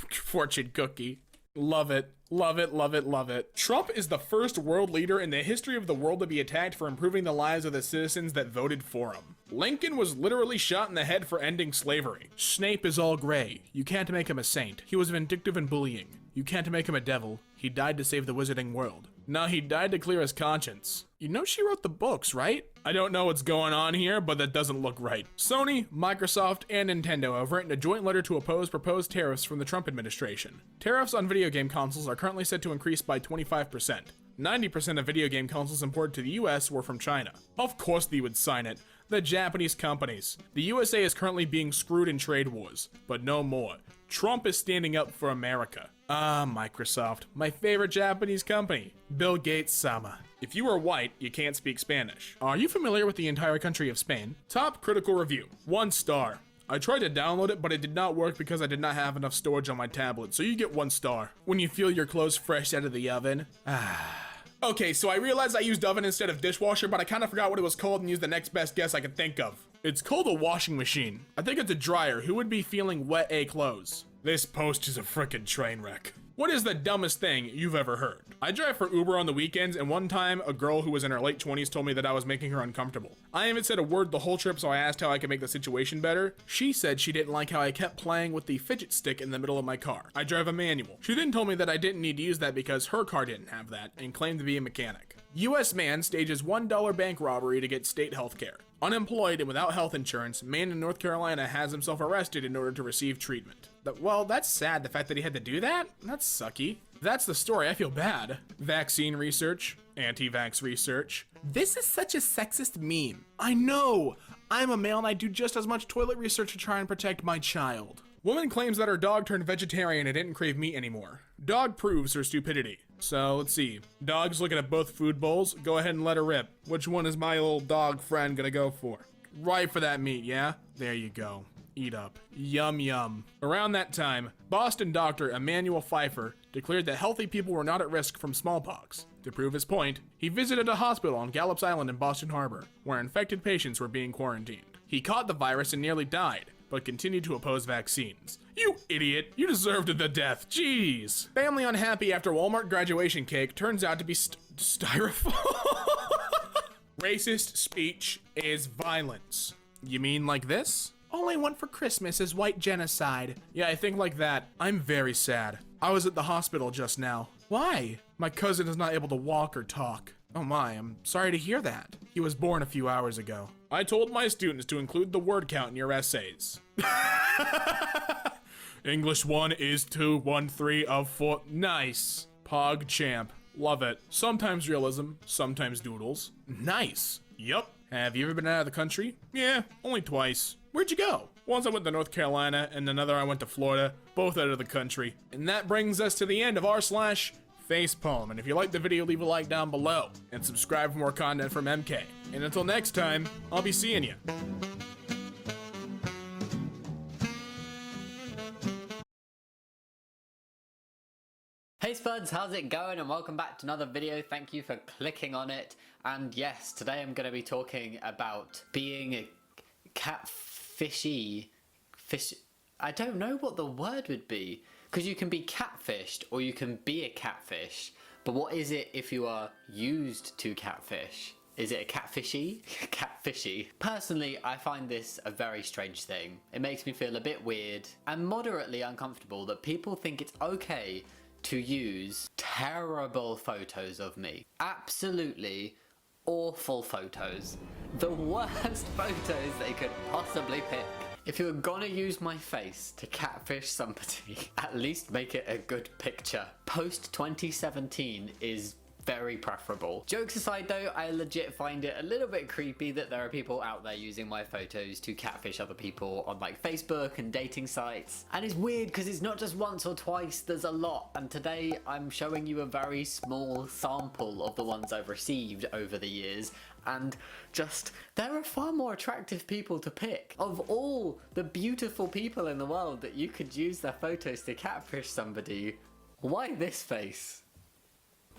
fortune cookie. Love it. Love it, love it, love it. Trump is the first world leader in the history of the world to be attacked for improving the lives of the citizens that voted for him. Lincoln was literally shot in the head for ending slavery. Snape is all gray. You can't make him a saint. He was vindictive and bullying. You can't make him a devil. He died to save the wizarding world. No, he died to clear his conscience. You know she wrote the books, right? I don't know what's going on here, but that doesn't look right. Sony, Microsoft, and Nintendo have written a joint letter to oppose proposed tariffs from the Trump administration. Tariffs on video game consoles are currently set to increase by 25%. 90% of video game consoles imported to the US were from China. Of course they would sign it. The Japanese companies. The USA is currently being screwed in trade wars, but no more. Trump is standing up for America. Microsoft, my favorite Japanese company. Bill Gates sama. If you are white, you can't speak Spanish. Are you familiar with the entire country of Spain? Top critical review, 1 star. I tried to download it, but it did not work because I did not have enough storage on my tablet, so you get 1 star. When you feel your clothes fresh out of the oven. Okay, so I realized I used oven instead of dishwasher, but I kind of forgot what it was called and used the next best guess I could think of. It's called a washing machine. I think it's a dryer. Who would be feeling wet clothes? This post is a frickin' train wreck. What is the dumbest thing you've ever heard? I drive for Uber on the weekends, and one time a girl who was in her late 20s told me that I was making her uncomfortable. I haven't said a word the whole trip, so I asked how I could make the situation better. She said she didn't like how I kept playing with the fidget stick in the middle of my car. I drive a manual. She then told me that I didn't need to use that because her car didn't have that, and claimed to be a mechanic. U.S. man stages $1 bank robbery to get state health care. Unemployed and without health insurance, man in North Carolina has himself arrested in order to receive treatment. Well, that's sad, the fact that he had to do that? That's sucky. That's the story, I feel bad. Vaccine research, anti-vax research. This is such a sexist meme. I know! I'm a male and I do just as much toilet research to try and protect my child. Woman claims that her dog turned vegetarian and didn't crave meat anymore. Dog proves her stupidity. So, let's see. Dog's looking at both food bowls. Go ahead and let her rip. Which one is my little dog friend gonna go for? Right for that meat, yeah? There you go. Eat up. Yum yum. Around that time, Boston doctor Emmanuel Pfeiffer declared that healthy people were not at risk from smallpox. To prove his point, he visited a hospital on Gallops Island in Boston Harbor, where infected patients were being quarantined. He caught the virus and nearly died, but continued to oppose vaccines. You idiot, you deserved the death, jeez. Family unhappy after Walmart graduation cake turns out to be styrofoam. Racist speech is violence. You mean like this? All I want for Christmas is white genocide. Yeah, I think like that. I'm very sad. I was at the hospital just now. Why? My cousin is not able to walk or talk. Oh my, I'm sorry to hear that. He was born a few hours ago. I told my students to include the word count in your essays. English 1 is 2, 1, 3 of 4. Nice. Pog champ. Love it. Sometimes realism, sometimes doodles. Nice. Yup. Have you ever been out of the country? Yeah, only twice. Where'd you go? Once I went to North Carolina, and another I went to Florida, both out of the country. And that brings us to the end of r/facepalm. And if you liked the video, leave a like down below. And subscribe for more content from MK. And until next time, I'll be seeing you. Hey Spuds, how's it going? And welcome back to another video. Thank you for clicking on it. And yes, today I'm going to be talking about being a catfishy fish. I don't know what the word would be, because you can be catfished or you can be a catfish. But what is it if you are used to catfish? Is it a catfishy? Catfishy. Personally, I find this a very strange thing. It makes me feel a bit weird and moderately uncomfortable that people think it's okay to use terrible photos of me. Absolutely awful photos. The worst photos they could possibly pick. If you were gonna use my face to catfish somebody, at least make it a good picture. Post 2017 is very preferable. Jokes aside though, I legit find it a little bit creepy that there are people out there using my photos to catfish other people on like Facebook and dating sites. And it's weird because it's not just once or twice, there's a lot. And today I'm showing you a very small sample of the ones I've received over the years. And just, there are far more attractive people to pick. Of all the beautiful people in the world that you could use their photos to catfish somebody, why this face?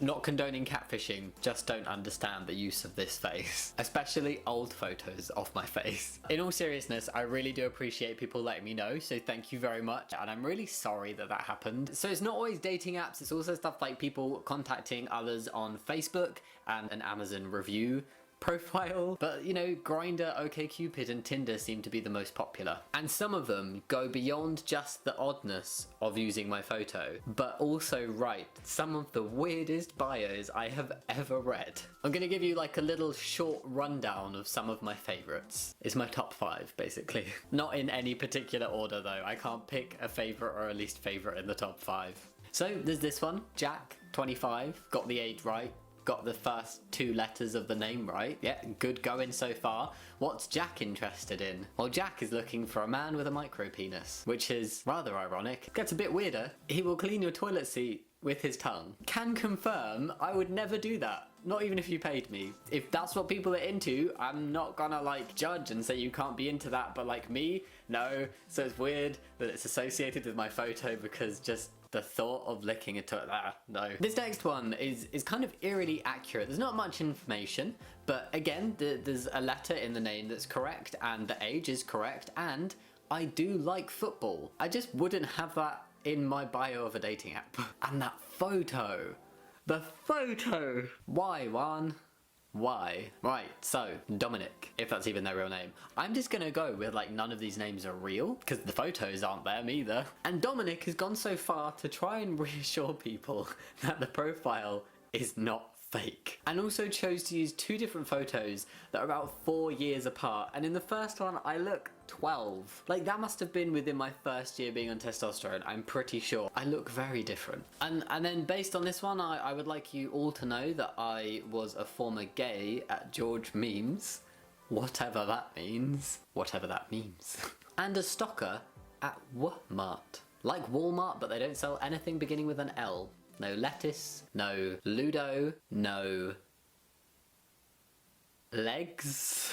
Not condoning catfishing, just don't understand the use of this face. Especially old photos of my face. In all seriousness, I really do appreciate people letting me know, so thank you very much. And I'm really sorry that that happened. So it's not always dating apps, it's also stuff like people contacting others on Facebook and an Amazon review profile. But you know, Grindr, OkCupid and Tinder seem to be the most popular. And some of them go beyond just the oddness of using my photo, but also write some of the weirdest bios I have ever read. I'm gonna give you like a little short rundown of some of my favorites. It's my top 5 basically. Not in any particular order though, I can't pick a favorite or a least favorite in the top 5. So there's this one, Jack, 25, got the age right. Got the first 2 letters of the name right. Yeah, good going so far. What's Jack interested in? Well, Jack is looking for a man with a micro penis, which is rather ironic. Gets a bit weirder. He will clean your toilet seat with his tongue. Can confirm I would never do that. Not even if you paid me. If that's what people are into, I'm not gonna like judge and say you can't be into that, but like me, no. So it's weird that it's associated with my photo because just the thought of licking a toilet, no. This next one is kind of eerily accurate. There's not much information, but again, there's a letter in the name that's correct and the age is correct, and I do like football. I just wouldn't have that in my bio of a dating app. And that photo. The photo! Why, Juan? Why? Right, so, Dominic, if that's even their real name. I'm just gonna go with like none of these names are real, because the photos aren't them either. And Dominic has gone so far to try and reassure people that the profile is not fake. And also chose to use 2 different photos that are about 4 years apart. And in the first one, I look 12. Like, that must have been within my first year being on testosterone, I'm pretty sure. I look very different. And then based on this one, I would like you all to know that I was a former gay at George Memes. Whatever that means. Whatever that means. And a stalker at Walmart. Like Walmart, but they don't sell anything beginning with an L. No lettuce, no Ludo, no legs.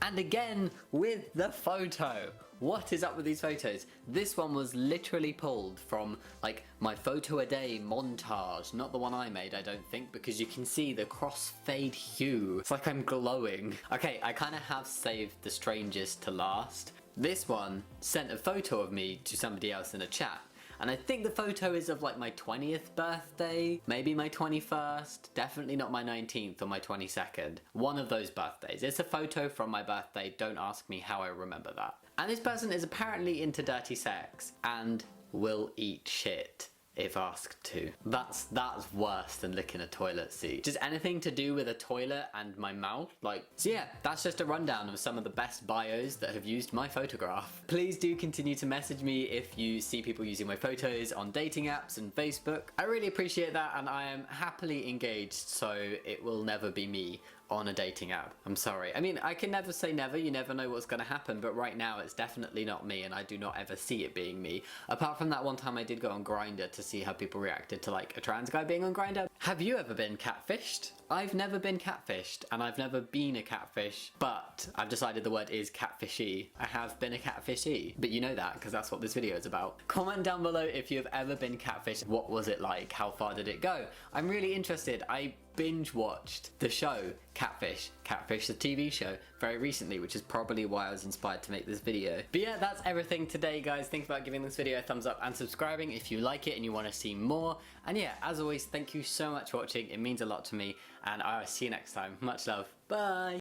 And again with the photo. What is up with these photos? This one was literally pulled from like my photo a day montage, not the one I made, I don't think, because you can see the crossfade hue. It's like I'm glowing. Okay, I kind of have saved the strangest to last. This one sent a photo of me to somebody else in a chat. And I think the photo is of like my 20th birthday, maybe my 21st, definitely not my 19th or my 22nd. One of those birthdays. It's a photo from my birthday, don't ask me how I remember that. And this person is apparently into dirty sex and will eat shit if asked to. That's worse than licking a toilet seat. Just anything to do with a toilet and my mouth, like. So yeah, that's just a rundown of some of the best bios that have used my photograph. Please do continue to message me if you see people using my photos on dating apps and Facebook. I really appreciate that, and I am happily engaged, so it will never be me on a dating app. I'm sorry. I mean, I can never say never, you never know what's gonna happen, but right now it's definitely not me, and I do not ever see it being me. Apart from that one time I did go on Grindr to see how people reacted to like a trans guy being on Grindr. Have you ever been catfished? I've never been catfished, and I've never been a catfish, but I've decided the word is catfishy. I have been a catfishy, but you know that because that's what this video is about. Comment down below if you've ever been catfished. What was it like? How far did it go? I'm really interested. I binge watched the show Catfish the TV show very recently, which is probably why I was inspired to make this video. But yeah, that's everything today, guys. Think about giving this video a thumbs up and subscribing if you like it and you want to see more. And yeah, as always, thank you so much for watching. It means a lot to me, and I'll see you next time. Much love. Bye.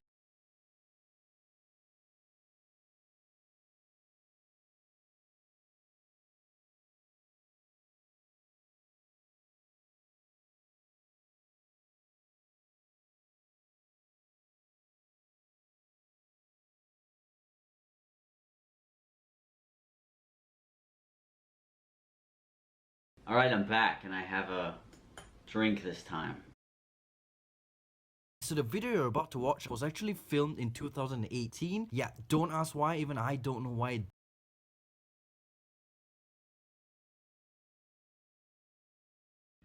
Alright, I'm back, and I have a drink this time. So the video you're about to watch was actually filmed in 2018. Yeah, don't ask why, even I don't know why.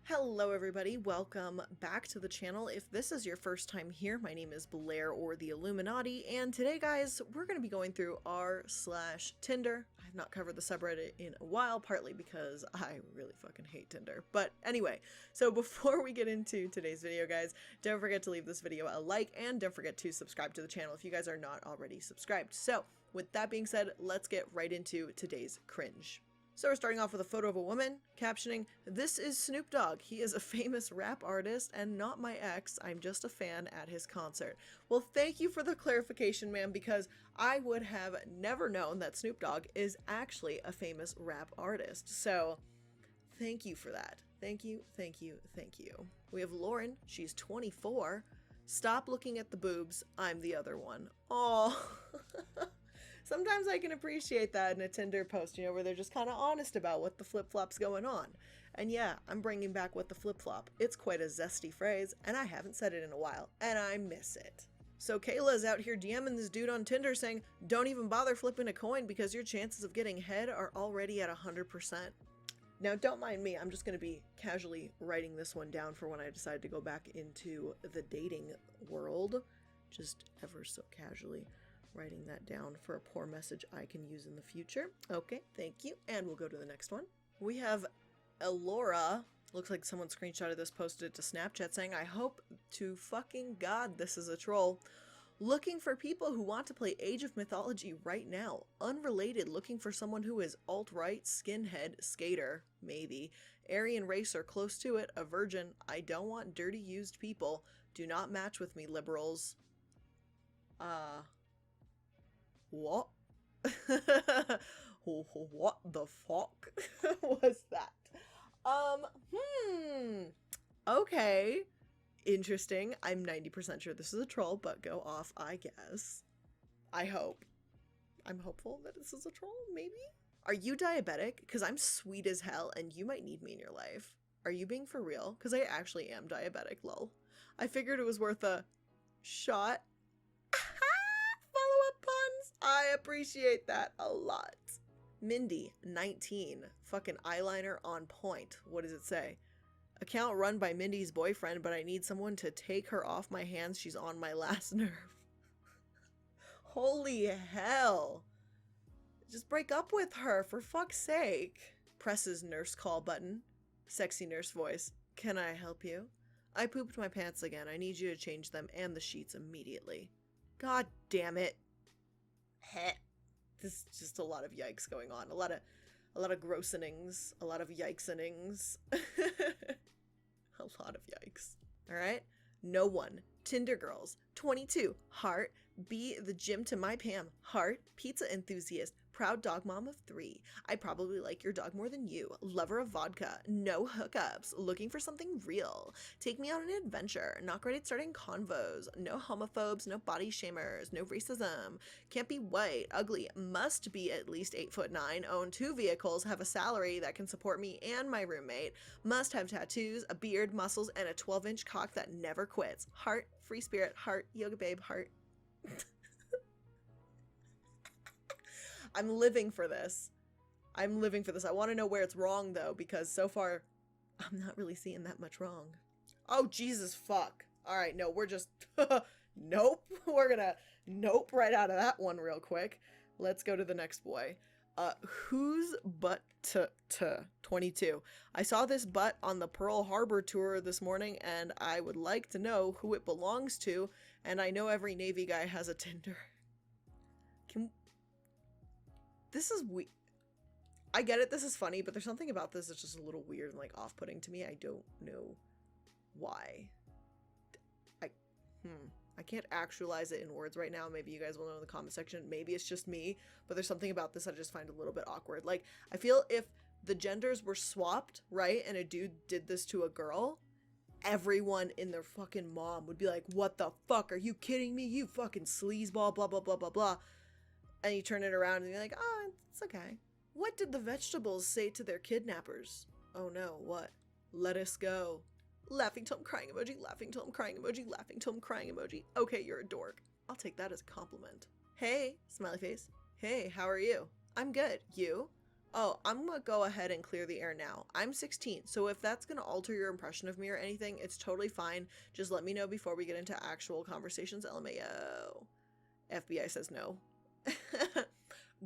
Hello everybody, welcome back to the channel. If this is your first time here, my name is Blair or the Illuminati, and today guys, we're going to be going through r/Tinder. I've not covered the subreddit in a while, partly because I really fucking hate Tinder. But anyway, so before we get into today's video guys, don't forget to leave this video a like, and don't forget to subscribe to the channel if you guys are not already subscribed. So with that being said, let's get right into today's cringe. So we're starting off with a photo of a woman, captioning, "This is Snoop Dogg. He is a famous rap artist and not my ex. I'm just a fan at his concert." Well, thank you for the clarification, ma'am, because I would have never known that Snoop Dogg is actually a famous rap artist. So thank you for that. Thank you, thank you, thank you. We have Lauren. She's 24. "Stop looking at the boobs. I'm the other one." Oh. Sometimes I can appreciate that in a Tinder post, you know, where they're just kind of honest about what the flip-flop's going on. And yeah, I'm bringing back what the flip-flop. It's quite a zesty phrase, and I haven't said it in a while, and I miss it. So Kayla's out here DMing this dude on Tinder saying, "Don't even bother flipping a coin because your chances of getting head are already at 100%. Now, don't mind me, I'm just going to be casually writing this one down for when I decide to go back into the dating world. Just ever so casually writing that down for a poor message I can use in the future. Okay, thank you. And we'll go to the next one. We have Elora. Looks like someone screenshotted this, posted it to Snapchat saying, "I hope to fucking God this is a troll. Looking for people who want to play Age of Mythology right now. Unrelated, looking for someone who is alt-right, skinhead, skater, maybe. Aryan racer, close to it, a virgin. I don't want dirty used people. Do not match with me, liberals. What? What the fuck was that? Okay. Interesting. I'm 90% sure this is a troll, but go off, I guess. I hope. I'm hopeful that this is a troll, maybe? Are you diabetic? Because I'm sweet as hell and you might need me in your life. Are you being for real? Because I actually am diabetic, lol. I figured it was worth a shot. Follow-up puns. I appreciate that a lot. Mindy, 19. Fucking eyeliner on point. What does it say? Account run by Mindy's boyfriend, but I need someone to take her off my hands. She's on my last nerve. Holy hell. Just break up with her, for fuck's sake. Presses nurse call button. Sexy nurse voice. Can I help you? I pooped my pants again. I need you to change them and the sheets immediately. God damn it. Heh. There's just a lot of yikes going on. A lot of grossenings. A lot of yikesenings. A lot of yikes. Alright? No one. Tinder girls. 22. Heart. Be the gym to my Pam. Heart. Pizza enthusiast. Proud dog mom of 3. I probably like your dog more than you. Lover of vodka. No hookups. Looking for something real. Take me on an adventure. Not great at starting convos. No homophobes. No body shamers. No racism. Can't be white. Ugly. Must be at least 8'9". Own 2 vehicles. Have a salary that can support me and my roommate. Must have tattoos, a beard, muscles, and a 12-inch cock that never quits. Heart. Free spirit. Heart. Yoga babe. Heart. I'm living for this. I'm living for this. I want to know where it's wrong, though, because so far, I'm not really seeing that much wrong. Oh, Jesus, fuck. All right, no, we're just... Nope. We're gonna... Nope, right out of that one real quick. Let's go to the next boy. Whose butt 22. I saw this butt on the Pearl Harbor tour this morning, and I would like to know who it belongs to, and I know every Navy guy has a Tinder. This is weird. I get it, this is funny, but there's something about this that's just a little weird and, like, off-putting to me. I don't know why. I can't actualize it in words right now. Maybe you guys will know in the comment section. Maybe it's just me, but there's something about this I just find a little bit awkward. Like, I feel if the genders were swapped, right, and a dude did this to a girl, everyone in their fucking mom would be like, what the fuck? Are you kidding me? You fucking sleazeball, blah, blah, blah, blah, blah. And you turn it around and you're like, oh, it's okay. What did the vegetables say to their kidnappers? Oh no, what? Let us go. Laughing till I'm crying emoji, laughing till I'm crying emoji, laughing till I'm crying emoji. Okay, you're a dork. I'll take that as a compliment. Hey, smiley face. Hey, how are you? I'm good. You? Oh, I'm gonna go ahead and clear the air now. I'm 16, so if that's gonna alter your impression of me or anything, it's totally fine. Just let me know before we get into actual conversations, LMAO. FBI says no.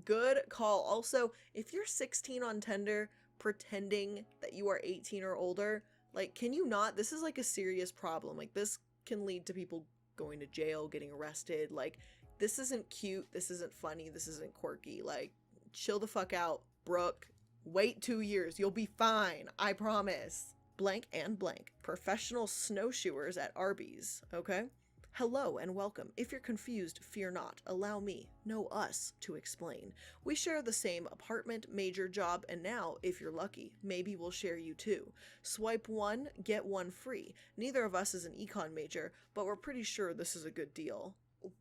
Good call. Also, if you're 16 on Tinder pretending that you are 18 or older, like, can you not? This is like a serious problem. Like, this can lead to people going to jail, getting arrested. Like, this isn't cute. This isn't funny. This isn't quirky. Like, chill the fuck out, Brooke. Wait 2 years. You'll be fine. I promise. Blank and blank. Professional snowshoers at Arby's. Okay? Hello and welcome. If you're confused, fear not. Allow me, no us, to explain. We share the same apartment, major, job, and now, if you're lucky, maybe we'll share you too. Swipe 1, get 1 free. Neither of us is an econ major, but we're pretty sure this is a good deal.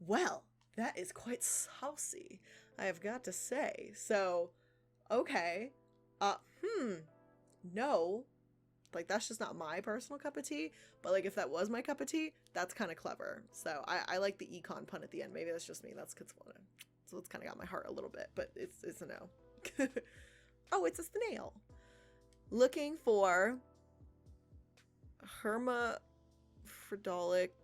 Well, that is quite saucy, I have got to say. So, okay. No. Like, that's just not my personal cup of tea, but like, if that was my cup of tea, that's kind of clever. So I like the econ pun at the end. Maybe that's just me. That's so it's kind of got my heart a little bit, but it's a no. Oh, it's a snail. Looking for hermaphroditic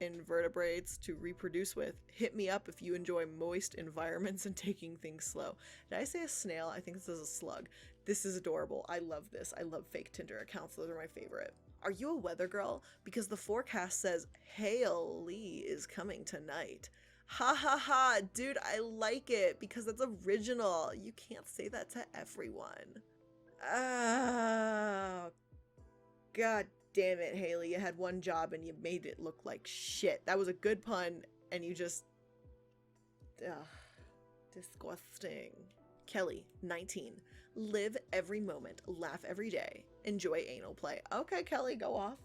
invertebrates to reproduce with. Hit me up if you enjoy moist environments and taking things slow. Did I say a snail? I think this is a slug. This is adorable. I love this. I love fake Tinder accounts. Those are my favorite. Are you a weather girl? Because the forecast says hail Lee is coming tonight. Ha ha ha, dude, I like it because that's original. You can't say that to everyone. Oh, god damn it, Haley. You had one job and you made it look like shit. That was a good pun and you just... Ugh, disgusting. Kelly, 19. Live every moment, laugh every day, enjoy anal play. Okay, Kelly, go off.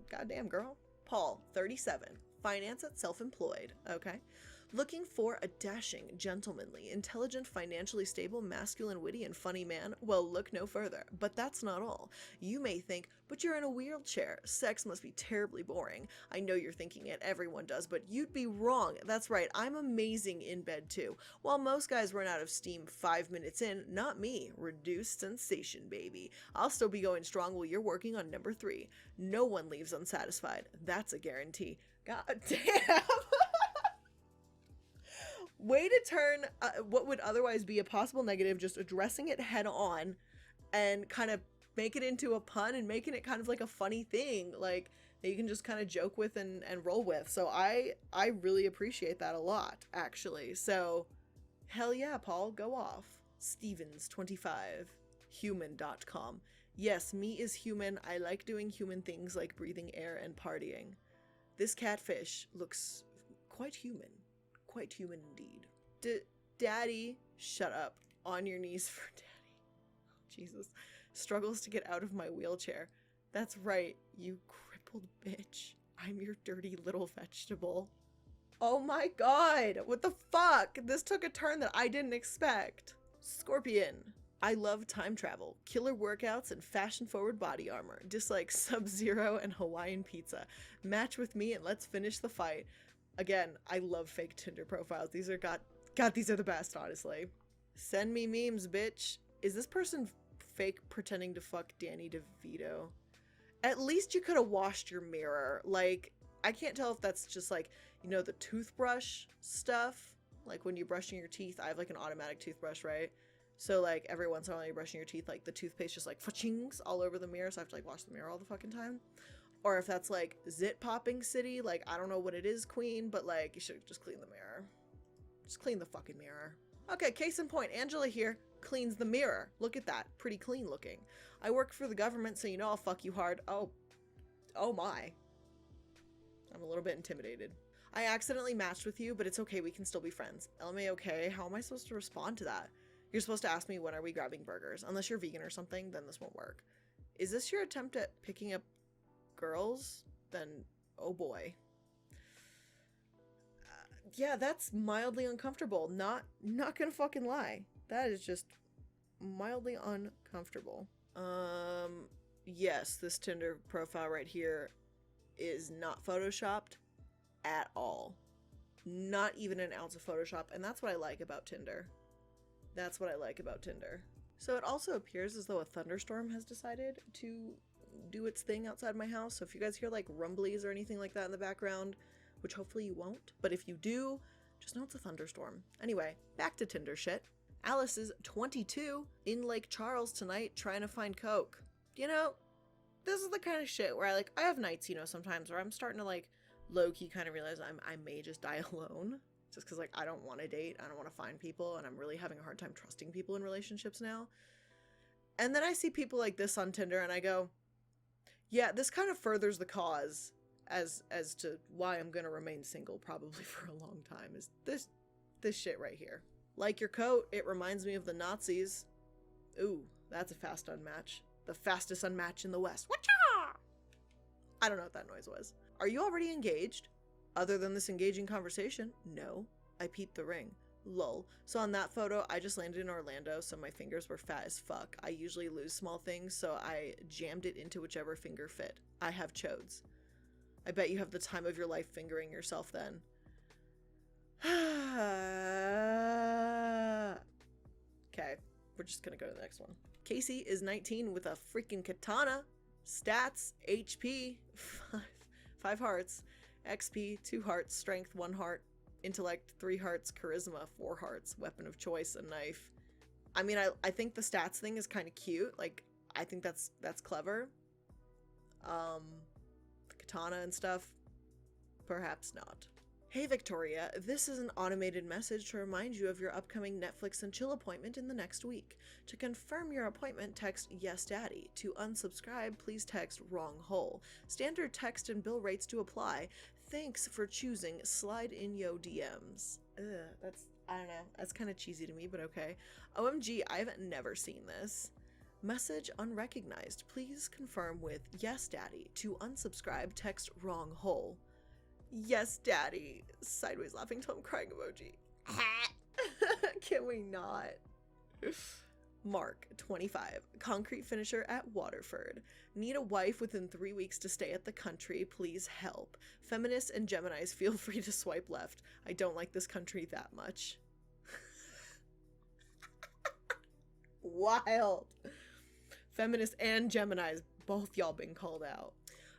Goddamn girl. Paul, 37. Finance at self-employed. Okay. Looking for a dashing, gentlemanly, intelligent, financially stable, masculine, witty, and funny man? Well, look no further. But that's not all. You may think, but you're in a wheelchair. Sex must be terribly boring. I know you're thinking it. Everyone does, but you'd be wrong. That's right. I'm amazing in bed too. While most guys run out of steam 5 minutes in, not me. Reduced sensation, baby. I'll still be going strong while you're working on number 3. No one leaves unsatisfied. That's a guarantee. God damn. Way to turn what would otherwise be a possible negative, just addressing it head on and kind of make it into a pun and making it kind of like a funny thing, like that you can just kind of joke with and roll with. So I really appreciate that a lot, actually. So hell yeah, Paul, go off. Stevens 25 human.com. Yes, me is human. I like doing human things like breathing air and partying. This catfish looks quite human. Quite human indeed. Daddy, shut up. On your knees for daddy. Jesus. Struggles to get out of my wheelchair. That's right, you crippled bitch. I'm your dirty little vegetable. Oh my god, what the fuck? This took a turn that I didn't expect. Scorpion. I love time travel, killer workouts, and fashion-forward body armor. Dislike Sub-Zero and Hawaiian pizza. Match with me and let's finish the fight. Again, I love fake Tinder profiles. These are God, these are the best, honestly. Send me memes, bitch. Is this person fake pretending to fuck Danny DeVito? At least you could have washed your mirror. Like, I can't tell if that's just like, you know, the toothbrush stuff. Like when you're brushing your teeth, I have like an automatic toothbrush, right? So like every once in a while you're brushing your teeth, like the toothpaste just like fa-chings all over the mirror. So I have to like wash the mirror all the fucking time. Or if that's like zit popping city, like I don't know what it is, queen, but like you should just clean the mirror. Just clean the fucking mirror. Okay, case in point, Angela here cleans the mirror. Look at that, pretty clean looking. I work for the government, so you know I'll fuck you hard. Oh my. I'm a little bit intimidated. I accidentally matched with you, but it's okay, we can still be friends. LMA okay, how am I supposed to respond to that? You're supposed to ask me when are we grabbing burgers. Unless you're vegan or something, then this won't work. Is this your attempt at picking up girls? Then oh boy. Yeah, that's mildly uncomfortable. Not gonna fucking lie. That is just mildly uncomfortable. Yes, this Tinder profile right here is not photoshopped at all. Not even an ounce of Photoshop, and that's what I like about Tinder. That's what I like about Tinder. So it also appears as though a thunderstorm has decided to do its thing outside my house. So if you guys hear like rumblies or anything like that in the background, which hopefully you won't, but if you do, just know it's a thunderstorm. Anyway, back to Tinder shit. Alice is 22 in Lake Charles tonight trying to find coke. You know, this is the kind of shit where I have nights, you know, sometimes where I'm starting to like low-key kind of realize I may just die alone. Just because like I don't want to date, I don't want to find people, and I'm really having a hard time trusting people in relationships now. And then I see people like this on Tinder and I go, yeah, this kind of furthers the cause as to why I'm gonna remain single probably for a long time, is this shit right here. Like your coat, it reminds me of the Nazis. Ooh, that's a fast unmatch. The fastest unmatch in the West. Whatcha? I don't know what that noise was. Are you already engaged? Other than this engaging conversation, no. I peeped the ring. Lol. So on that photo, I just landed in Orlando, so my fingers were fat as fuck. I usually lose small things, so I jammed it into whichever finger fit. I have chodes. I bet you have the time of your life fingering yourself then. Okay, we're just gonna go to the next one. Casey is 19 with a freaking katana. Stats, HP, 5 hearts. XP, 2 hearts. Strength, 1 heart. Intellect, 3 hearts. Charisma, 4 hearts. Weapon of choice, a knife. I mean, I think the stats thing is kind of cute. Like, I think that's clever. The katana and stuff? Perhaps not. Hey Victoria, this is an automated message to remind you of your upcoming Netflix and chill appointment in the next week. To confirm your appointment, text Yes Daddy. To unsubscribe, please text Wrong Hole. Standard text and bill rates to apply. Thanks for choosing Slide in Yo DMs. That's, I don't know, that's kind of cheesy to me, but okay. OMG, I've never seen this. Message unrecognized. Please confirm with Yes Daddy. To unsubscribe, text Wrong Hole. Yes, Daddy. Sideways laughing till I'm crying emoji. Can we not? Mark, 25. Concrete finisher at Waterford. Need a wife within 3 weeks to stay at the country. Please help. Feminists and Geminis, feel free to swipe left. I don't like this country that much. Wild. Feminists and Geminis, both y'all been called out.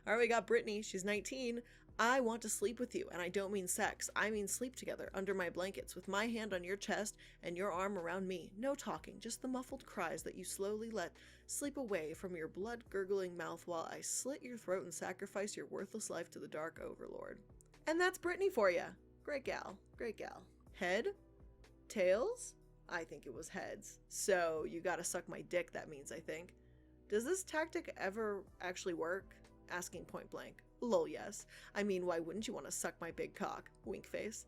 All right, we got Brittany. She's 19. I want to sleep with you, and I don't mean sex. I mean sleep together under my blankets with my hand on your chest and your arm around me. No talking, just the muffled cries that you slowly let sleep away from your blood-gurgling mouth while I slit your throat and sacrifice your worthless life to the dark overlord. And that's Brittany for you. Great gal. Great gal. Head? Tails? I think it was heads. So you gotta suck my dick, that means, I think. Does this tactic ever actually work? Asking point blank. Lol, yes. I mean, why wouldn't you want to suck my big cock? Wink face.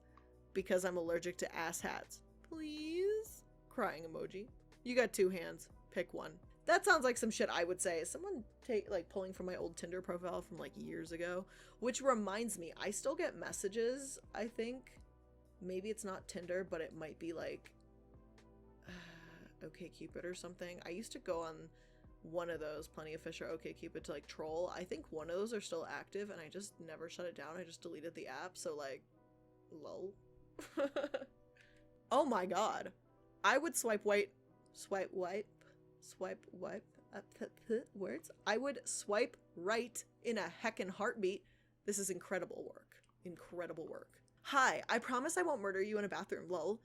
Because I'm allergic to ass hats. Please? Crying emoji. You got 2 hands. Pick one. That sounds like some shit I would say. Is someone pulling from my old Tinder profile from like years ago? Which reminds me, I still get messages, I think. Maybe it's not Tinder, but it might be like OkCupid or something. I used to go on one of those, Plenty of Fish or OkCupid, to like troll. I think one of those are still active and I just never shut it down. I just deleted the app, so like, lol. Oh my god. I would swipe wipe, words. I would swipe right in a heckin' heartbeat. This is incredible work. Incredible work. Hi, I promise I won't murder you in a bathroom, lol.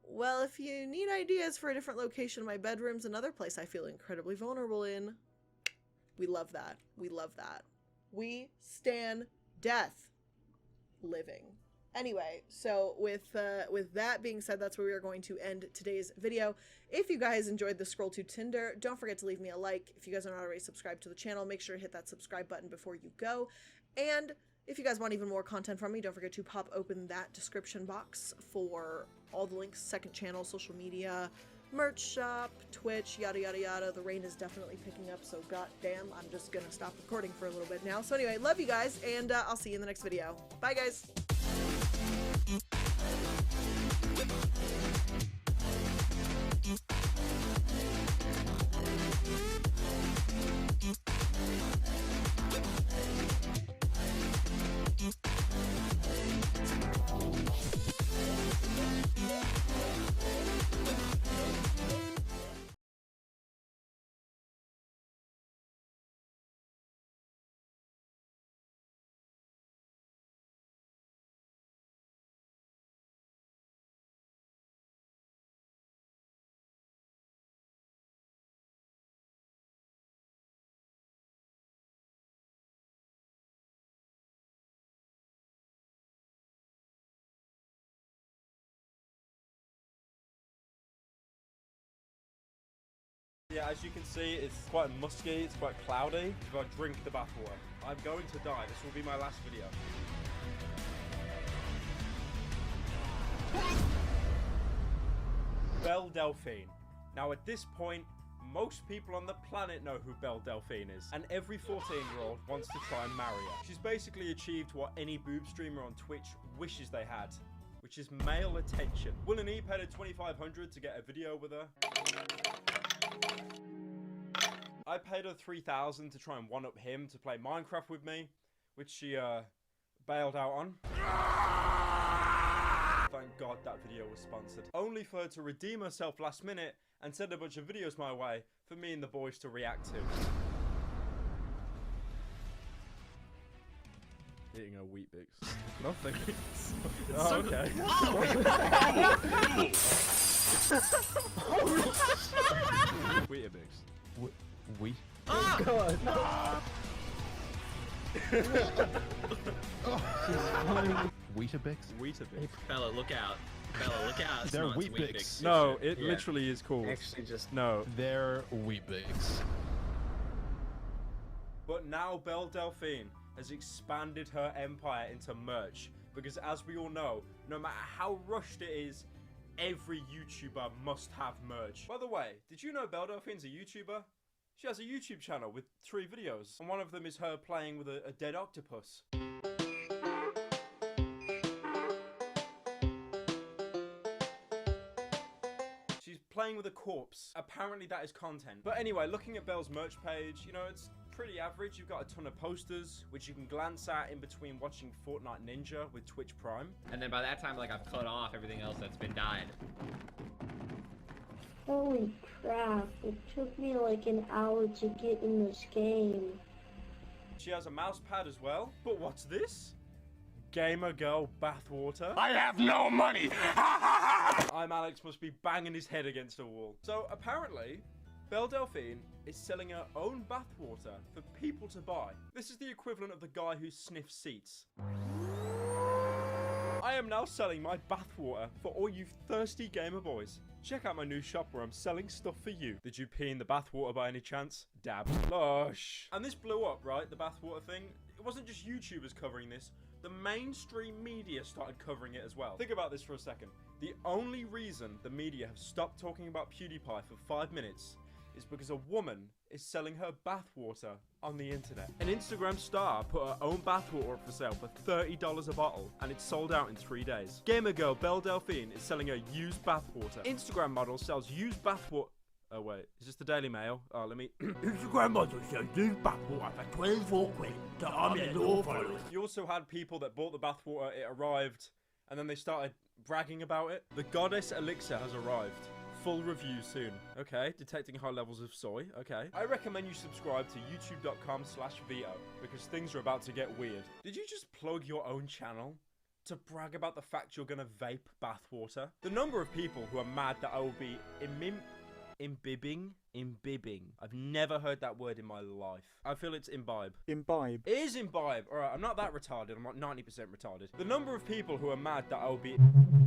Well, if you need ideas for a different location, my bedroom's another place I feel incredibly vulnerable in. We love that. We love that. We stan death. Living. Anyway, so with that being said, that's where we are going to end today's video. If you guys enjoyed the scroll to Tinder, don't forget to leave me a like. If you guys are not already subscribed to the channel, make sure to hit that subscribe button before you go. And if you guys want even more content from me, don't forget to pop open that description box for all the links, second channel, social media, merch shop, Twitch, yada yada yada. The rain is definitely picking up, so goddamn, I'm just gonna stop recording for a little bit now. So anyway, love you guys, and I'll see you in the next video. Bye guys! Yeah, as you can see, it's quite musky, it's quite cloudy. If I drink the bathwater, I'm going to die. This will be my last video. Belle Delphine. Now at this point, most people on the planet know who Belle Delphine is, and every 14-year-old wants to try and marry her. She's basically achieved what any boob streamer on Twitch wishes they had, which is male attention. Will and E paid her $2,500 to get a video with her. I paid her $3,000 to try and one-up him to play Minecraft with me, which she bailed out on. Thank God that video was sponsored. Only for her to redeem herself last minute and send a bunch of videos my way for me and the boys to react to. Eating a Wheat Bix. Nothing. Oh, okay. Weetabix. Oh god. Weetabix? Weetabix. Bella, look out. Bella, look out. It's They're not, it's Weet-Bix. No, it Yeah. literally is called. Actually just... No. They're Weet-Bix. But now Belle Delphine has expanded her empire into merch. Because as we all know, no matter how rushed it is, every YouTuber must have merch. By the way, did you know Belle Delphine's a YouTuber? She has a YouTube channel with 3 videos, and one of them is her playing with a dead octopus. She's playing with a corpse. Apparently that is content. But anyway, looking at Belle's merch page, you know, it's pretty average. You've got a ton of posters, which you can glance at in between watching Fortnite Ninja with Twitch Prime. And then by that time, like, I've cut off everything else that's been dyed. Holy crap, it took me like an hour to get in this game. She has a mouse pad as well. But what's this? Gamer girl bathwater. I have no money! I'm Alex must be banging his head against a wall. So apparently, Belle Delphine is selling her own bathwater for people to buy. This is the equivalent of the guy who sniffs seats. I am now selling my bathwater for all you thirsty gamer boys. Check out my new shop where I'm selling stuff for you. Did you pee in the bathwater by any chance? Dab. Lush. And this blew up, right? The bathwater thing. It wasn't just YouTubers covering this. The mainstream media started covering it as well. Think about this for a second. The only reason the media have stopped talking about PewDiePie for 5 minutes is because a woman is selling her bathwater on the internet. An Instagram star put her own bathwater up for sale for $30 a bottle, and it's sold out in 3 days. Gamer girl Belle Delphine is selling her used bathwater. Instagram model sells used bathwater. Oh wait, is this the Daily Mail? Oh, let me... Instagram model sells used bathwater for 24 quid to army and all followers. You also had people that bought the bathwater, it arrived, and then they started bragging about it. The Goddess Elixir has arrived. Full review soon. Okay, detecting high levels of soy. Okay. I recommend you subscribe to youtube.com/Vito because things are about to get weird. Did you just plug your own channel to brag about the fact you're gonna vape bathwater? The number of people who are mad that I will be imbibing. I've never heard that word in my life. I feel it's imbibe. Imbibe. It is imbibe. Alright, I'm not that retarded. I'm like 90% retarded. The number of people who are mad that I will be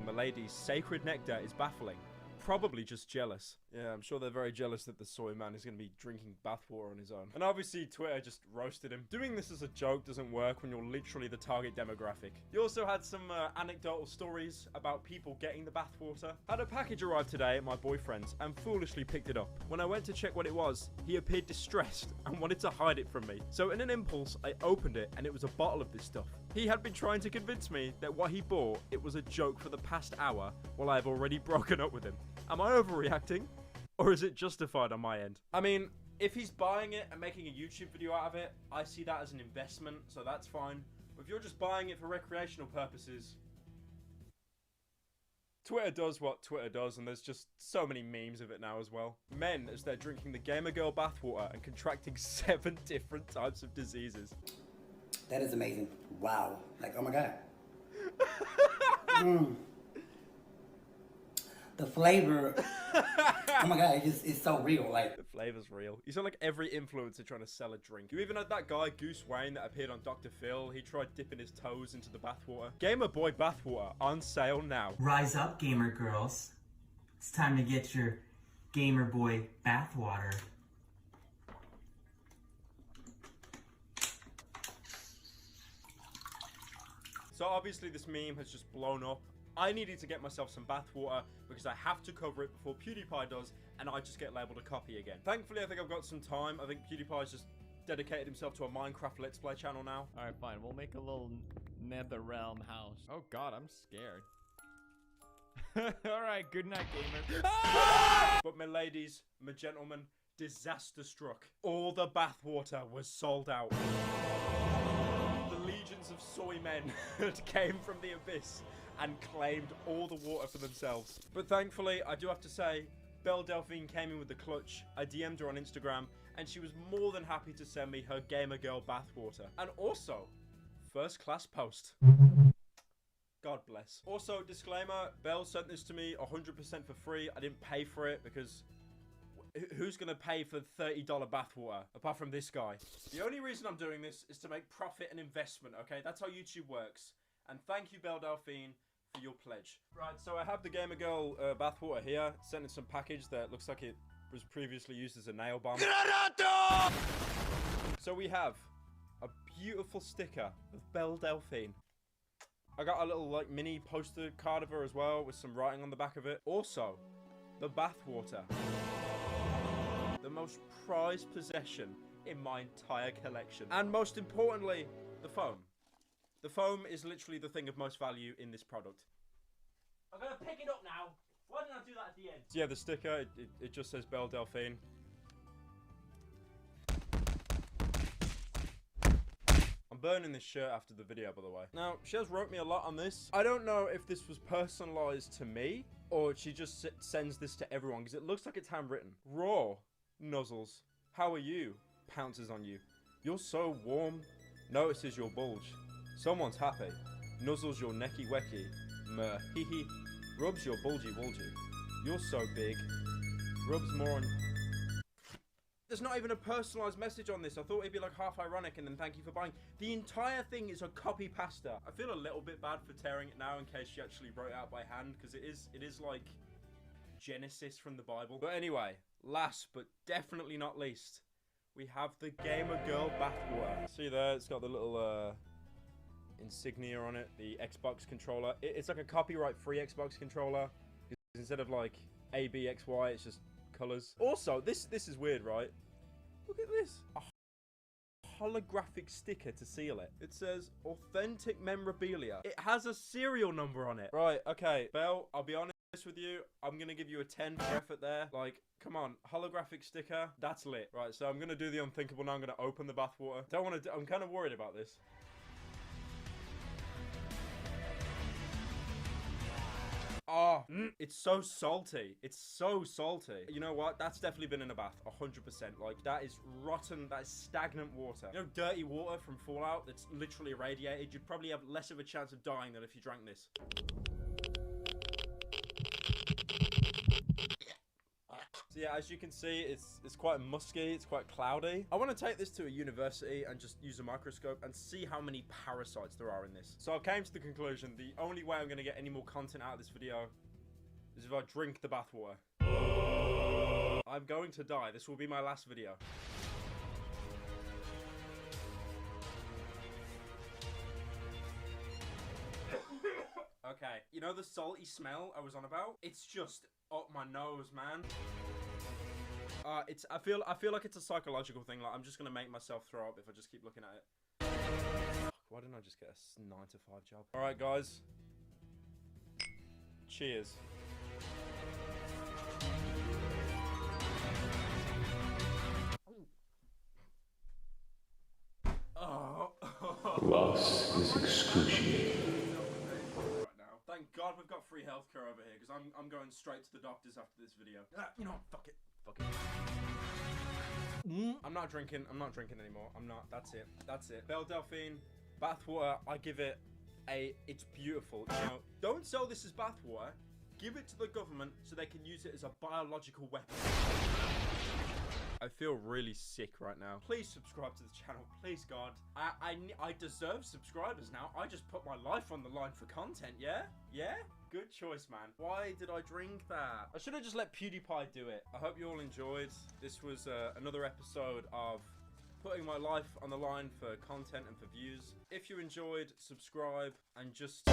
my lady's sacred nectar is baffling. Probably just jealous. Yeah, I'm sure they're very jealous that the soy man is going to be drinking bathwater on his own. And obviously Twitter just roasted him. Doing this as a joke doesn't work when you're literally the target demographic. You also had some anecdotal stories about people getting the bathwater. Had a package arrive today at my boyfriend's and foolishly picked it up. When I went to check what it was, he appeared distressed and wanted to hide it from me. So in an impulse, I opened it and it was a bottle of this stuff. He had been trying to convince me that what he bought, it was a joke for the past hour while I have already broken up with him. Am I overreacting? Or is it justified on my end? I mean, if he's buying it and making a YouTube video out of it, I see that as an investment, so that's fine. But if you're just buying it for recreational purposes, Twitter does what Twitter does, and there's just so many memes of it now as well. Men, as they're drinking the gamer girl bathwater and contracting 7 different types of diseases. That is amazing. Wow. Like, oh my god. The flavor, oh my god, it's so real. Like, the flavor's real. You sound like every influencer trying to sell a drink. You even had that guy, Goose Wayne, that appeared on Dr. Phil. He tried dipping his toes into the bathwater. Gamer Boy bathwater on sale now. Rise up, gamer girls. It's time to get your Gamer Boy bathwater. So obviously this meme has just blown up. I needed to get myself some bathwater because I have to cover it before PewDiePie does, and I just get labeled a copy again. Thankfully, I think I've got some time. I think PewDiePie's just dedicated himself to a Minecraft Let's Play channel now. Alright, fine. We'll make a little nether realm house. Oh god, I'm scared. Alright, good night, gamer. But my ladies, my gentlemen, disaster struck. All the bathwater was sold out. The legions of soy men came from the abyss and claimed all the water for themselves. But thankfully, I do have to say, Belle Delphine came in with the clutch. I DM'd her on Instagram, and she was more than happy to send me her gamer girl bathwater. And also, first class post. God bless. Also, disclaimer, Belle sent this to me 100% for free. I didn't pay for it because Who's gonna pay for $30 bathwater apart from this guy? The only reason I'm doing this is to make profit and investment, okay? That's how YouTube works. And thank you, Belle Delphine, for your pledge. Right, so I have the Gamer Girl bathwater here, sent in some package that looks like it was previously used as a nail bomb. So we have a beautiful sticker of Belle Delphine. I got a little like mini poster card of her as well with some writing on the back of it. Also, the bathwater. The most prized possession in my entire collection. And most importantly, the foam. The foam is literally the thing of most value in this product. I'm gonna pick it up now. Why didn't I do that at the end? So yeah, the sticker, it just says Belle Delphine. I'm burning this shirt after the video, by the way. Now, she has wrote me a lot on this. I don't know if this was personalized to me, or she just sends this to everyone, because it looks like it's handwritten. Raw, Nuzzles, how are you? Pounces on you. You're so warm, notices your bulge. Someone's happy. Nuzzles your necky wecky. Meh, hee hee. Rubs your bulgy wulgy. You're so big. Rubs more on... There's not even a personalized message on this. I thought it'd be like half ironic and then thank you for buying. The entire thing is a copy pasta. I feel a little bit bad for tearing it now in case she actually wrote it out by hand, because it is like Genesis from the Bible. But anyway, last but definitely not least, we have the Gamer Girl bathwater. See there, it's got the little insignia on it, the Xbox controller. It's like a copyright-free Xbox controller. Instead of like A, B, X, Y, it's just colors. Also, this is weird, right? Look at this. A holographic sticker to seal it. It says authentic memorabilia. It has a serial number on it. Right, okay. Belle, I'll be honest with you. I'm gonna give you a 10 for effort there. Like, come on, holographic sticker. That's lit. Right, so I'm gonna do the unthinkable now. I'm gonna open the bathwater. Don't want to. I'm kind of worried about this. Oh, it's so salty. It's so salty. You know what? That's definitely been in a bath, 100%. Like, that is rotten, that is stagnant water. You know, dirty water from Fallout that's literally irradiated? You'd probably have less of a chance of dying than if you drank this. So yeah, as you can see, it's quite musky, it's quite cloudy. I want to take this to a university and just use a microscope and see how many parasites there are in this. So I came to the conclusion, the only way I'm going to get any more content out of this video is if I drink the bathwater. I'm going to die. This will be my last video. Okay, you know the salty smell I was on about? It's just up my nose, man. I feel like it's a psychological thing. Like, I'm just gonna make myself throw up if I just keep looking at it. Why didn't I just get a 9-to-5 job? All right, guys. Cheers. Oh. Loss is excruciating. Thank God we've got free healthcare over here, because I'm going straight to the doctors after this video. You know what? Fuck it. Fuck it. I'm not drinking anymore. I'm not. That's it. That's it. Belle Delphine, bathwater, I give it a... It's beautiful. You know, don't sell this as bathwater. Give it to the government so they can use it as a biological weapon. I feel really sick right now. Please subscribe to the channel, please God. I deserve subscribers now. I just put my life on the line for content, yeah? Yeah? Good choice, man. Why did I drink that? I should have just let PewDiePie do it. I hope you all enjoyed. This was another episode of putting my life on the line for content and for views. If you enjoyed, subscribe and just...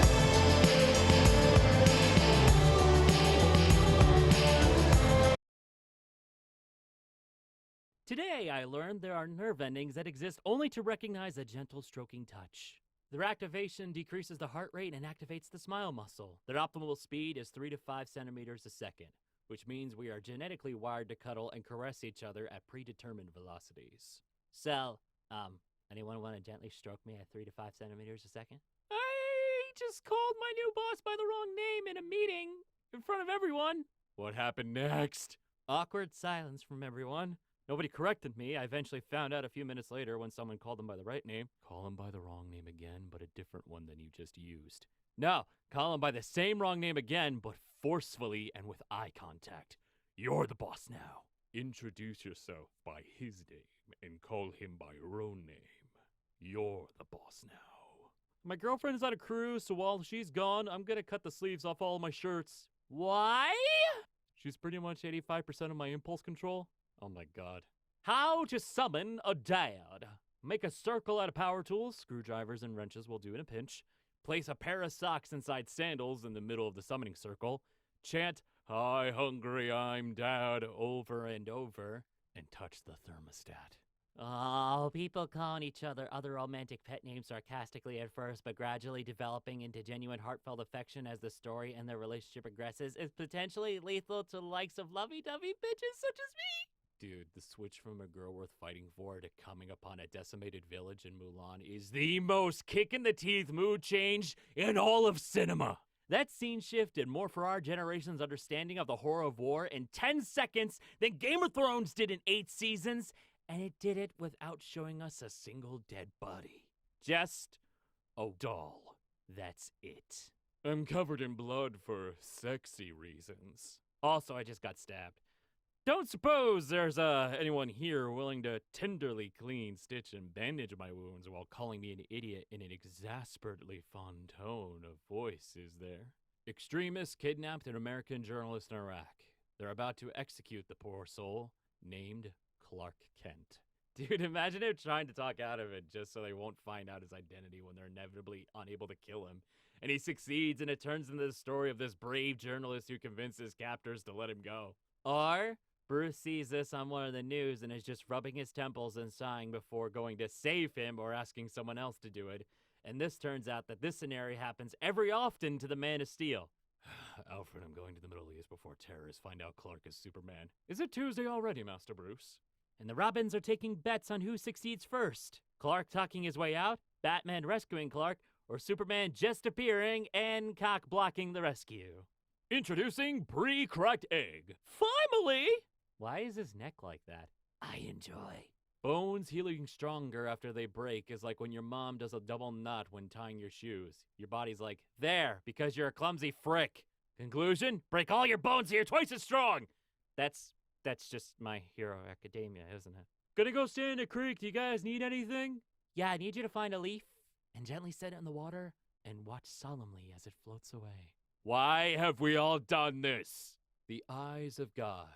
Today, I learned there are nerve endings that exist only to recognize a gentle stroking touch. Their activation decreases the heart rate and activates the smile muscle. Their optimal speed is 3 to 5 centimeters a second, which means we are genetically wired to cuddle and caress each other at predetermined velocities. So, anyone want to gently stroke me at 3 to 5 centimeters a second? I just called my new boss by the wrong name in a meeting in front of everyone. What happened next? Awkward silence from everyone. Nobody corrected me. I eventually found out a few minutes later when someone called them by the right name. Call them by the wrong name again, but a different one than you just used. No, call them by the same wrong name again, but forcefully and with eye contact. You're the boss now. Introduce yourself by his name and call him by your own name. You're the boss now. My girlfriend's on a cruise, so while she's gone, I'm gonna cut the sleeves off all my shirts. Why? She's pretty much 85% of my impulse control. Oh my god. How to summon a dad. Make a circle out of power tools, screwdrivers and wrenches will do in a pinch. Place a pair of socks inside sandals in the middle of the summoning circle. Chant, "Hi, hungry, I'm dad," over and over, and touch the thermostat. Oh, people calling each other other romantic pet names sarcastically at first, but gradually developing into genuine heartfelt affection as the story and their relationship progresses is potentially lethal to the likes of lovey-dovey bitches such as me. Dude, the switch from a girl worth fighting for to coming upon a decimated village in Mulan is the most kick-in-the-teeth mood change in all of cinema. That scene shifted more for our generation's understanding of the horror of war in 10 seconds than Game of Thrones did in 8 seasons, and it did it without showing us a single dead body. Just a doll. That's it. I'm covered in blood for sexy reasons. Also, I just got stabbed. Don't suppose there's anyone here willing to tenderly clean, stitch, and bandage my wounds while calling me an idiot in an exasperately fond tone of voice, is there? Extremists kidnapped an American journalist in Iraq. They're about to execute the poor soul, named Clark Kent. Dude, imagine him trying to talk out of it just so they won't find out his identity when they're inevitably unable to kill him. And he succeeds, and it turns into the story of this brave journalist who convinces captors to let him go. Or Bruce sees this on one of the news and is just rubbing his temples and sighing before going to save him or asking someone else to do it. And this turns out that this scenario happens every often to the Man of Steel. Alfred, I'm going to the Middle East before terrorists find out Clark is Superman. Is it Tuesday already, Master Bruce? And the Robins are taking bets on who succeeds first. Clark talking his way out, Batman rescuing Clark, or Superman just appearing and cock-blocking the rescue. Introducing pre-cracked egg. Finally! Why is his neck like that? I enjoy. Bones healing stronger after they break is like when your mom does a double knot when tying your shoes. Your body's like, there, because you're a clumsy frick. Conclusion? Break all your bones so you're twice as strong. That's just My Hero Academia, isn't it? Gonna go stand in a creek. Do you guys need anything? Yeah, I need you to find a leaf and gently set it in the water and watch solemnly as it floats away. Why have we all done this? The Eyes of God.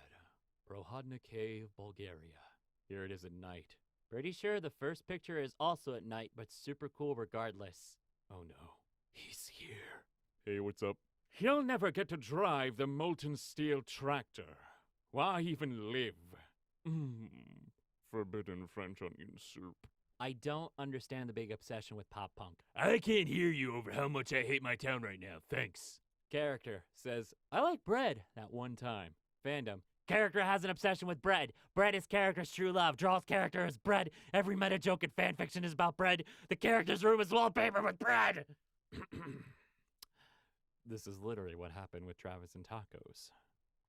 Prohodna Cave, Bulgaria. Here it is at night. Pretty sure the first picture is also at night, but super cool regardless. Oh no. He's here. Hey, what's up? He'll never get to drive the molten steel tractor. Why even live? Forbidden French onion soup. I don't understand the big obsession with pop punk. I can't hear you over how much I hate my town right now, thanks. Character says, I like bread that one time. Fandom. Character has an obsession with bread. Bread is character's true love. Draw's character is bread. Every meta joke in fanfiction is about bread. The character's room is wallpaper with bread. This is literally what happened with Travis and Tacos.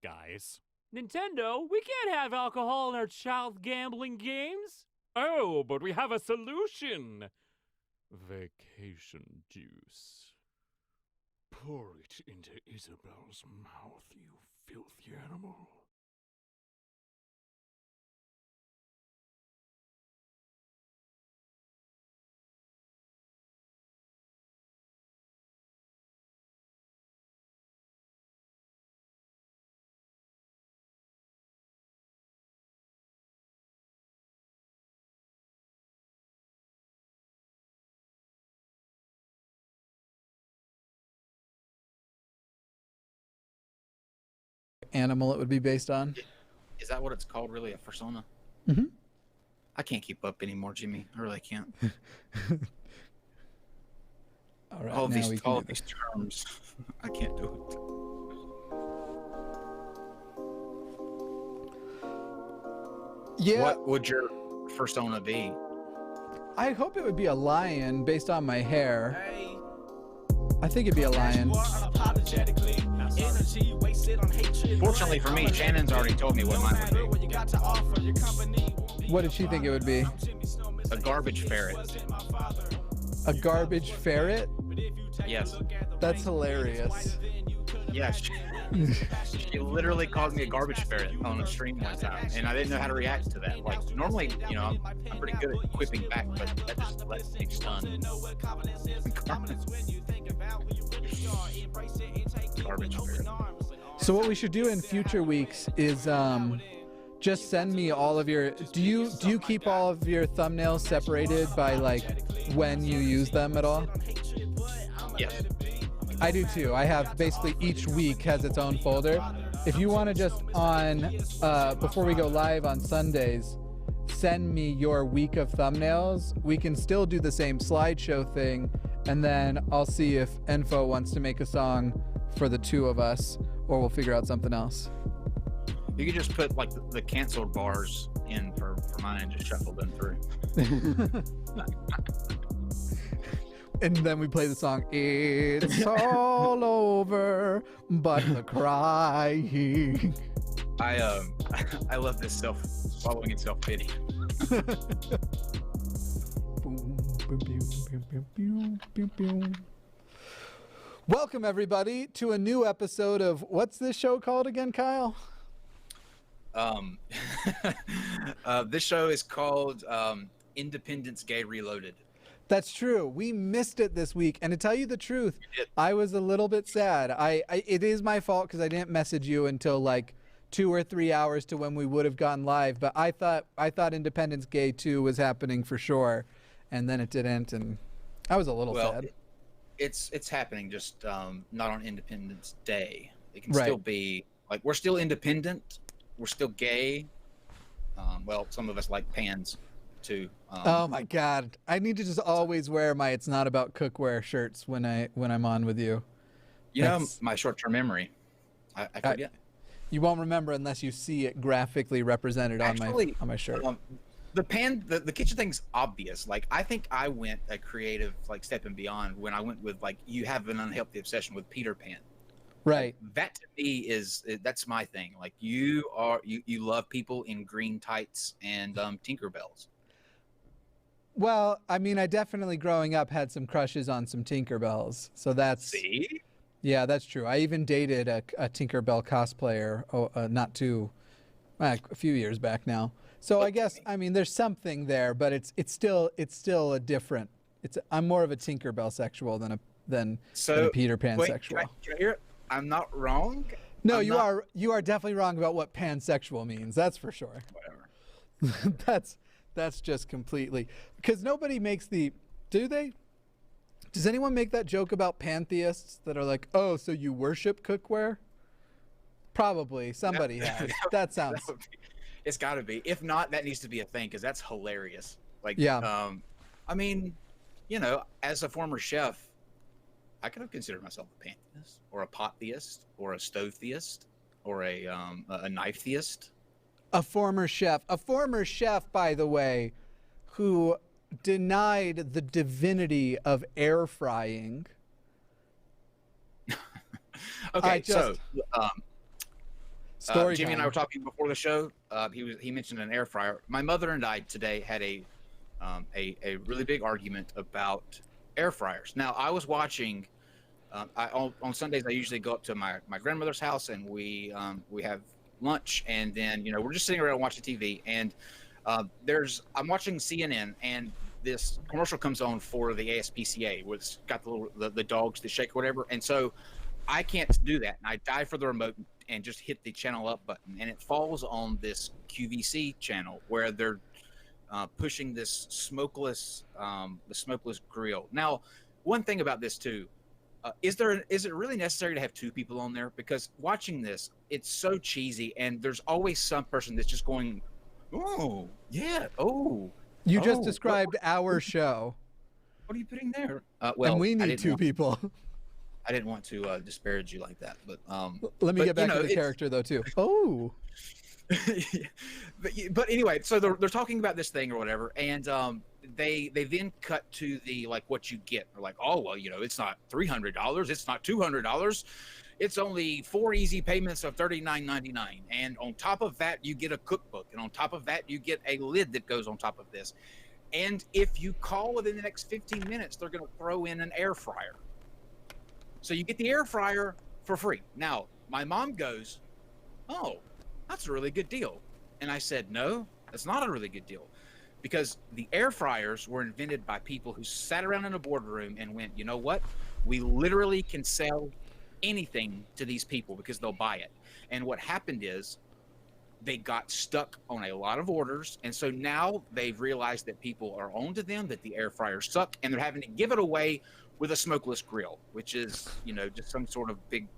Guys. Nintendo, we can't have alcohol in our child gambling games. Oh, but we have a solution. Vacation juice. Pour it into Isabel's mouth, you filthy animal. Animal it would be based on. Is that what it's called, really? A persona? Mm-hmm. I can't keep up anymore, Jimmy. I really can't. All right, all now we can do these terms, I can't do it. Yeah. What would your persona be? I hope it would be a lion based on my hair. I think it'd be a lion. Fortunately for me, Shannon's already told me what mine would be. What did she think it would be? A garbage ferret. A garbage ferret? Yes. That's hilarious. Yes. She literally called me a garbage spirit on a stream one time, and I didn't know how to react to that. Like, normally, you know, I'm pretty good at quipping back, but that just left me stunned. Garbage spirit. So what we should do in future weeks is just send me all of your. Do you keep all of your thumbnails separated by like when you use them at all? Yes. I do too. I have basically each week has its own folder. If you want to just on before we go live on Sundays, send me your week of thumbnails. We can still do the same slideshow thing, and then I'll see if Enfo wants to make a song for the two of us, or we'll figure out something else. You could just put like the canceled bars in for mine and just shuffle them through. And then we play the song, it's all over, but the crying. I love this swallowing and self-pity. Welcome everybody to a new episode of, what's this show called again, Kyle? This show is called Independence Gay Reloaded. That's true. We missed it this week, and to tell you the truth, I was a little bit sad. It is my fault because I didn't message you until like 2 or 3 hours to when we would have gone live. But I thought Independence Gay 2 was happening for sure, and then it didn't, and I was a little sad. It's happening, just not on Independence Day. It can Right. still be like we're still independent, we're still gay. Well, some of us like pans too. Oh my God! I need to just always wear my "It's Not About Cookware" shirts when I'm on with you. You know, my short-term memory. I forget. You won't remember unless you see it graphically represented on my shirt. The kitchen thing's obvious. Like, I think I went a creative, like, step and beyond when I went with, like, you have an unhealthy obsession with Peter Pan. Right. Like, that to me that's my thing. Like, you love people in green tights and Tinkerbells. Well, I mean, I definitely growing up had some crushes on some Tinkerbells. So that's... See? Yeah, that's true. I even dated a Tinkerbell cosplayer, a few years back now. So I guess, I mean, there's something there, but it's still a different. I'm more of a Tinkerbell sexual than a Peter Pan sexual. Can I hear it? I'm not wrong. No, you are definitely wrong about what pansexual means. That's for sure. Whatever. That's just completely, because nobody makes do they? Does anyone make that joke about pantheists that are like, oh, so you worship cookware? Probably somebody has. That sounds. It's got to be. If not, that needs to be a thing because that's hilarious. Like, yeah. I mean, you know, as a former chef, I could have considered myself a pantheist or a pot theist or a stove theist or a knife theist. A former chef, by the way, who denied the divinity of air frying. Okay, story Jimmy time. and I were talking before the show. He mentioned an air fryer. My mother and I today had a really big argument about air fryers. Now, I was watching. On Sundays, I usually go up to my grandmother's house and we have lunch, and then we're just sitting around watching TV. And I'm watching CNN, and this commercial comes on for the ASPCA, where it's got the dogs that shake or whatever. And so I can't do that, and I dive for the remote and just hit the channel up button, and it falls on this QVC channel where they're pushing this smokeless grill. Now, one thing about this too, is it really necessary to have two people on there? Because watching this, it's so cheesy, and there's always some person that's just going, oh yeah, oh. You just described our show. What are you putting there? And we need two people. I didn't want to disparage you like that, but let me get back to the character though too. Oh. but anyway, so they're talking about this thing or whatever, and they then cut to the like what you get. They're like, oh well, it's not $300, it's not $200, it's only 4 easy payments of $39.99, and on top of that you get a cookbook, and on top of that you get a lid that goes on top of this, and if you call within the next 15 minutes, they're going to throw in an air fryer. So you get the air fryer for free. Now, my mom goes, "Oh, that's a really good deal." And I said, "No, that's not a really good deal." Because the air fryers were invented by people who sat around in a boardroom and went, "You know what? We literally can sell anything to these people because they'll buy it." And what happened is they got stuck on a lot of orders. And so now they've realized that people are onto them, that the air fryers suck, and they're having to give it away with a smokeless grill, which is, just some sort of big,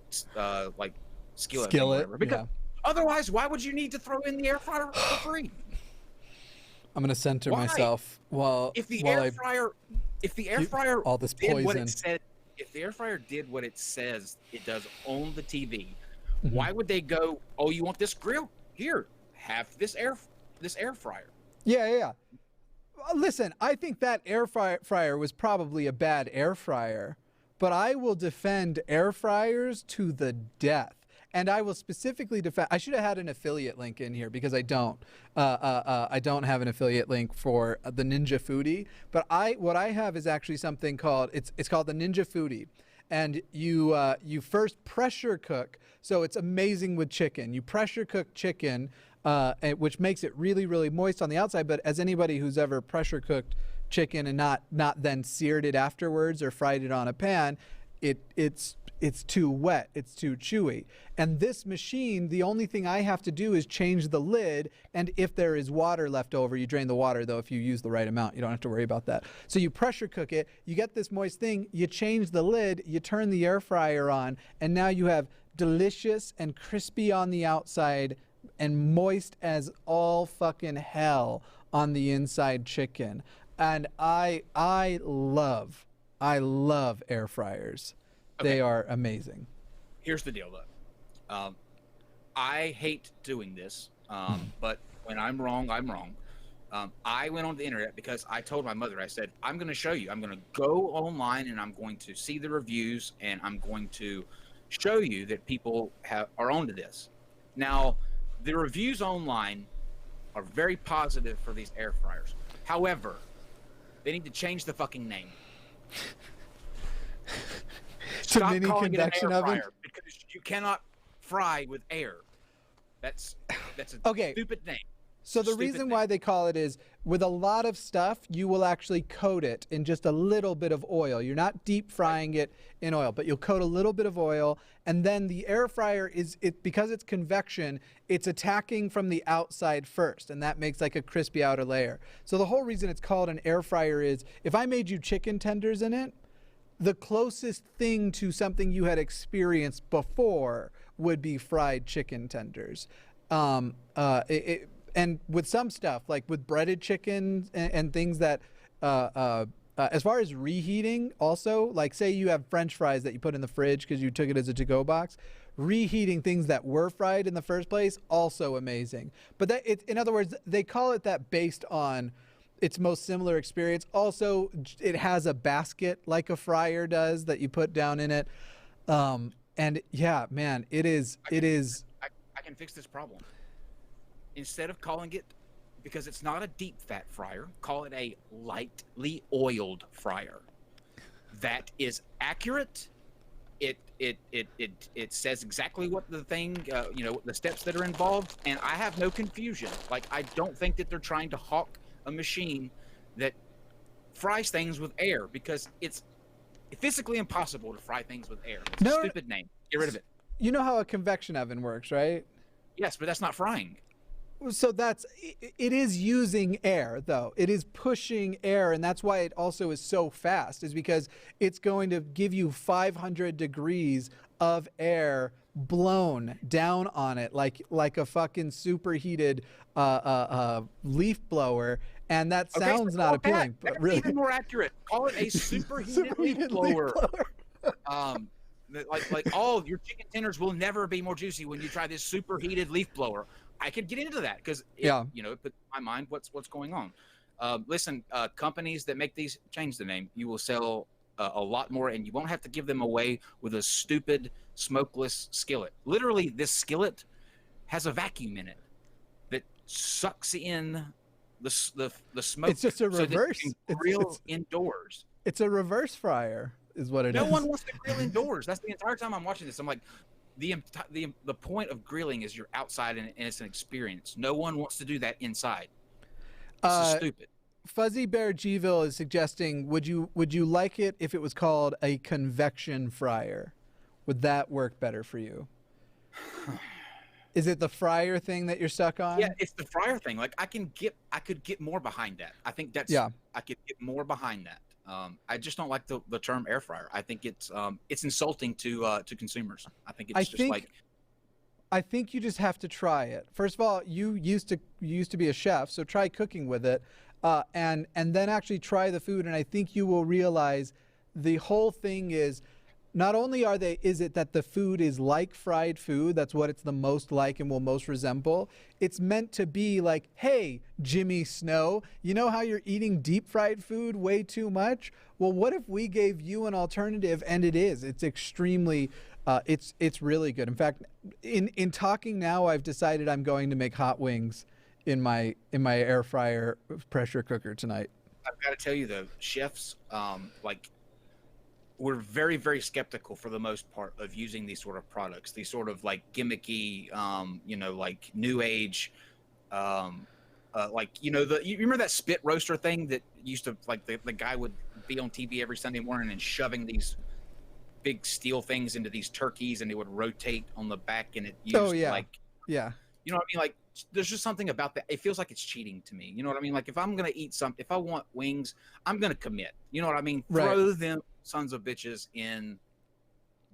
like skillet. Thing, whatever. Because otherwise, why would you need to throw in the air fryer for free? I'm gonna center myself while if the air fryer all this did what poison. it said, if the air fryer did what it says it does on the TV, why would they go, "Oh, you want this grill? Here, have this air fryer." Yeah. Listen, I think that air fryer was probably a bad air fryer, but I will defend air fryers to the death. And I will specifically defend. I should have had an affiliate link in here because I don't. I don't have an affiliate link for the Ninja Foodie. But what I have is actually something called it's called the Ninja Foodie, and you first pressure cook. So it's amazing with chicken. You pressure cook chicken, which makes it really, really moist on the outside. But as anybody who's ever pressure cooked chicken and not then seared it afterwards or fried it on a pan, it's too wet, it's too chewy. And this machine, the only thing I have to do is change the lid, and if there is water left over, you drain the water, though if you use the right amount, you don't have to worry about that. So you pressure cook it, you get this moist thing, you change the lid, you turn the air fryer on, and now you have delicious and crispy on the outside and moist as all fucking hell on the inside chicken. And I love air fryers. Okay. They are amazing. Here's the deal, though. I hate doing this, but when I'm wrong, I'm wrong. I went on the internet because I told my mother, I said, "I'm going to show you. I'm going to go online and I'm going to see the reviews and I'm going to show you that people are onto this." Now, the reviews online are very positive for these air fryers. However, they need to change the fucking name. Stop mini calling convection it an air oven? fryer because you cannot fry with air. That's a stupid name. So the reason why they call it is, with a lot of stuff, you will actually coat it in just a little bit of oil. You're not deep frying it in oil, but you'll coat a little bit of oil, and then the air fryer because it's convection, it's attacking from the outside first, and that makes like a crispy outer layer. So the whole reason it's called an air fryer is, if I made you chicken tenders in it, the closest thing to something you had experienced before would be fried chicken tenders. And with some stuff, like with breaded chicken and things that, as far as reheating, also, like say you have French fries that you put in the fridge because you took it as a to-go box, reheating things that were fried in the first place, also amazing. But in other words, they call it that based on its most similar experience. Also, it has a basket like a fryer does that you put down in it. And yeah, man, it is. I can fix this problem. Instead of calling it, because it's not a deep fat fryer, call it a lightly oiled fryer. That is accurate. It says exactly what the thing, the steps that are involved, and I have no confusion. Like, I don't think that they're trying to hawk a machine that fries things with air, because it's physically impossible to fry things with air. It's a stupid name. Get rid of it. You know how a convection oven works, right? Yes, but that's not frying. So it is using air, though. It is pushing air, and that's why it also is so fast, is because it's going to give you 500 degrees of air blown down on it like a fucking superheated leaf blower, and that sounds not appealing, but really even more accurate. Call it a superheated leaf blower. Like all your chicken tenders will never be more juicy when you try this superheated leaf blower. I could get into that because it put in my mind what's going on. Listen, companies that make these, change the name. You will sell a lot more, and you won't have to give them away with a stupid smokeless skillet. Literally, this skillet has a vacuum in it that sucks in the smoke. It's just a reverse. So that you can grill indoors. It's a reverse fryer, is what it is. No one wants to grill indoors. That's the entire time I'm watching this. I'm like, the point of grilling is you're outside and it's an experience. No one wants to do that inside. This is stupid. Fuzzy Bear Gville is suggesting, would you like it if it was called a convection fryer? Would that work better for you? Is it the fryer thing that you're stuck on? Yeah, it's the fryer thing. Like I could get more behind that. I think that's I could get more behind that. I just don't like the term air fryer. I think it's insulting to consumers. I think it's I think you just have to try it. First of all, you used to be a chef, so try cooking with it, and then actually try the food, and I think you will realize the whole thing is not only is it that the food is like fried food, that's what it's the most like and will most resemble. It's meant to be like, hey, Jimmy Snow, you know how you're eating deep fried food way too much? Well, what if we gave you an alternative? And it is. It's extremely, it's really good. In fact, in talking now, I've decided I'm going to make hot wings in my air fryer pressure cooker tonight. I've got to tell you though, chefs, we're very, very skeptical for the most part of using these sort of products, these sort of like gimmicky, like new age, you remember that spit roaster thing that used to like the guy would be on TV every Sunday morning and shoving these big steel things into these turkeys and it would rotate on the back and it used you know what I mean? Like there's just something about that. It feels like it's cheating to me. You know what I mean? Like if I'm going to eat if I want wings, I'm going to commit. You know what I mean? Right. Throw them sons of bitches in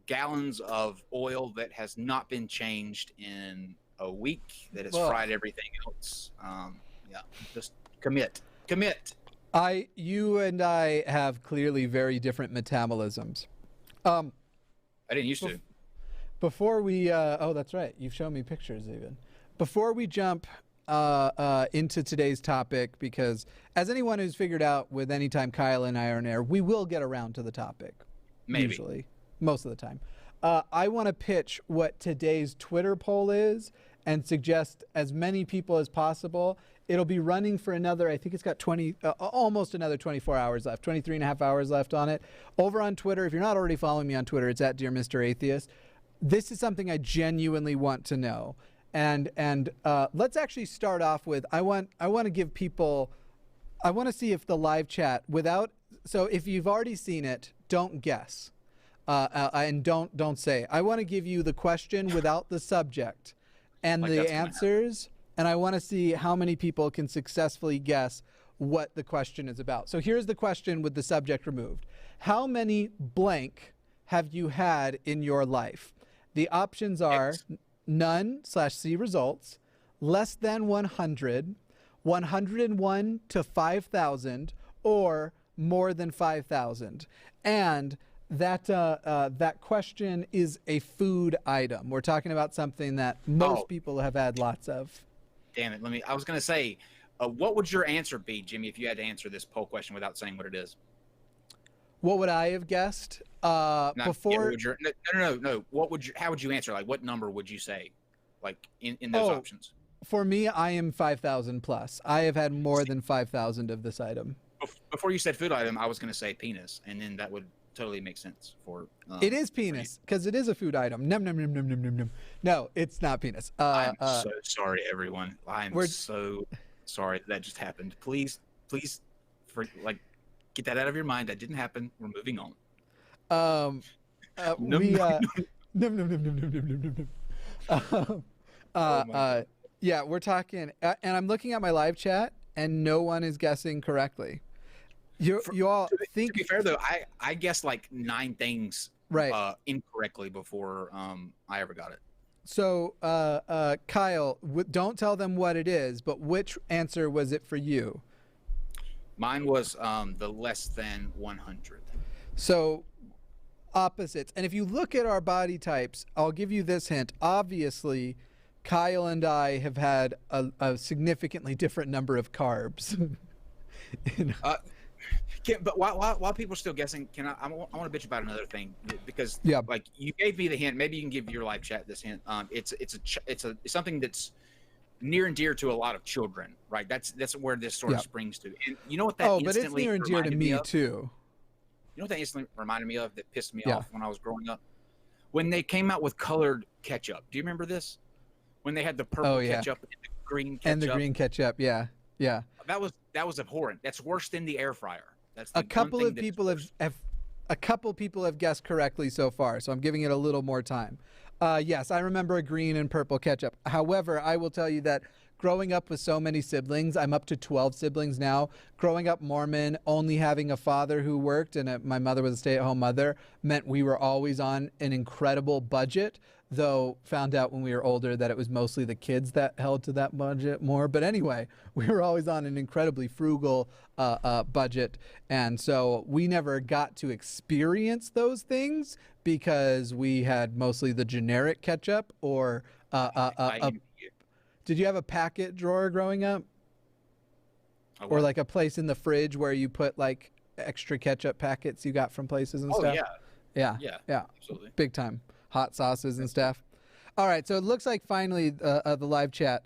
gallons of oil that has not been changed in a week, that has fried everything else. Just commit. You and I have clearly very different metabolisms. I didn't used to. Before we, oh, that's right. You've shown me pictures even. Before we jump into today's topic, because as anyone who's figured out with anytime Kyle and I are on air, we will get around to the topic. Maybe. Usually. Most of the time. I want to pitch what today's Twitter poll is and suggest as many people as possible. It'll be running for another, I think it's got almost another 24 hours left, 23 and a half hours left on it. Over on Twitter, if you're not already following me on Twitter, it's at Dear Mr. Atheist. This is something I genuinely want to know. And let's actually start off with, I want to give people, I want to see if the live chat so if you've already seen it, don't guess. And don't say. I want to give you the question without the subject and the answers, and I want to see how many people can successfully guess what the question is about. So here's the question with the subject removed. How many blank have you had in your life? The options are none/see results, less than 100, 101 to 5,000, or more than 5,000. And that question is a food item. We're talking about something that most people have had lots of. Damn it. I was going to say, what would your answer be, Jimmy, if you had to answer this poll question without saying what it is? What would I have guessed? No. How would you answer? Like, what number would you say? Like in those options? For me, I am 5,000 plus. I have had more than 5,000 of this item. Before you said food item, I was going to say penis, and then that would totally make sense for. It is penis because it is a food item. Num num num num num num num. No, it's not penis. I'm so sorry, everyone. I'm so sorry that just happened. Please, get that out of your mind. That didn't happen. We're moving on. Yeah, we're talking, and I'm looking at my live chat, and no one is guessing correctly. You all think. To be fair, though, I guessed like 9 things incorrectly before I ever got it. So, Kyle, don't tell them what it is, but which answer was it for you? Mine was the less than 100. So, opposites. And if you look at our body types, I'll give you this hint. Obviously, Kyle and I have had a significantly different number of carbs. But while people are still guessing, I want to bitch about another thing, because like you gave me the hint. Maybe you can give your live chat this hint. It's something that's near and dear to a lot of children, right? That's where this sort of springs to. And you know what that but it's near and dear to me too. You know what that instantly reminded me of that pissed me off when I was growing up? when they came out with colored ketchup. Do you remember this? When they had the purple ketchup and the green ketchup. And the green ketchup, yeah. That was abhorrent. That's worse than the air fryer. That's A couple of people have guessed correctly so far, so I'm giving it a little more time. Yes, I remember a green and purple ketchup. However, I will tell you that growing up with so many siblings, I'm up to 12 siblings now. Growing up Mormon, only having a father who worked and my mother was a stay-at-home mother meant we were always on an incredible budget, though found out when we were older that it was mostly the kids that held to that budget more. But anyway, we were always on an incredibly frugal budget. And so we never got to experience those things because we had mostly the generic ketchup or did you have a packet drawer growing up? Or like a place in the fridge where you put like extra ketchup packets you got from places and stuff? Yeah, absolutely. Big time. Hot sauces and stuff. All right, so it looks like finally the live chat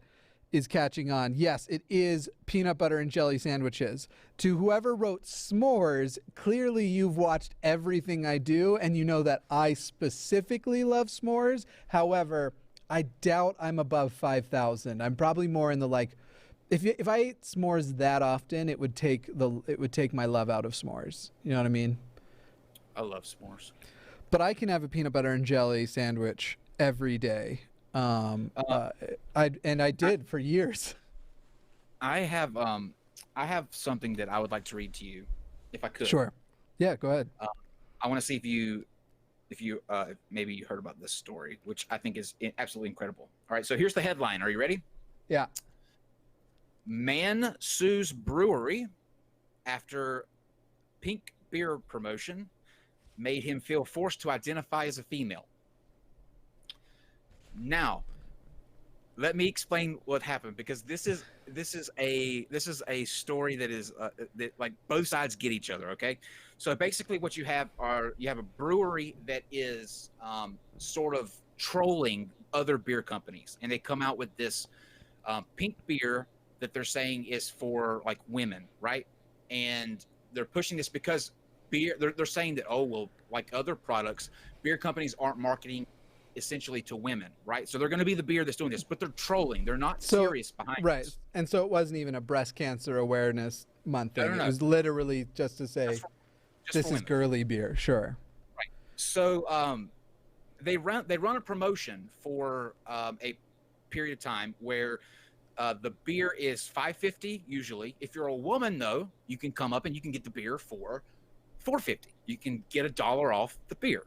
is catching on. Yes, it is peanut butter and jelly sandwiches. To whoever wrote s'mores, clearly you've watched everything I do and you know that I specifically love s'mores. However, I doubt I'm above 5,000. I'm probably more in the like, if I ate s'mores that often, it would take my love out of s'mores. You know what I mean? I love s'mores. But I can have a peanut butter and jelly sandwich every day. I did for years. I have something that I would like to read to you, if I could. Sure. Yeah, go ahead. I want to see if you maybe you heard about this story, which I think is absolutely incredible. All right, so here's the headline. Are you ready? Yeah. Man sues brewery after pink beer promotion made him feel forced to identify as a female. Now, let me explain what happened, because this is a story that is that like both sides get each other. Okay, so basically what you have a brewery that is sort of trolling other beer companies, and they come out with this pink beer that they're saying is for like women, right? And they're pushing this because beer, they're saying that, oh well, like other products, beer companies aren't marketing essentially to women, right? So they're going to be the beer that's doing this, but they're trolling. They're not serious behind right. this. And so it wasn't even a breast cancer awareness month thing. No. It was literally just to say, this is girly beer. Sure. Right. So they run a promotion for a period of time where the beer is $5.50 usually. If you're a woman though, you can come up and you can get the beer for $4.50. You can get $1 off the beer.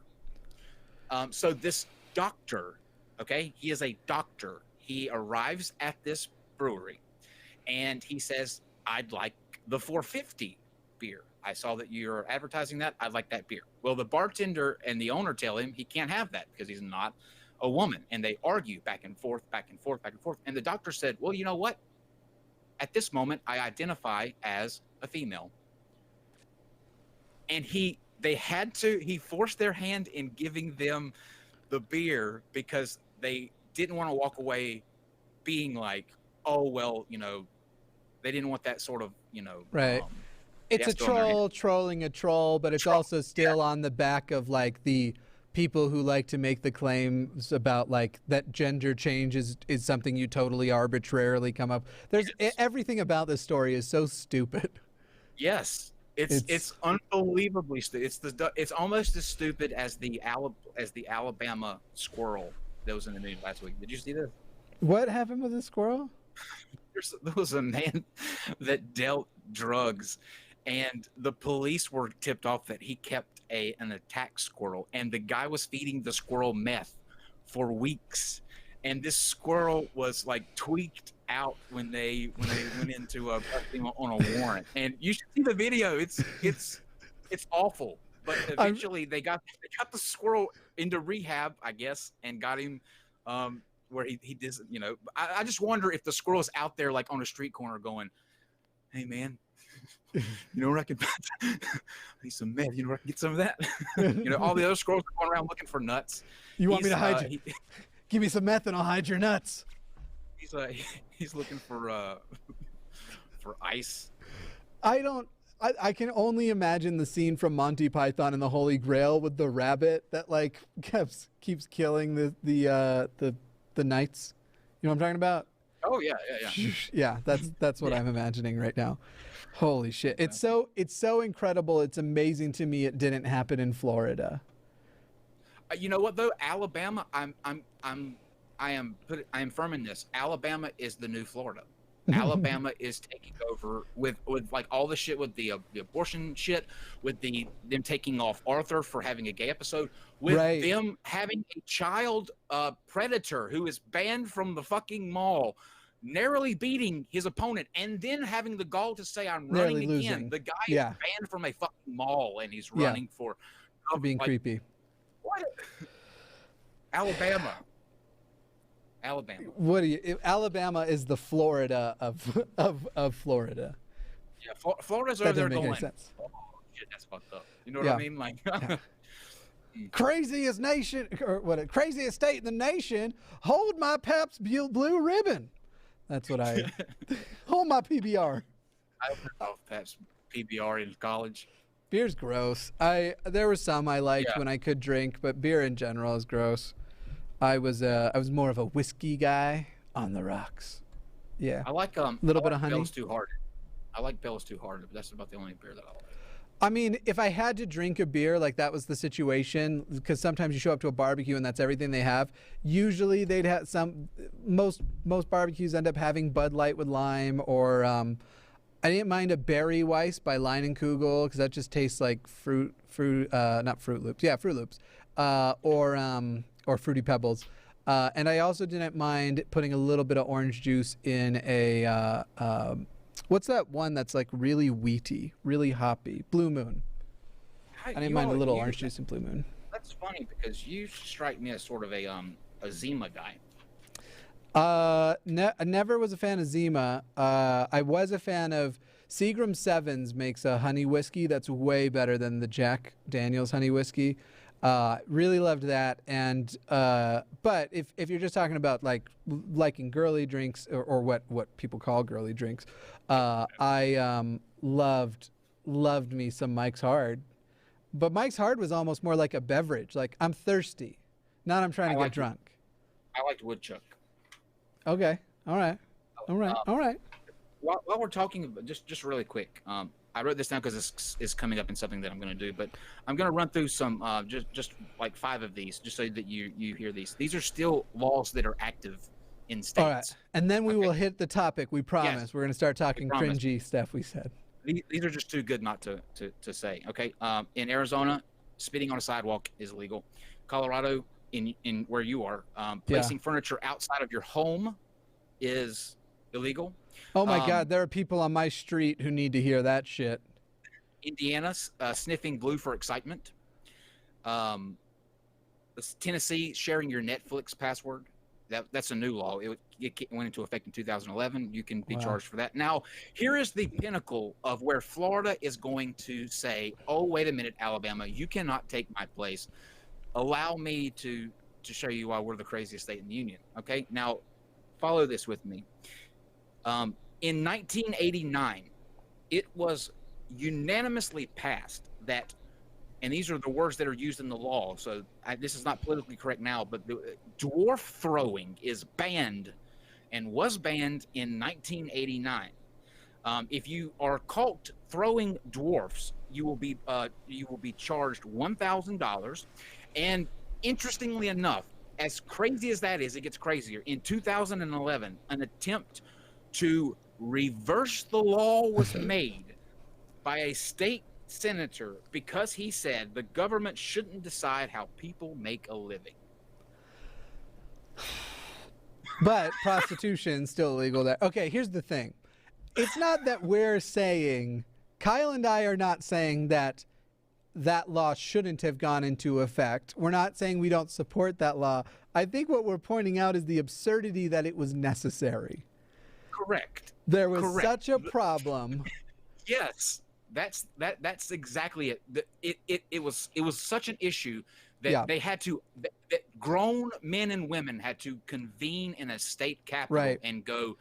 So this doctor, okay, he is a doctor. He arrives at this brewery and he says, I'd like the $4.50 beer. I saw that you're advertising that. I'd like that beer. Well, the bartender and the owner tell him he can't have that because he's not a woman. And they argue back and forth. And the doctor said, well, you know what? At this moment, I identify as a female. And he forced their hand in giving them the beer because they didn't want to walk away being like, oh, well, you know, they didn't want that sort of, you know. Right. It's a troll trolling a troll, but it's also still on the back of like the people who like to make the claims about like that gender change is something you totally arbitrarily come up. There's everything about this story is so stupid. Yes. It's unbelievably stupid. It's almost as stupid as the Alabama squirrel that was in the news last week. Did you see this? What happened with the squirrel? There was a man that dealt drugs, and the police were tipped off that he kept an attack squirrel, and the guy was feeding the squirrel meth for weeks, and this squirrel was like tweaked out when they went into a on a warrant. And you should see the video. It's awful. But eventually they got the squirrel into rehab, I guess, and got him where he did, you know. I just wonder if the squirrel's out there like on a street corner going, hey man, you know where I can I need some meth, you know where I can get some of that? You know, all the other squirrels are going around looking for nuts. You want me to hide you? Give me some meth and I'll hide your nuts. He's looking for ice. I don't I can only imagine the scene from Monty Python and the Holy Grail with the rabbit that like keeps killing the knights. You know what I'm talking about? Oh yeah. Yeah, that's what I'm imagining right now. Holy shit! It's so incredible. It's amazing to me. It didn't happen in Florida. You know what though? Alabama. I am firm in this. Alabama is the new Florida. Alabama is taking over with like all the shit with the abortion shit, with them taking off Arthur for having a gay episode, with them having a child predator who is banned from the fucking mall, narrowly beating his opponent, and then having the gall to say, "I'm running again." Losing. The guy is banned from a fucking mall, and he's running for being creepy. What? Alabama. What do you? Alabama is the Florida of Florida. Yeah, Florida's over there going. Sense. Oh shit, that's fucked up. You know what I mean? Like craziest nation or what? Craziest state in the nation. Hold my Pabst Blue Ribbon. That's what I hold my PBR. I opened Pabst PBR in college. Beer's gross. There were some I liked when I could drink, but beer in general is gross. I was more of a whiskey guy on the rocks. Yeah. I like a little bit of honey. Bell's Too Hard. I like Bell's Too Hard, but that's about the only beer that I like. I mean, if I had to drink a beer, like that was the situation, because sometimes you show up to a barbecue and that's everything they have. Usually they'd have most barbecues end up having Bud Light with lime, or I didn't mind a Berry Weiss by Leinenkugel because that just tastes like not Fruit Loops. Yeah, Fruit Loops. Or Fruity Pebbles. And I also didn't mind putting a little bit of orange juice in a, what's that one that's like really wheaty, really hoppy? Blue Moon. I didn't mind a little orange juice in Blue Moon. That's funny because you strike me as sort of a Zima guy. I never was a fan of Zima. I was a fan of Seagram Sevens makes a honey whiskey that's way better than the Jack Daniel's honey whiskey. Really loved that. And but if you're just talking about like liking girly drinks or what people call girly drinks, I loved me some Mike's Hard. But Mike's Hard was almost more like a beverage. Like I'm thirsty, not I'm trying to get drunk. I liked Woodchuck. Okay. All right. While we're talking, just really quick, I wrote this down because this is coming up in something that I'm going to do, but I'm going to run through some, just like 5 of these, just so that you hear these. These are still laws that are active in states. All right. And then we will hit the topic. We promise. Yes. We're going to start talking cringy stuff we said. These are just too good not to say. Okay. In Arizona, spitting on a sidewalk is illegal. Colorado, in where you are, placing furniture outside of your home is illegal. Oh my God, there are people on my street who need to hear that shit. Indiana, sniffing glue for excitement. Tennessee, sharing your Netflix password. That's a new law. It went into effect in 2011. You can be charged for that. Now, here is the pinnacle of where Florida is going to say, oh, wait a minute, Alabama, you cannot take my place. Allow me to show you why we're the craziest state in the union. Okay, now follow this with me. In 1989, it was unanimously passed that, and these are the words that are used in the law, so this is not politically correct now, but dwarf throwing is banned and was banned in 1989. If you are caught throwing dwarfs, you will be charged $1,000. And interestingly enough, as crazy as that is, it gets crazier. In 2011, an attempt to reverse the law was made by a state senator because he said the government shouldn't decide how people make a living. But prostitution's still illegal there. Okay, here's the thing. It's not that we're saying, Kyle and I are not saying that law shouldn't have gone into effect. We're not saying we don't support that law. I think what we're pointing out is the absurdity that it was necessary. Correct. There was such a problem. Yes, that's exactly it. It was such an issue that they had to, that grown men and women had to convene in a state capitol and go,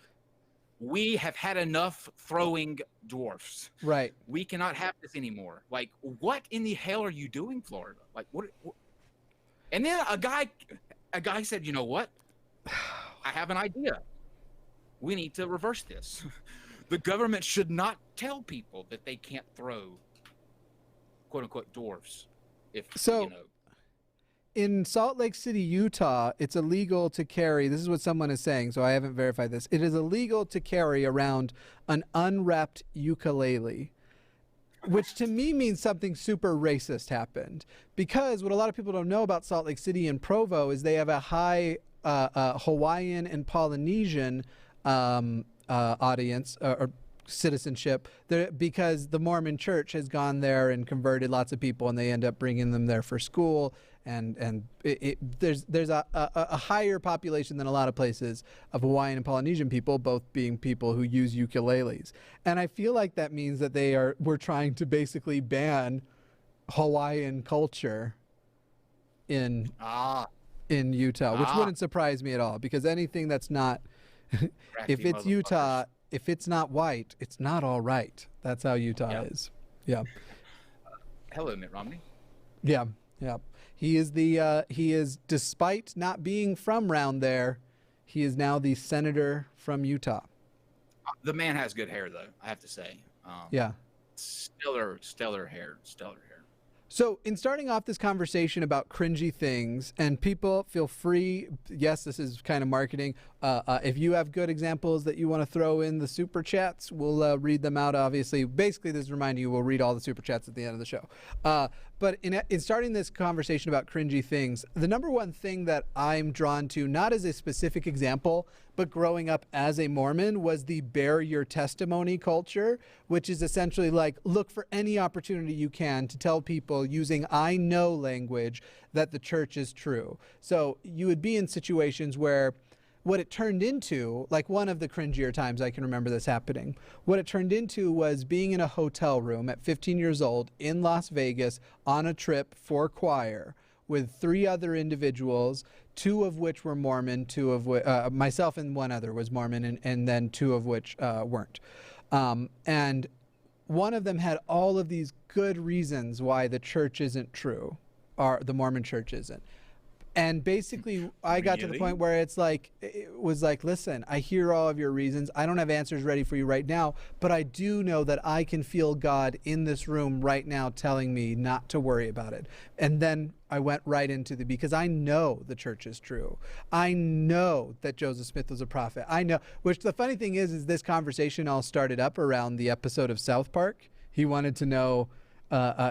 we have had enough throwing dwarfs. Right. We cannot have this anymore. Like, what in the hell are you doing, Florida? Like, what? And then a guy said, you know what? I have an idea. We need to reverse this. The government should not tell people that they can't throw, quote unquote, dwarfs. In Salt Lake City, Utah, it's illegal to carry, this is what someone is saying, so I haven't verified this. It is illegal to carry around an unwrapped ukulele, which to me means something super racist happened. Because what a lot of people don't know about Salt Lake City and Provo is they have a high Hawaiian and Polynesian audience or citizenship there, because the Mormon church has gone there and converted lots of people, and they end up bringing them there for school. And there's a higher population than a lot of places of Hawaiian and Polynesian people, both being people who use ukuleles. And I feel like that means that we're trying to basically ban Hawaiian culture in Utah, which wouldn't surprise me at all, because anything that's not, if it's Utah, if it's not white, it's not all right. That's how Utah is. Yeah. Hello, Mitt Romney. Yeah. Yeah. He is despite not being from round there, he is now the senator from Utah. The man has good hair, though, I have to say. Yeah. Stellar hair. So in starting off this conversation about cringy things, and people feel free, yes, this is kind of marketing. If you have good examples that you want to throw in the super chats, we'll read them out, obviously. Basically, this is reminding you we'll read all the super chats at the end of the show. But in starting this conversation about cringy things, the number one thing that I'm drawn to, not as a specific example, but growing up as a Mormon, was the bear your testimony culture, which is essentially like, look for any opportunity you can to tell people using I know language that the church is true. So you would be in situations where what it turned into, like one of the cringier times I can remember this happening, what it turned into was being in a hotel room at 15 years old in Las Vegas on a trip for choir with 3 other individuals, 2 of which were Mormon, 2 of which, myself and 1 other was Mormon, and then 2 of which weren't. And one of them had all of these good reasons why the church isn't true, or the Mormon church isn't. And basically, I got to the point where it was like, listen, I hear all of your reasons. I don't have answers ready for you right now, but I do know that I can feel God in this room right now telling me not to worry about it. And then I went right into because I know the church is true. I know that Joseph Smith was a prophet. I know, which the funny thing is this conversation all started up around the episode of South Park. He wanted to know,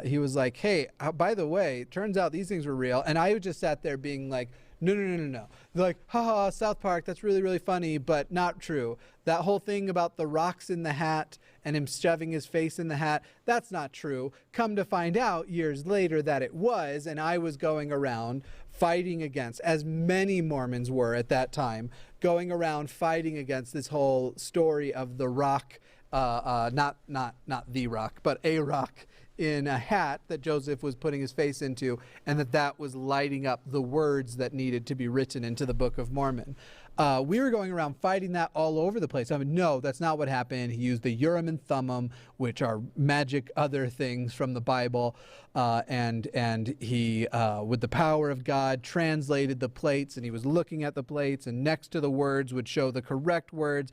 he was like, hey, by the way, turns out these things were real. And I just sat there being like, no. They're like, haha, South Park, that's really, really funny, but not true. That whole thing about the rocks in the hat and him shoving his face in the hat, that's not true. Come to find out years later that it was, and I was going around fighting against, as many Mormons were at that time, going around fighting against this whole story of the rock, not the rock, but a rock in a hat that Joseph was putting his face into, and that was lighting up the words that needed to be written into the Book of Mormon. We were going around fighting that all over the place. I mean, no, that's not what happened. He used the Urim and Thummim, which are magic other things from the Bible, and he, with the power of God, translated the plates, and he was looking at the plates, and next to the words would show the correct words.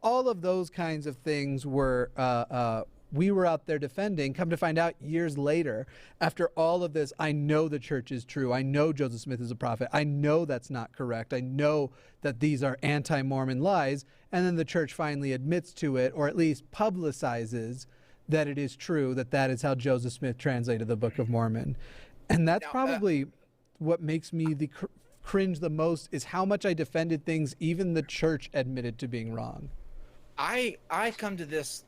All of those kinds of things were we were out there defending. Come to find out years later, after all of this, I know the church is true. I know Joseph Smith is a prophet. I know that's not correct. I know that these are anti-Mormon lies. And then the church finally admits to it, or at least publicizes that it is true, that is how Joseph Smith translated the Book of Mormon. And that's probably what makes me cringe the most, is how much I defended things even the church admitted to being wrong. I come to this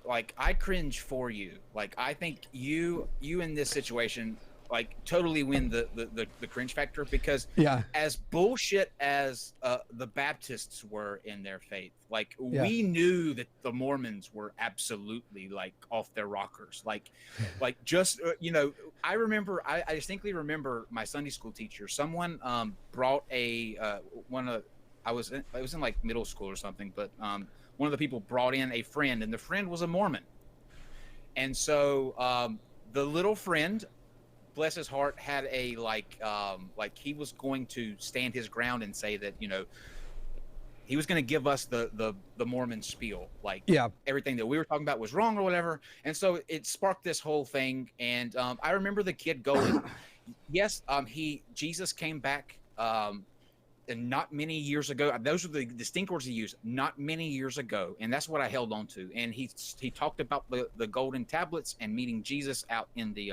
like, I cringe for you. Like, I think you in this situation, like, totally win the cringe factor, because as bullshit as the Baptists were in their faith, like, we knew that the Mormons were absolutely, like, off their rockers. Like just I distinctly remember my Sunday school teacher. Someone brought it was in like middle school or something, but one of the people brought in a friend, and the friend was a Mormon. And so the little friend, bless his heart, had a like he was going to stand his ground and say that, you know, he was going to give us the Mormon spiel, like everything that we were talking about was wrong or whatever. And so it sparked this whole thing. And I remember the kid going, yes, Jesus came back and not many years ago. Those are the distinct words he used, not many years ago. And that's what I held on to. And he talked about the golden tablets and meeting Jesus out in the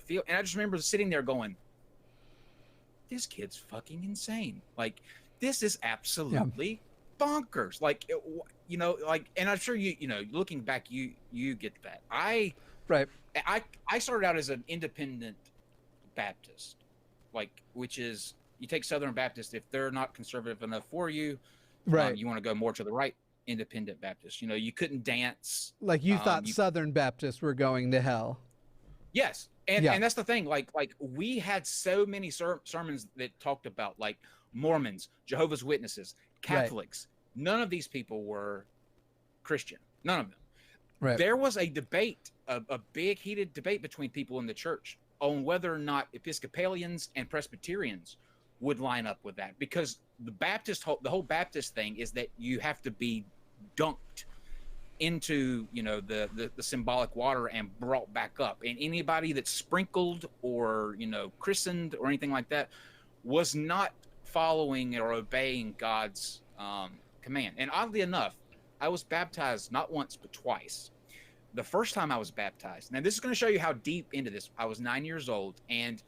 field. And I just remember sitting there going, this kid's fucking insane. Like, this is absolutely bonkers. Like, you know, like, and I'm sure you know, looking back, you get that. I started out as an independent Baptist, like, which is, you take Southern Baptist, if they're not conservative enough for you, you want to go more to the right, independent Baptist. You know, you couldn't dance. Like, you thought Southern Baptists were going to hell. Yes. And that's the thing. Like we had so many sermons that talked about, like, Mormons, Jehovah's Witnesses, Catholics. None of these people were Christian. None of them. There was a debate, a big heated debate between people in the church on whether or not Episcopalians and Presbyterians would line up with that, because the whole Baptist thing is that you have to be dunked into, you know, the symbolic water and brought back up, and anybody that's sprinkled or, you know, christened or anything like that was not following or obeying God's command. And oddly enough, I was baptized not once but twice. The first time I was baptized, now this is going to show you how deep into this, I was 9 years old, and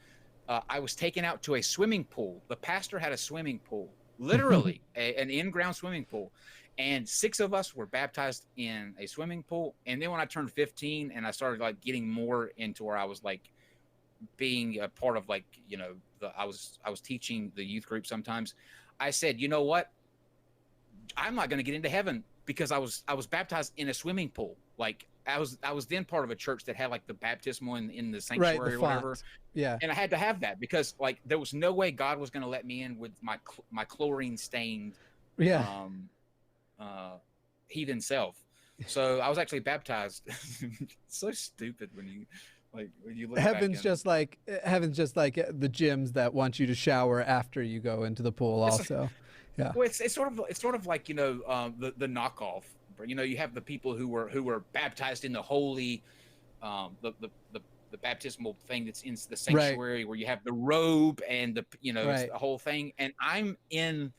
I was taken out to a swimming pool. The pastor had a swimming pool, literally an in-ground swimming pool, and 6 of us were baptized in a swimming pool. And then when I turned 15 and I started like getting more into where I was like being a part of, like, you know, I was teaching the youth group sometimes, I said, you know what, I'm not going to get into heaven because I was baptized in a swimming pool. Like, I was then part of a church that had like the baptismal in the sanctuary or whatever. Yeah. And I had to have that because, like, there was no way God was going to let me in with my chlorine stained heathen self. So I was actually baptized. So stupid when you look Heaven's back just like the gyms that want you to shower after you go into the pool also. Yeah. Well, it's sort of like, you know, the knockoff. You know, you have the people who were baptized in the holy, the baptismal thing that's in the sanctuary, where you have the robe and the, you know, the whole thing. And I'm in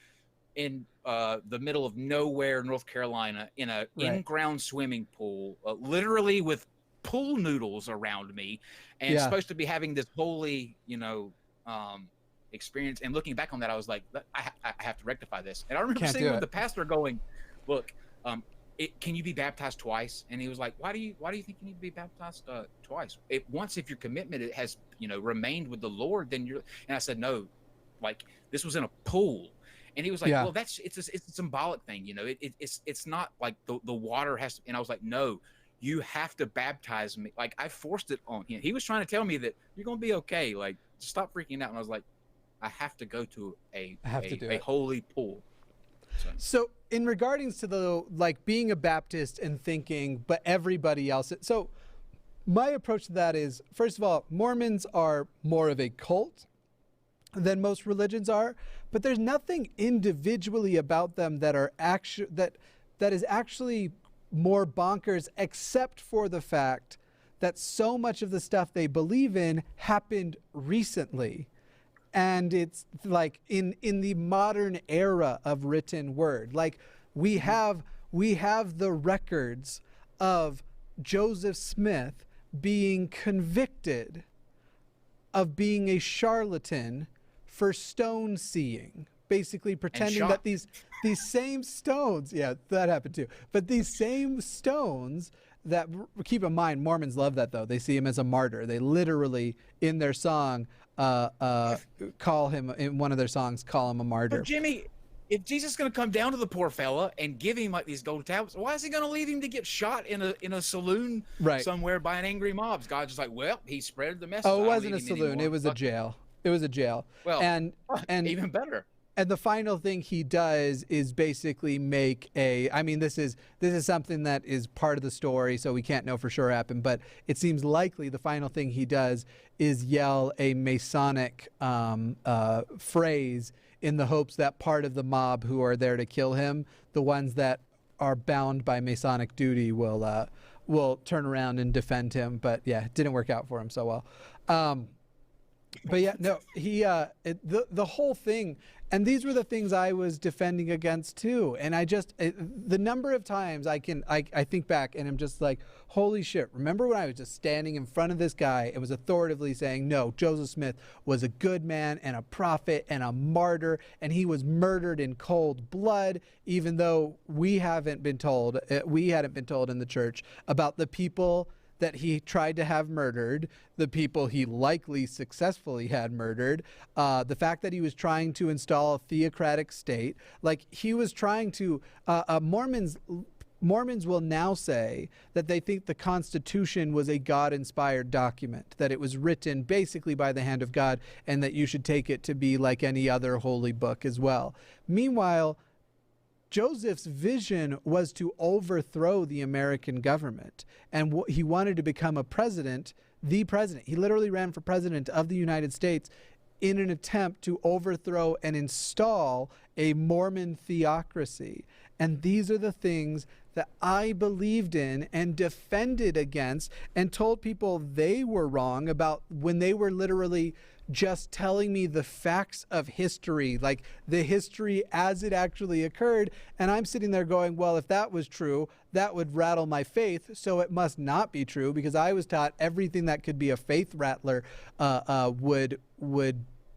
the middle of nowhere, North Carolina, in a in-ground swimming pool, literally with pool noodles around me, and supposed to be having this holy, you know, experience. And looking back on that, I was like, I have to rectify this. And I remember seeing the pastor going, look, can you be baptized twice? And he was like, why do you think you need to be baptized twice? Once, if your commitment has, you know, remained with the Lord, then you're. And I said, no, like, this was in a pool. And he was like, well, it's a symbolic thing, you know. It's not like the water has to. And I was like, no, you have to baptize me. Like, I forced it on him. He was trying to tell me that you're gonna be okay. Like, stop freaking out. And I was like, I have to go to a holy pool. So in regards to the, like, being a Baptist and thinking, but everybody else. So my approach to that is, first of all, Mormons are more of a cult than most religions are, but there's nothing individually about them that are that is actually more bonkers, except for the fact that so much of the stuff they believe in happened recently. And it's like in the modern era of written word, like we have the records of Joseph Smith being convicted of being a charlatan for stone seeing, basically pretending that these same stones, that happened too, but these same stones that, keep in mind, Mormons love that though. They see him as a martyr. They literally, in their song, call him, in one of their songs, call him a martyr. But Jimmy, if Jesus is going to come down to the poor fella and give him like these gold tablets, why is he going to leave him to get shot in a saloon somewhere by an angry mob? God's just like, well, he spread the message. Oh, it wasn't a saloon. It was a jail. It was a jail. Well, and even better. And the final thing he does is basically make a, I mean, this is something that is part of the story, so we can't know for sure happened, but it seems likely the final thing he does is yell a Masonic phrase in the hopes that part of the mob who are there to kill him, the ones that are bound by Masonic duty, will turn around and defend him. But yeah, it didn't work out for him so well. But yeah, no, the whole thing, and these were the things I was defending against too. And the number of times I think back and I'm just like, holy shit, remember when I was just standing in front of this guy and was authoritatively saying, no, Joseph Smith was a good man and a prophet and a martyr, and he was murdered in cold blood, even though we hadn't been told in the church about the people that he tried to have murdered, the people he likely successfully had murdered, the fact that he was trying to install a theocratic state, like he was trying to, Mormons will now say that they think the Constitution was a God-inspired document, that it was written basically by the hand of God, and that you should take it to be like any other holy book as well. Meanwhile, Joseph's vision was to overthrow the American government, and he wanted to become the president. He literally ran for president of the United States in an attempt to overthrow and install a Mormon theocracy. And these are the things that I believed in and defended against and told people they were wrong about when they were literally just telling me the facts of history, like the history as it actually occurred. And I'm sitting there going, well, if that was true, that would rattle my faith. So it must not be true, because I was taught everything that could be a faith rattler would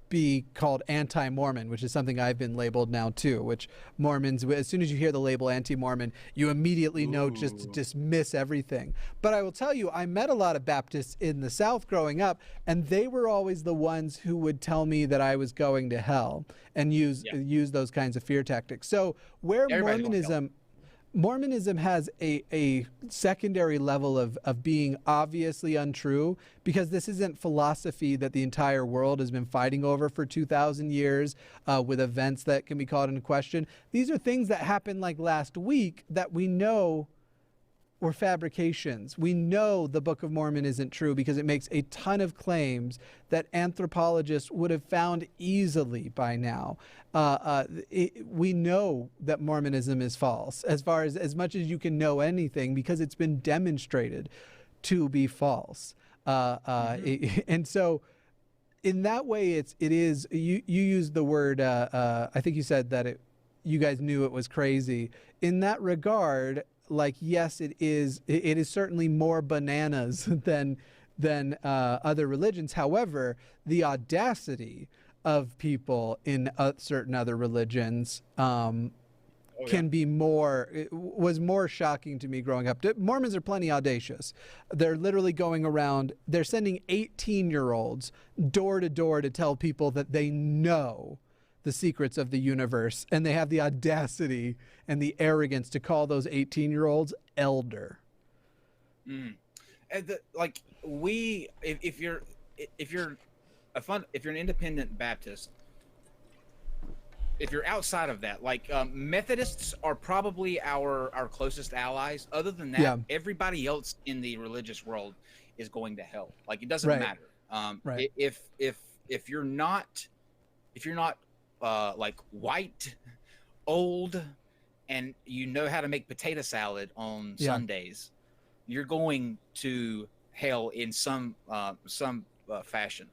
be called anti-Mormon, which is something I've been labeled now too, which Mormons, as soon as you hear the label anti-Mormon, you immediately know just to dismiss everything. But I will tell you, I met a lot of Baptists in the South growing up, and they were always the ones who would tell me that I was going to hell and use those kinds of fear tactics. So where Mormonism has a secondary level of being obviously untrue, because this isn't philosophy that the entire world has been fighting over for 2,000 years with events that can be called into question. These are things that happened like last week that we know were fabrications. We know the Book of Mormon isn't true because it makes a ton of claims that anthropologists would have found easily by now. We know that Mormonism is false as much as you can know anything, because it's been demonstrated to be false. And so in that way, it is, you used the word, I think you said that you guys knew it was crazy. In that regard, like, yes, it is certainly more bananas than other religions. However, the audacity of people in certain other religions can be was more shocking to me growing up. Mormons are plenty audacious. They're literally going around, they're sending 18-year-olds door to door to tell people that they know the secrets of the universe, and they have the audacity and the arrogance to call those 18-year-olds elder. And if you're an independent Baptist, if you're outside of that, like Methodists are probably our closest allies. Other than that, everybody else in the religious world is going to hell. Like, it doesn't matter. If you're not like white, old, and you know how to make potato salad on Sundays, you're going to hell in some fashion.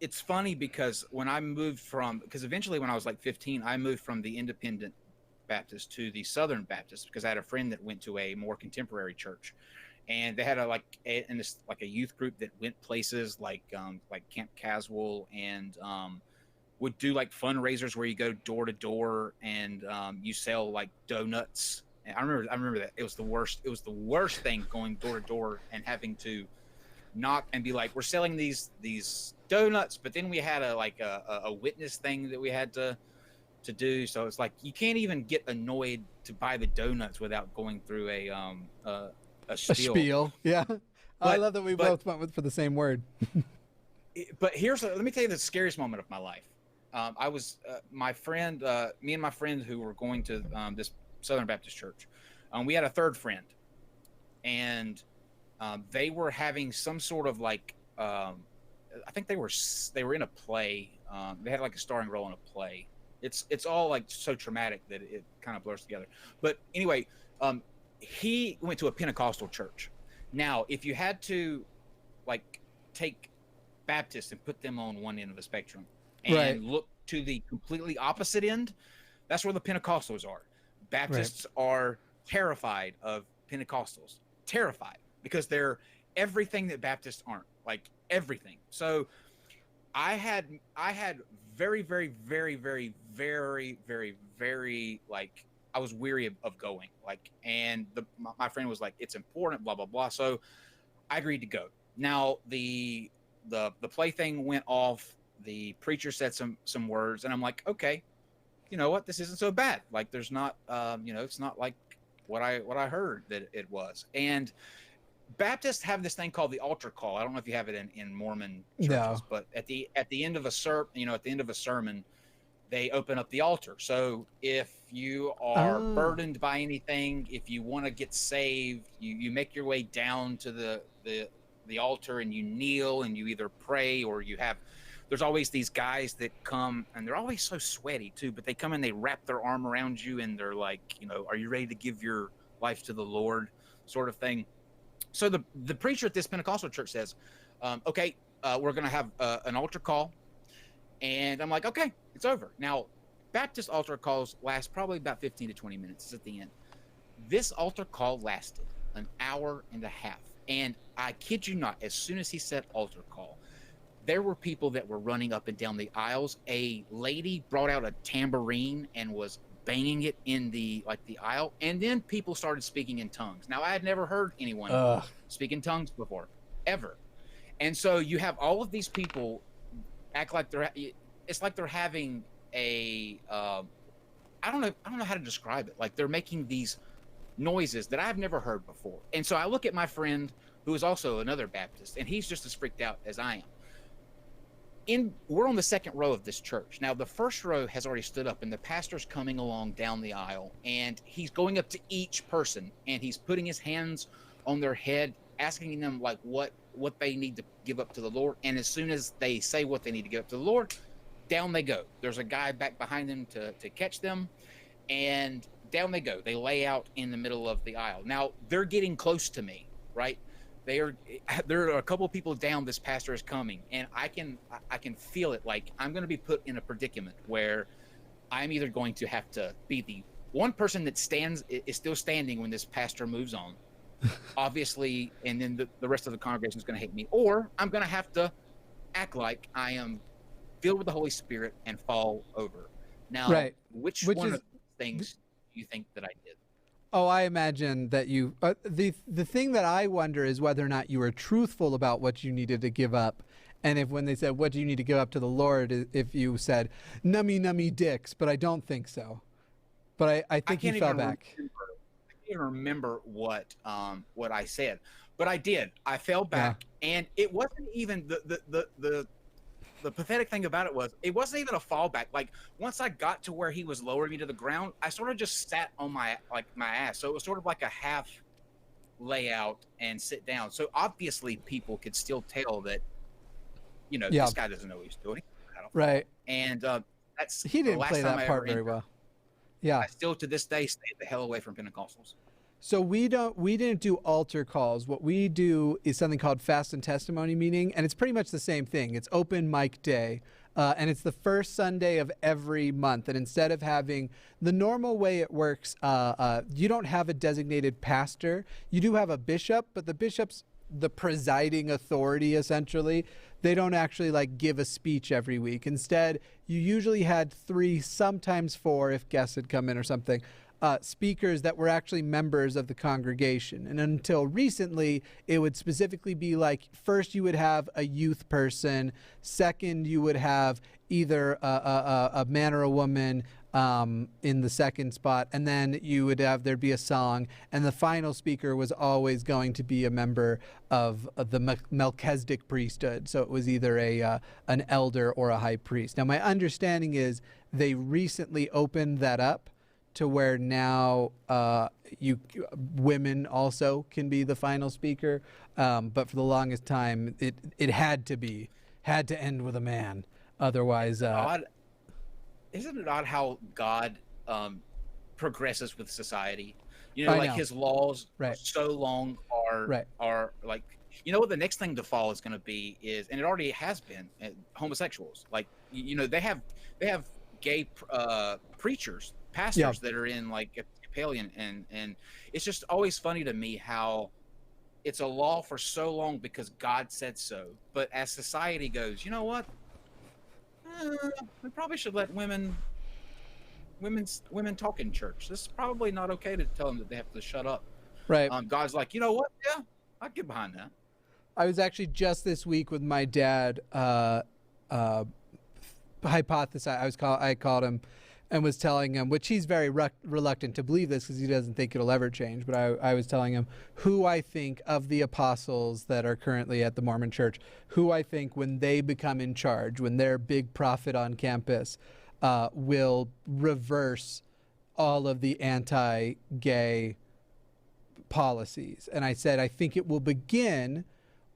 It's funny because when I moved because eventually when I was like 15, I moved from the independent Baptist to the Southern Baptist, because I had a friend that went to a more contemporary church, and they had a youth group that went places like Camp Caswell, and would do like fundraisers where you go door to door and you sell like donuts. And I remember that it was the worst thing, going door to door and having to knock and be like, we're selling these donuts, but then we had a witness thing that we had to do. So it's like you can't even get annoyed to buy the donuts without going through a spiel. Yeah. I love that we both went for the same word. But let me tell you the scariest moment of my life. I was my friend, me and my friend who were going to this Southern Baptist church. We had a third friend, and they were having some sort of like I think they were in a play. They had like a starring role in a play. It's all like so traumatic that it kind of blurs together. But anyway, he went to a Pentecostal church. Now, if you had to like take Baptists and put them on one end of the spectrum and look to the completely opposite end, that's where the Pentecostals are. Baptists are terrified of Pentecostals, terrified, because they're everything that Baptists aren't, like everything. So I had very, very, very, very, very, very, very, like, I was weary of going, like, and my friend was like, it's important, blah, blah, blah. So I agreed to go. Now the play thing went off. The preacher said some words, and I'm like, okay, you know what? This isn't so bad. Like, there's not, it's not like what I heard that it was. And Baptists have this thing called the altar call. I don't know if you have it in Mormon churches, but at the end of a sermon, they open up the altar. So if you are burdened by anything, if you want to get saved, you make your way down to the altar and you kneel and you either pray or there's always these guys that come, and they're always so sweaty too, but they come and they wrap their arm around you and they're like, are you ready to give your life to the Lord, sort of thing. So the preacher at this Pentecostal church says, okay, we're going to have an altar call. And I'm like, okay, it's over. Now, Baptist altar calls last probably about 15 to 20 minutes. It's at the end. This altar call lasted an hour and a half. And I kid you not, as soon as he said altar call, there were people that were running up and down the aisles. A lady brought out a tambourine and was banging it in the aisle. And then people started speaking in tongues. Now, I had never heard anyone speak in tongues before, ever. And so you have all of these people act like it's like they're having a I don't know how to describe it. Like, they're making these noises that I've never heard before. And so I look at my friend, who is also another Baptist, and he's just as freaked out as I am. We're on the second row of this church. Now, the first row has already stood up, and the pastor's coming along down the aisle, and he's going up to each person, and he's putting his hands on their head, asking them like what they need to give up to the Lord. And as soon as they say what they need to give up to the Lord, down they go. There's a guy back behind them to catch them, and down they go. They lay out in the middle of the aisle. Now, they're getting close to me, right? There are a couple of people down. This pastor is coming, and I can feel it. Like, I'm going to be put in a predicament where I'm either going to have to be the one person that is still standing when this pastor moves on, obviously, and then the rest of the congregation is going to hate me, or I'm going to have to act like I am filled with the Holy Spirit and fall over. Now, which one of the things do you think that I did? Oh, I imagine that you. The thing that I wonder is whether or not you were truthful about what you needed to give up, and if when they said what do you need to give up to the Lord, if you said nummy dicks, but I don't think so. But I think you fell back. I can't even remember what I said, but I did. I fell back, and it wasn't even the pathetic thing about it wasn't even a fallback. Like, once I got to where he was lowering me to the ground, I sort of just sat on my ass. So it was sort of like a half layout and sit down. So obviously people could still tell that, this guy doesn't know what he's doing. Right. And he didn't play that part very well. Yeah. I still to this day stay the hell away from Pentecostals. So we didn't do altar calls. What we do is something called fast and testimony meeting, and it's pretty much the same thing. It's open mic day, and it's the first Sunday of every month. And instead of having the normal way it works, you don't have a designated pastor. You do have a bishop, but the bishop's the presiding authority, essentially. They don't actually give a speech every week. Instead, you usually had 3, sometimes 4 if guests had come in or something. speakers that were actually members of the congregation. And until recently, it would specifically be like, first you would have a youth person, second you would have either a man or a woman in the second spot, and then you would have, there'd be a song, and the final speaker was always going to be a member of the Melchizedek priesthood. So it was either an elder or a high priest. Now, my understanding is they recently opened that up to where now women also can be the final speaker, but for the longest time it had to end with a man, otherwise. Isn't it odd how God progresses with society? You know, like his laws for so long are like, you know what the next thing to fall is going to be is, and it already has been, homosexuals. Like, you know, they have gay preachers, pastors that are in like Episcopalian, and it's just always funny to me how it's a law for so long because God said so, but as society goes, you know what, we probably should let women talk in church. This is probably not okay to tell them that they have to shut up. Right. God's like, you know what, yeah, I get behind that. I was actually just this week with my dad hypothesized. I called him and was telling him, which he's very reluctant to believe this because he doesn't think it'll ever change, but I was telling him who I think of the apostles that are currently at the Mormon Church, who I think when they become in charge, when they're big prophet on campus, will reverse all of the anti-gay policies. And I said, I think it will begin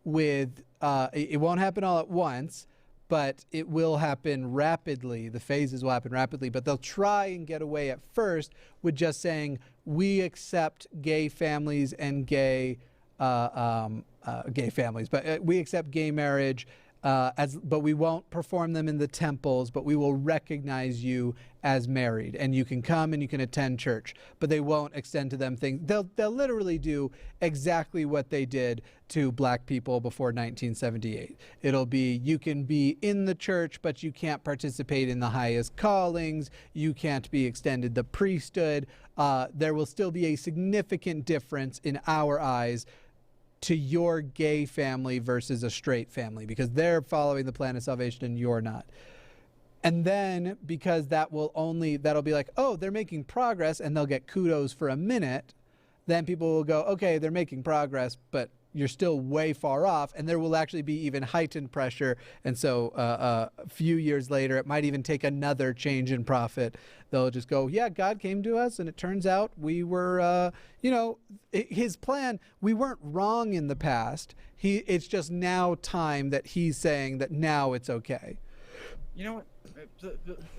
with, it won't happen all at once, but it will happen rapidly. The phases will happen rapidly, but they'll try and get away at first with just saying, we accept gay families and gay families, but we accept gay marriage, but we won't perform them in the temples, but we will recognize you as married, and you can come and you can attend church, but they won't extend to them things. They'll literally do exactly what they did to black people before 1978. It'll be, you can be in the church, but you can't participate in the highest callings. You can't be extended the priesthood. There will still be a significant difference in our eyes to your gay family versus a straight family, because they're following the plan of salvation and you're not. And then because that'll be like, oh, they're making progress, and they'll get kudos for a minute, then people will go, okay, they're making progress, but you're still way far off, and there will actually be even heightened pressure. And so a few years later, it might even take another change in prophet. They'll just go, yeah, God came to us, and it turns out we were, his plan, we weren't wrong in the past. It's just now time that he's saying that now it's okay. You know what?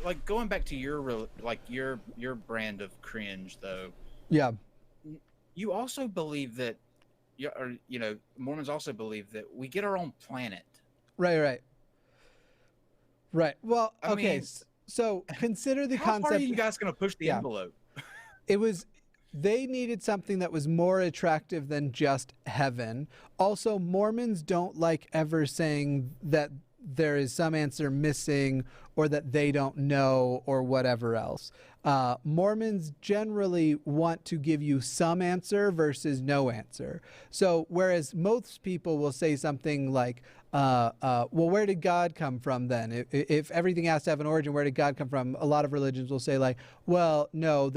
Like going back to your brand of cringe, though. Yeah. You also believe that, Mormons also believe that we get our own planet. Right. Well, okay. So consider the concept. How far are you guys going to push the envelope? They needed something that was more attractive than just heaven. Also, Mormons don't like ever saying that there is some answer missing or that they don't know or whatever else. Mormons generally want to give you some answer versus no answer. So whereas most people will say something like, well, where did God come from then? If everything has to have an origin, where did God come from? A lot of religions will say like, well, no,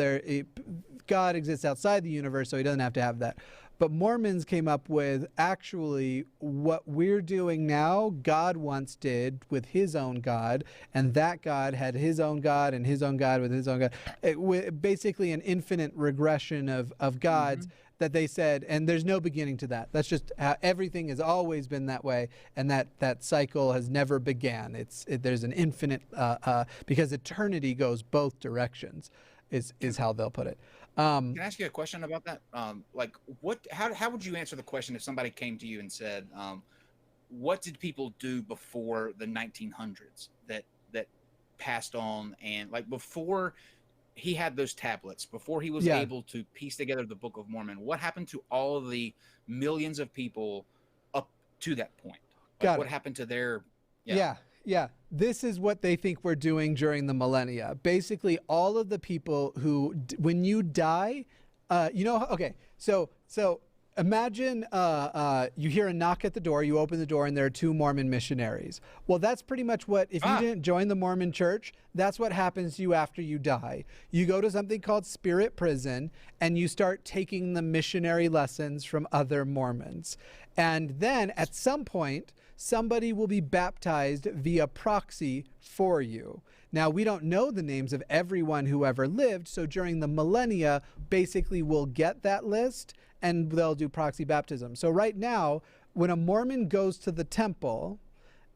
God exists outside the universe, so he doesn't have to have that. But Mormons came up with actually what we're doing now, God once did with his own God, and that God had his own God and his own God with his own God. Basically an infinite regression of gods that they said, and there's no beginning to that. That's just how everything has always been that way, and that cycle has never began. There's an infinite, because eternity goes both directions, is how they'll put it. Can I ask you a question about that? How would you answer the question if somebody came to you and said, what did people do before the 1900s that passed on, and like before he had those tablets, before he was able to piece together the Book of Mormon, what happened to all of the millions of people up to that point? What happened to their... Yeah, this is what they think we're doing during the millennia. Basically, all of the people who, when you die, okay, so imagine you hear a knock at the door, you open the door, and there are 2 Mormon missionaries. Well, that's pretty much what, if you didn't join the Mormon church, that's what happens to you after you die. You go to something called spirit prison, and you start taking the missionary lessons from other Mormons. And then, at some point, somebody will be baptized via proxy for you. Now, we don't know the names of everyone who ever lived, so during the millennia, basically we'll get that list and they'll do proxy baptism. So right now, when a Mormon goes to the temple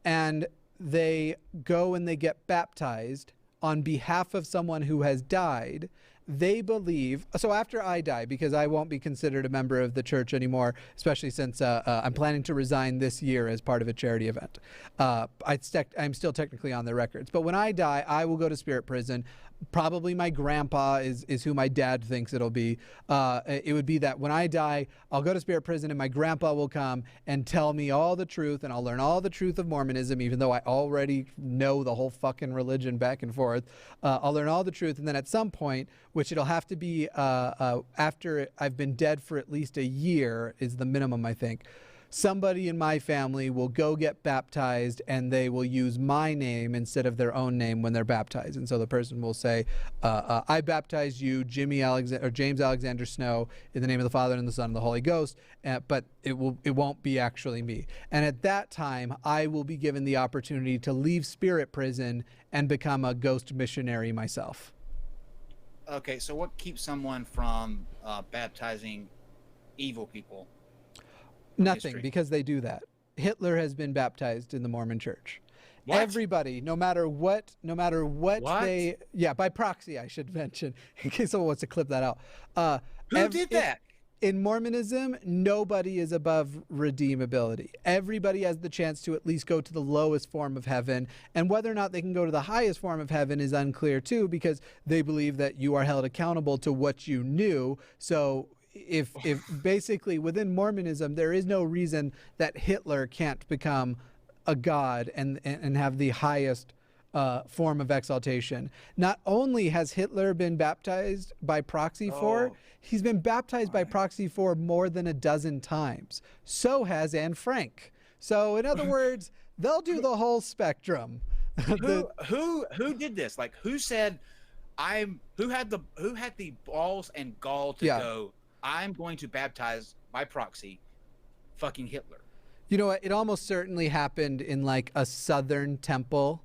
and they go and they get baptized on behalf of someone who has died, they believe, so after I die, because I won't be considered a member of the church anymore, especially since I'm planning to resign this year as part of a charity event. I'm still technically on the records. But when I die, I will go to spirit prison. Probably my grandpa is who my dad thinks it'll be. It would be that when I die, I'll go to spirit prison and my grandpa will come and tell me all the truth, and I'll learn all the truth of Mormonism, even though I already know the whole fucking religion back and forth. I'll learn all the truth, and then at some point, which it'll have to be after I've been dead for at least a year is the minimum, I think, somebody in my family will go get baptized and they will use my name instead of their own name when they're baptized. And so the person will say, I baptize you, James Alexander Snow, in the name of the Father and the Son and the Holy Ghost, but it won't be actually me. And at that time, I will be given the opportunity to leave spirit prison and become a ghost missionary myself. Okay, so what keeps someone from baptizing evil people? Nothing, because they do that. Hitler has been baptized in the Mormon church. What? Everybody, no matter what they, by proxy, I should mention, in case someone wants to clip that out. Who did that? In Mormonism, nobody is above redeemability. Everybody has the chance to at least go to the lowest form of heaven, and whether or not they can go to the highest form of heaven is unclear too, because they believe that you are held accountable to what you knew. So if basically within Mormonism, there is no reason that Hitler can't become a god and have the highest form of exaltation. Not only has Hitler been baptized by proxy for, he's been baptized by proxy for more than a dozen times. So has Anne Frank. So in other words, they'll do the whole spectrum. Who did this? Like, who said who had the balls and gall to go, I'm going to baptize by proxy fucking Hitler? You know what? It almost certainly happened in like a southern temple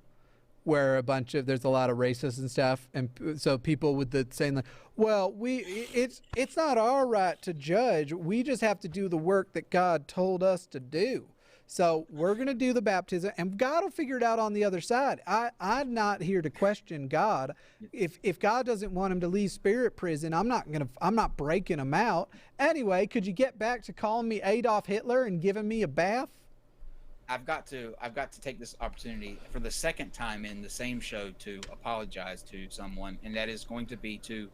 where there's a lot of racists and stuff. And so people with saying like, well, it's not our right to judge. We just have to do the work that God told us to do. So we're going to do the baptism and God will figure it out on the other side. I'm not here to question God. If God doesn't want him to leave spirit prison, I'm not breaking him out. Anyway, could you get back to calling me Adolf Hitler and giving me a bath? I've got to take this opportunity for the second time in the same show to apologize to someone, and that is going to be to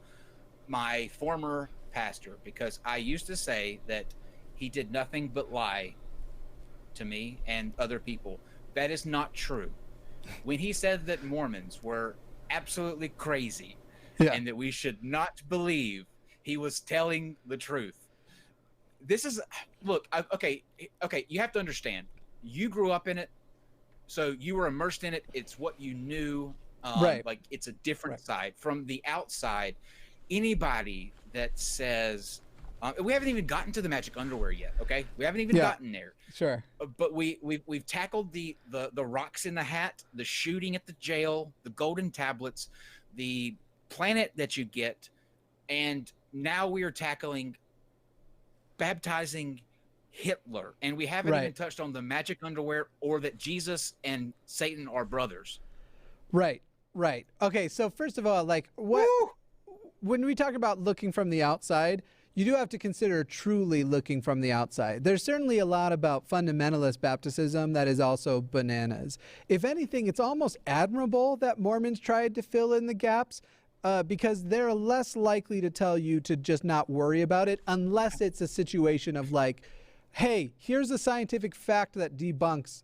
my former pastor, because I used to say that he did nothing but lie to me and other people. That is not true. When he said that Mormons were absolutely crazy and that we should not believe, he was telling the truth. This is, look, okay, you have to understand. You grew up in it, so you were immersed in it. It's what you knew. Right. Like, it's a different side. From the outside, anybody that says, we haven't even gotten to the magic underwear yet, okay? We haven't even gotten there. Sure. But we've tackled the rocks in the hat, the shooting at the jail, the golden tablets, the planet that you get, and now we are tackling baptizing Hitler, and we haven't even touched on the magic underwear or that Jesus and Satan are brothers. Right. Okay, so first of all, like, when we talk about looking from the outside, you do have to consider truly looking from the outside. There's certainly a lot about fundamentalist baptism that is also bananas. If anything, it's almost admirable that Mormons tried to fill in the gaps, because they're less likely to tell you to just not worry about it unless it's a situation of like, hey, here's a scientific fact that debunks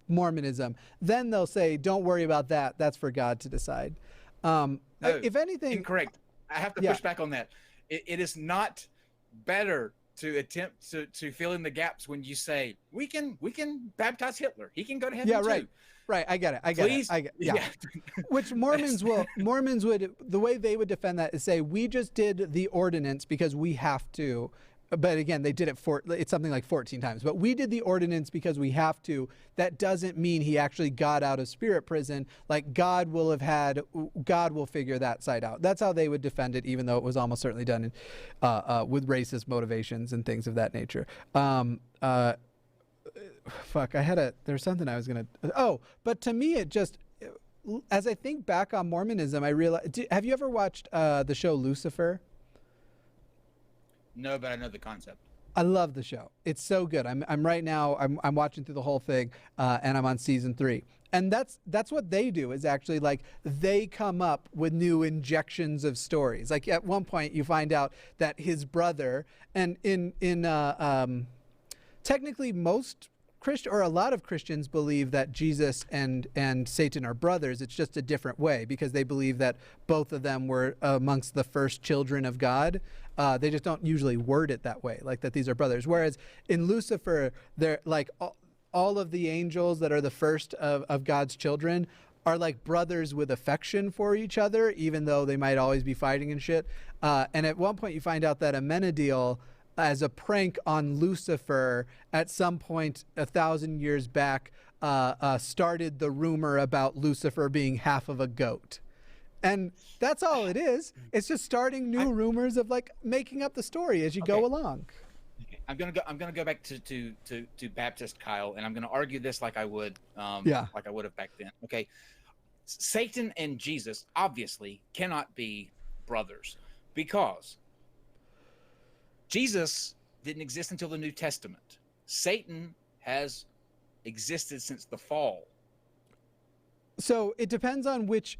Mormonism. Then they'll say, don't worry about that. That's for God to decide. No, if anything, incorrect. I have to Yeah. push back on that. It is not better to attempt to fill in the gaps when you say we can baptize Hitler. He can go to heaven yeah, too. right. Right, I get it. Please? Yeah. Which Mormons would, the way they would defend that is say, we just did the ordinance because we have to. But again, they did it it's something like 14 times. But we did the ordinance because we have to. That doesn't mean he actually got out of spirit prison. Like God will figure that side out. That's how they would defend it, even though it was almost certainly done with racist motivations and things of that nature. There's something I was going to, but to me, it just, as I think back on Mormonism, I realize, have you ever watched the show Lucifer? No, but I know the concept. I love the show. It's so good. I'm right now, I'm watching through the whole thing, and I'm on season 3. And that's what they do, is actually like they come up with new injections of stories. Like at one point you find out that his brother, and technically most Christian, or a lot of Christians, believe that Jesus and Satan are brothers. It's just a different way, because they believe that both of them were amongst the first children of God. They just don't usually word it that way, like that these are brothers. Whereas in Lucifer, they're like all of the angels that are the first of God's children are like brothers with affection for each other, even though they might always be fighting and shit. And at one point you find out that Amenadiel, as a prank on Lucifer, at some point 1,000 years back, started the rumor about Lucifer being half of a goat. And that's all it is. It's just starting new rumors of like making up the story as you go along. I'm gonna go back to Baptist Kyle, and I'm gonna argue this like I would like I would have back then. Okay, Satan and Jesus obviously cannot be brothers, because Jesus didn't exist until the New Testament. Satan has existed since the fall. So it depends on which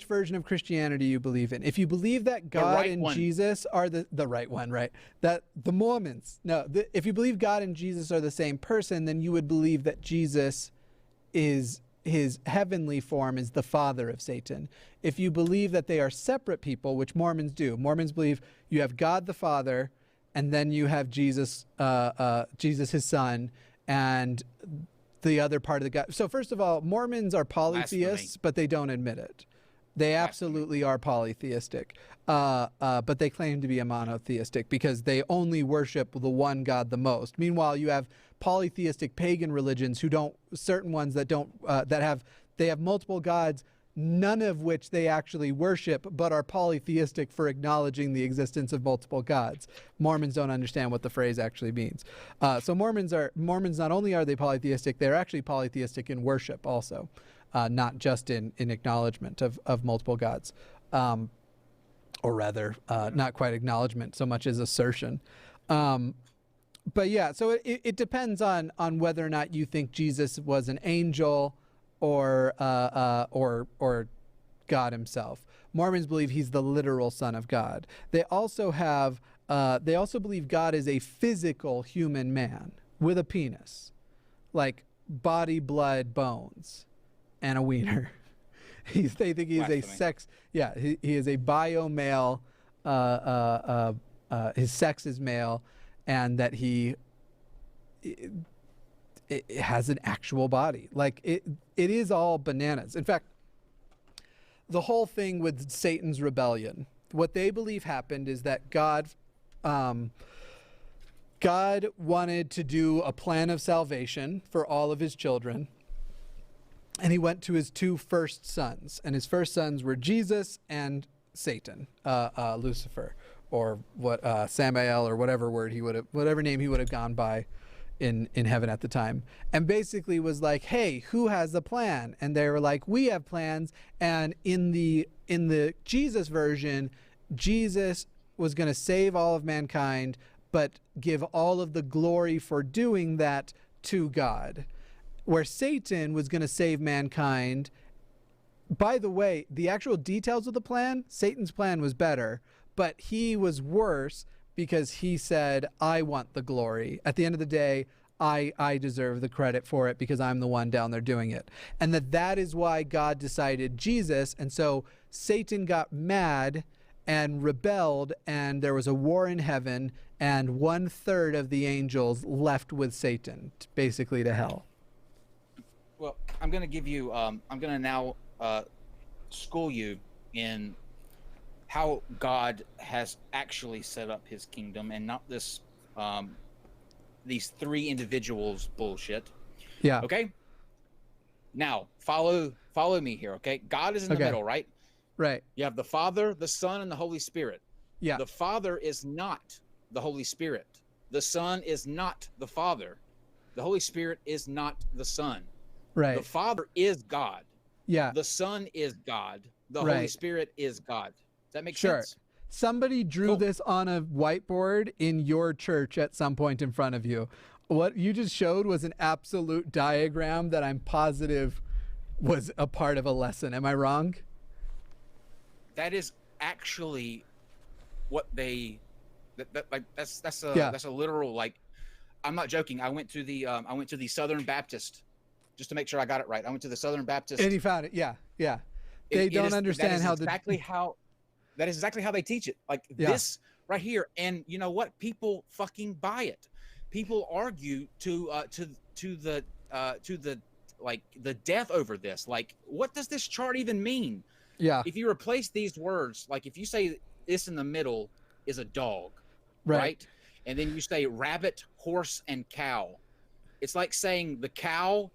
version of Christianity you believe in. If you believe that God and Jesus are the right one, right? That the Mormons, if you believe God and Jesus are the same person, then you would believe that Jesus is his heavenly form is the father of Satan. If you believe that they are separate people, which Mormons do, Mormons believe you have God the Father, and then you have Jesus, Jesus his son, and the other part of the God. So first of all, Mormons are polytheists, but they don't admit it. They absolutely are polytheistic, but they claim to be a monotheistic because they only worship the one God the most. Meanwhile, you have polytheistic pagan religions who don't, certain ones that don't, they have multiple gods, none of which they actually worship, but are polytheistic for acknowledging the existence of multiple gods. Mormons don't understand what the phrase actually means. So Mormons not only are they polytheistic, they're actually polytheistic in worship also, not just in acknowledgement of multiple gods. Or rather, not quite acknowledgement so much as assertion. But yeah, so it depends on whether or not you think Jesus was an angel or God himself. Mormons believe he's the literal Son of God. They also believe God is a physical human man with a penis, like body, blood, bones, and a wiener. They think he is a sex. Yeah, he is a bio male. His sex is male, and that it has an actual body. Like it is all bananas. In fact, the whole thing with Satan's rebellion, what they believe happened is that God wanted to do a plan of salvation for all of his children, and he went to his two first sons, and his first sons were Jesus and Satan, Lucifer, or Samael, or whatever name he would have gone by in heaven at the time, and basically was like, hey, who has a plan? And they were like, we have plans. And in the Jesus version, Jesus was going to save all of mankind, but give all of the glory for doing that to God, where Satan was going to save mankind. By the way, the actual details of the plan, Satan's plan was better, but he was worse because he said, I want the glory. At the end of the day, I deserve the credit for it because I'm the one down there doing it. And that is why God decided Jesus. And so Satan got mad and rebelled, and there was a war in heaven, and 1/3 of the angels left with Satan, basically to hell. Well, I'm going to give you, I'm going to now school you in how God has actually set up his kingdom, and not this, these three individuals bullshit. Yeah. Okay? Now, follow me here, okay? God is in the middle, right? Right. You have the Father, the Son, and the Holy Spirit. Yeah. The Father is not the Holy Spirit. The Son is not the Father. The Holy Spirit is not the Son. Right. The Father is God. Yeah. The Son is God. The Right. Holy Spirit is God. Does that make Sure. sense? Somebody drew this on a whiteboard in your church at some point in front of you. What you just showed was an absolute diagram that I'm positive was a part of a lesson. Am I wrong? That is actually what they that's a literal, like, I'm not joking. I went to the Southern Baptist just to make sure I got it right. I went to the Southern Baptist. And he found it. Yeah. Yeah. They don't understand how that is exactly how they teach it. Like this right here. And you know what? People fucking buy it. People argue to the like the death over this. Like, what does this chart even mean? Yeah. If you replace these words, like if you say this in the middle is a dog, right? And then you say rabbit, horse, and cow. It's like saying the cow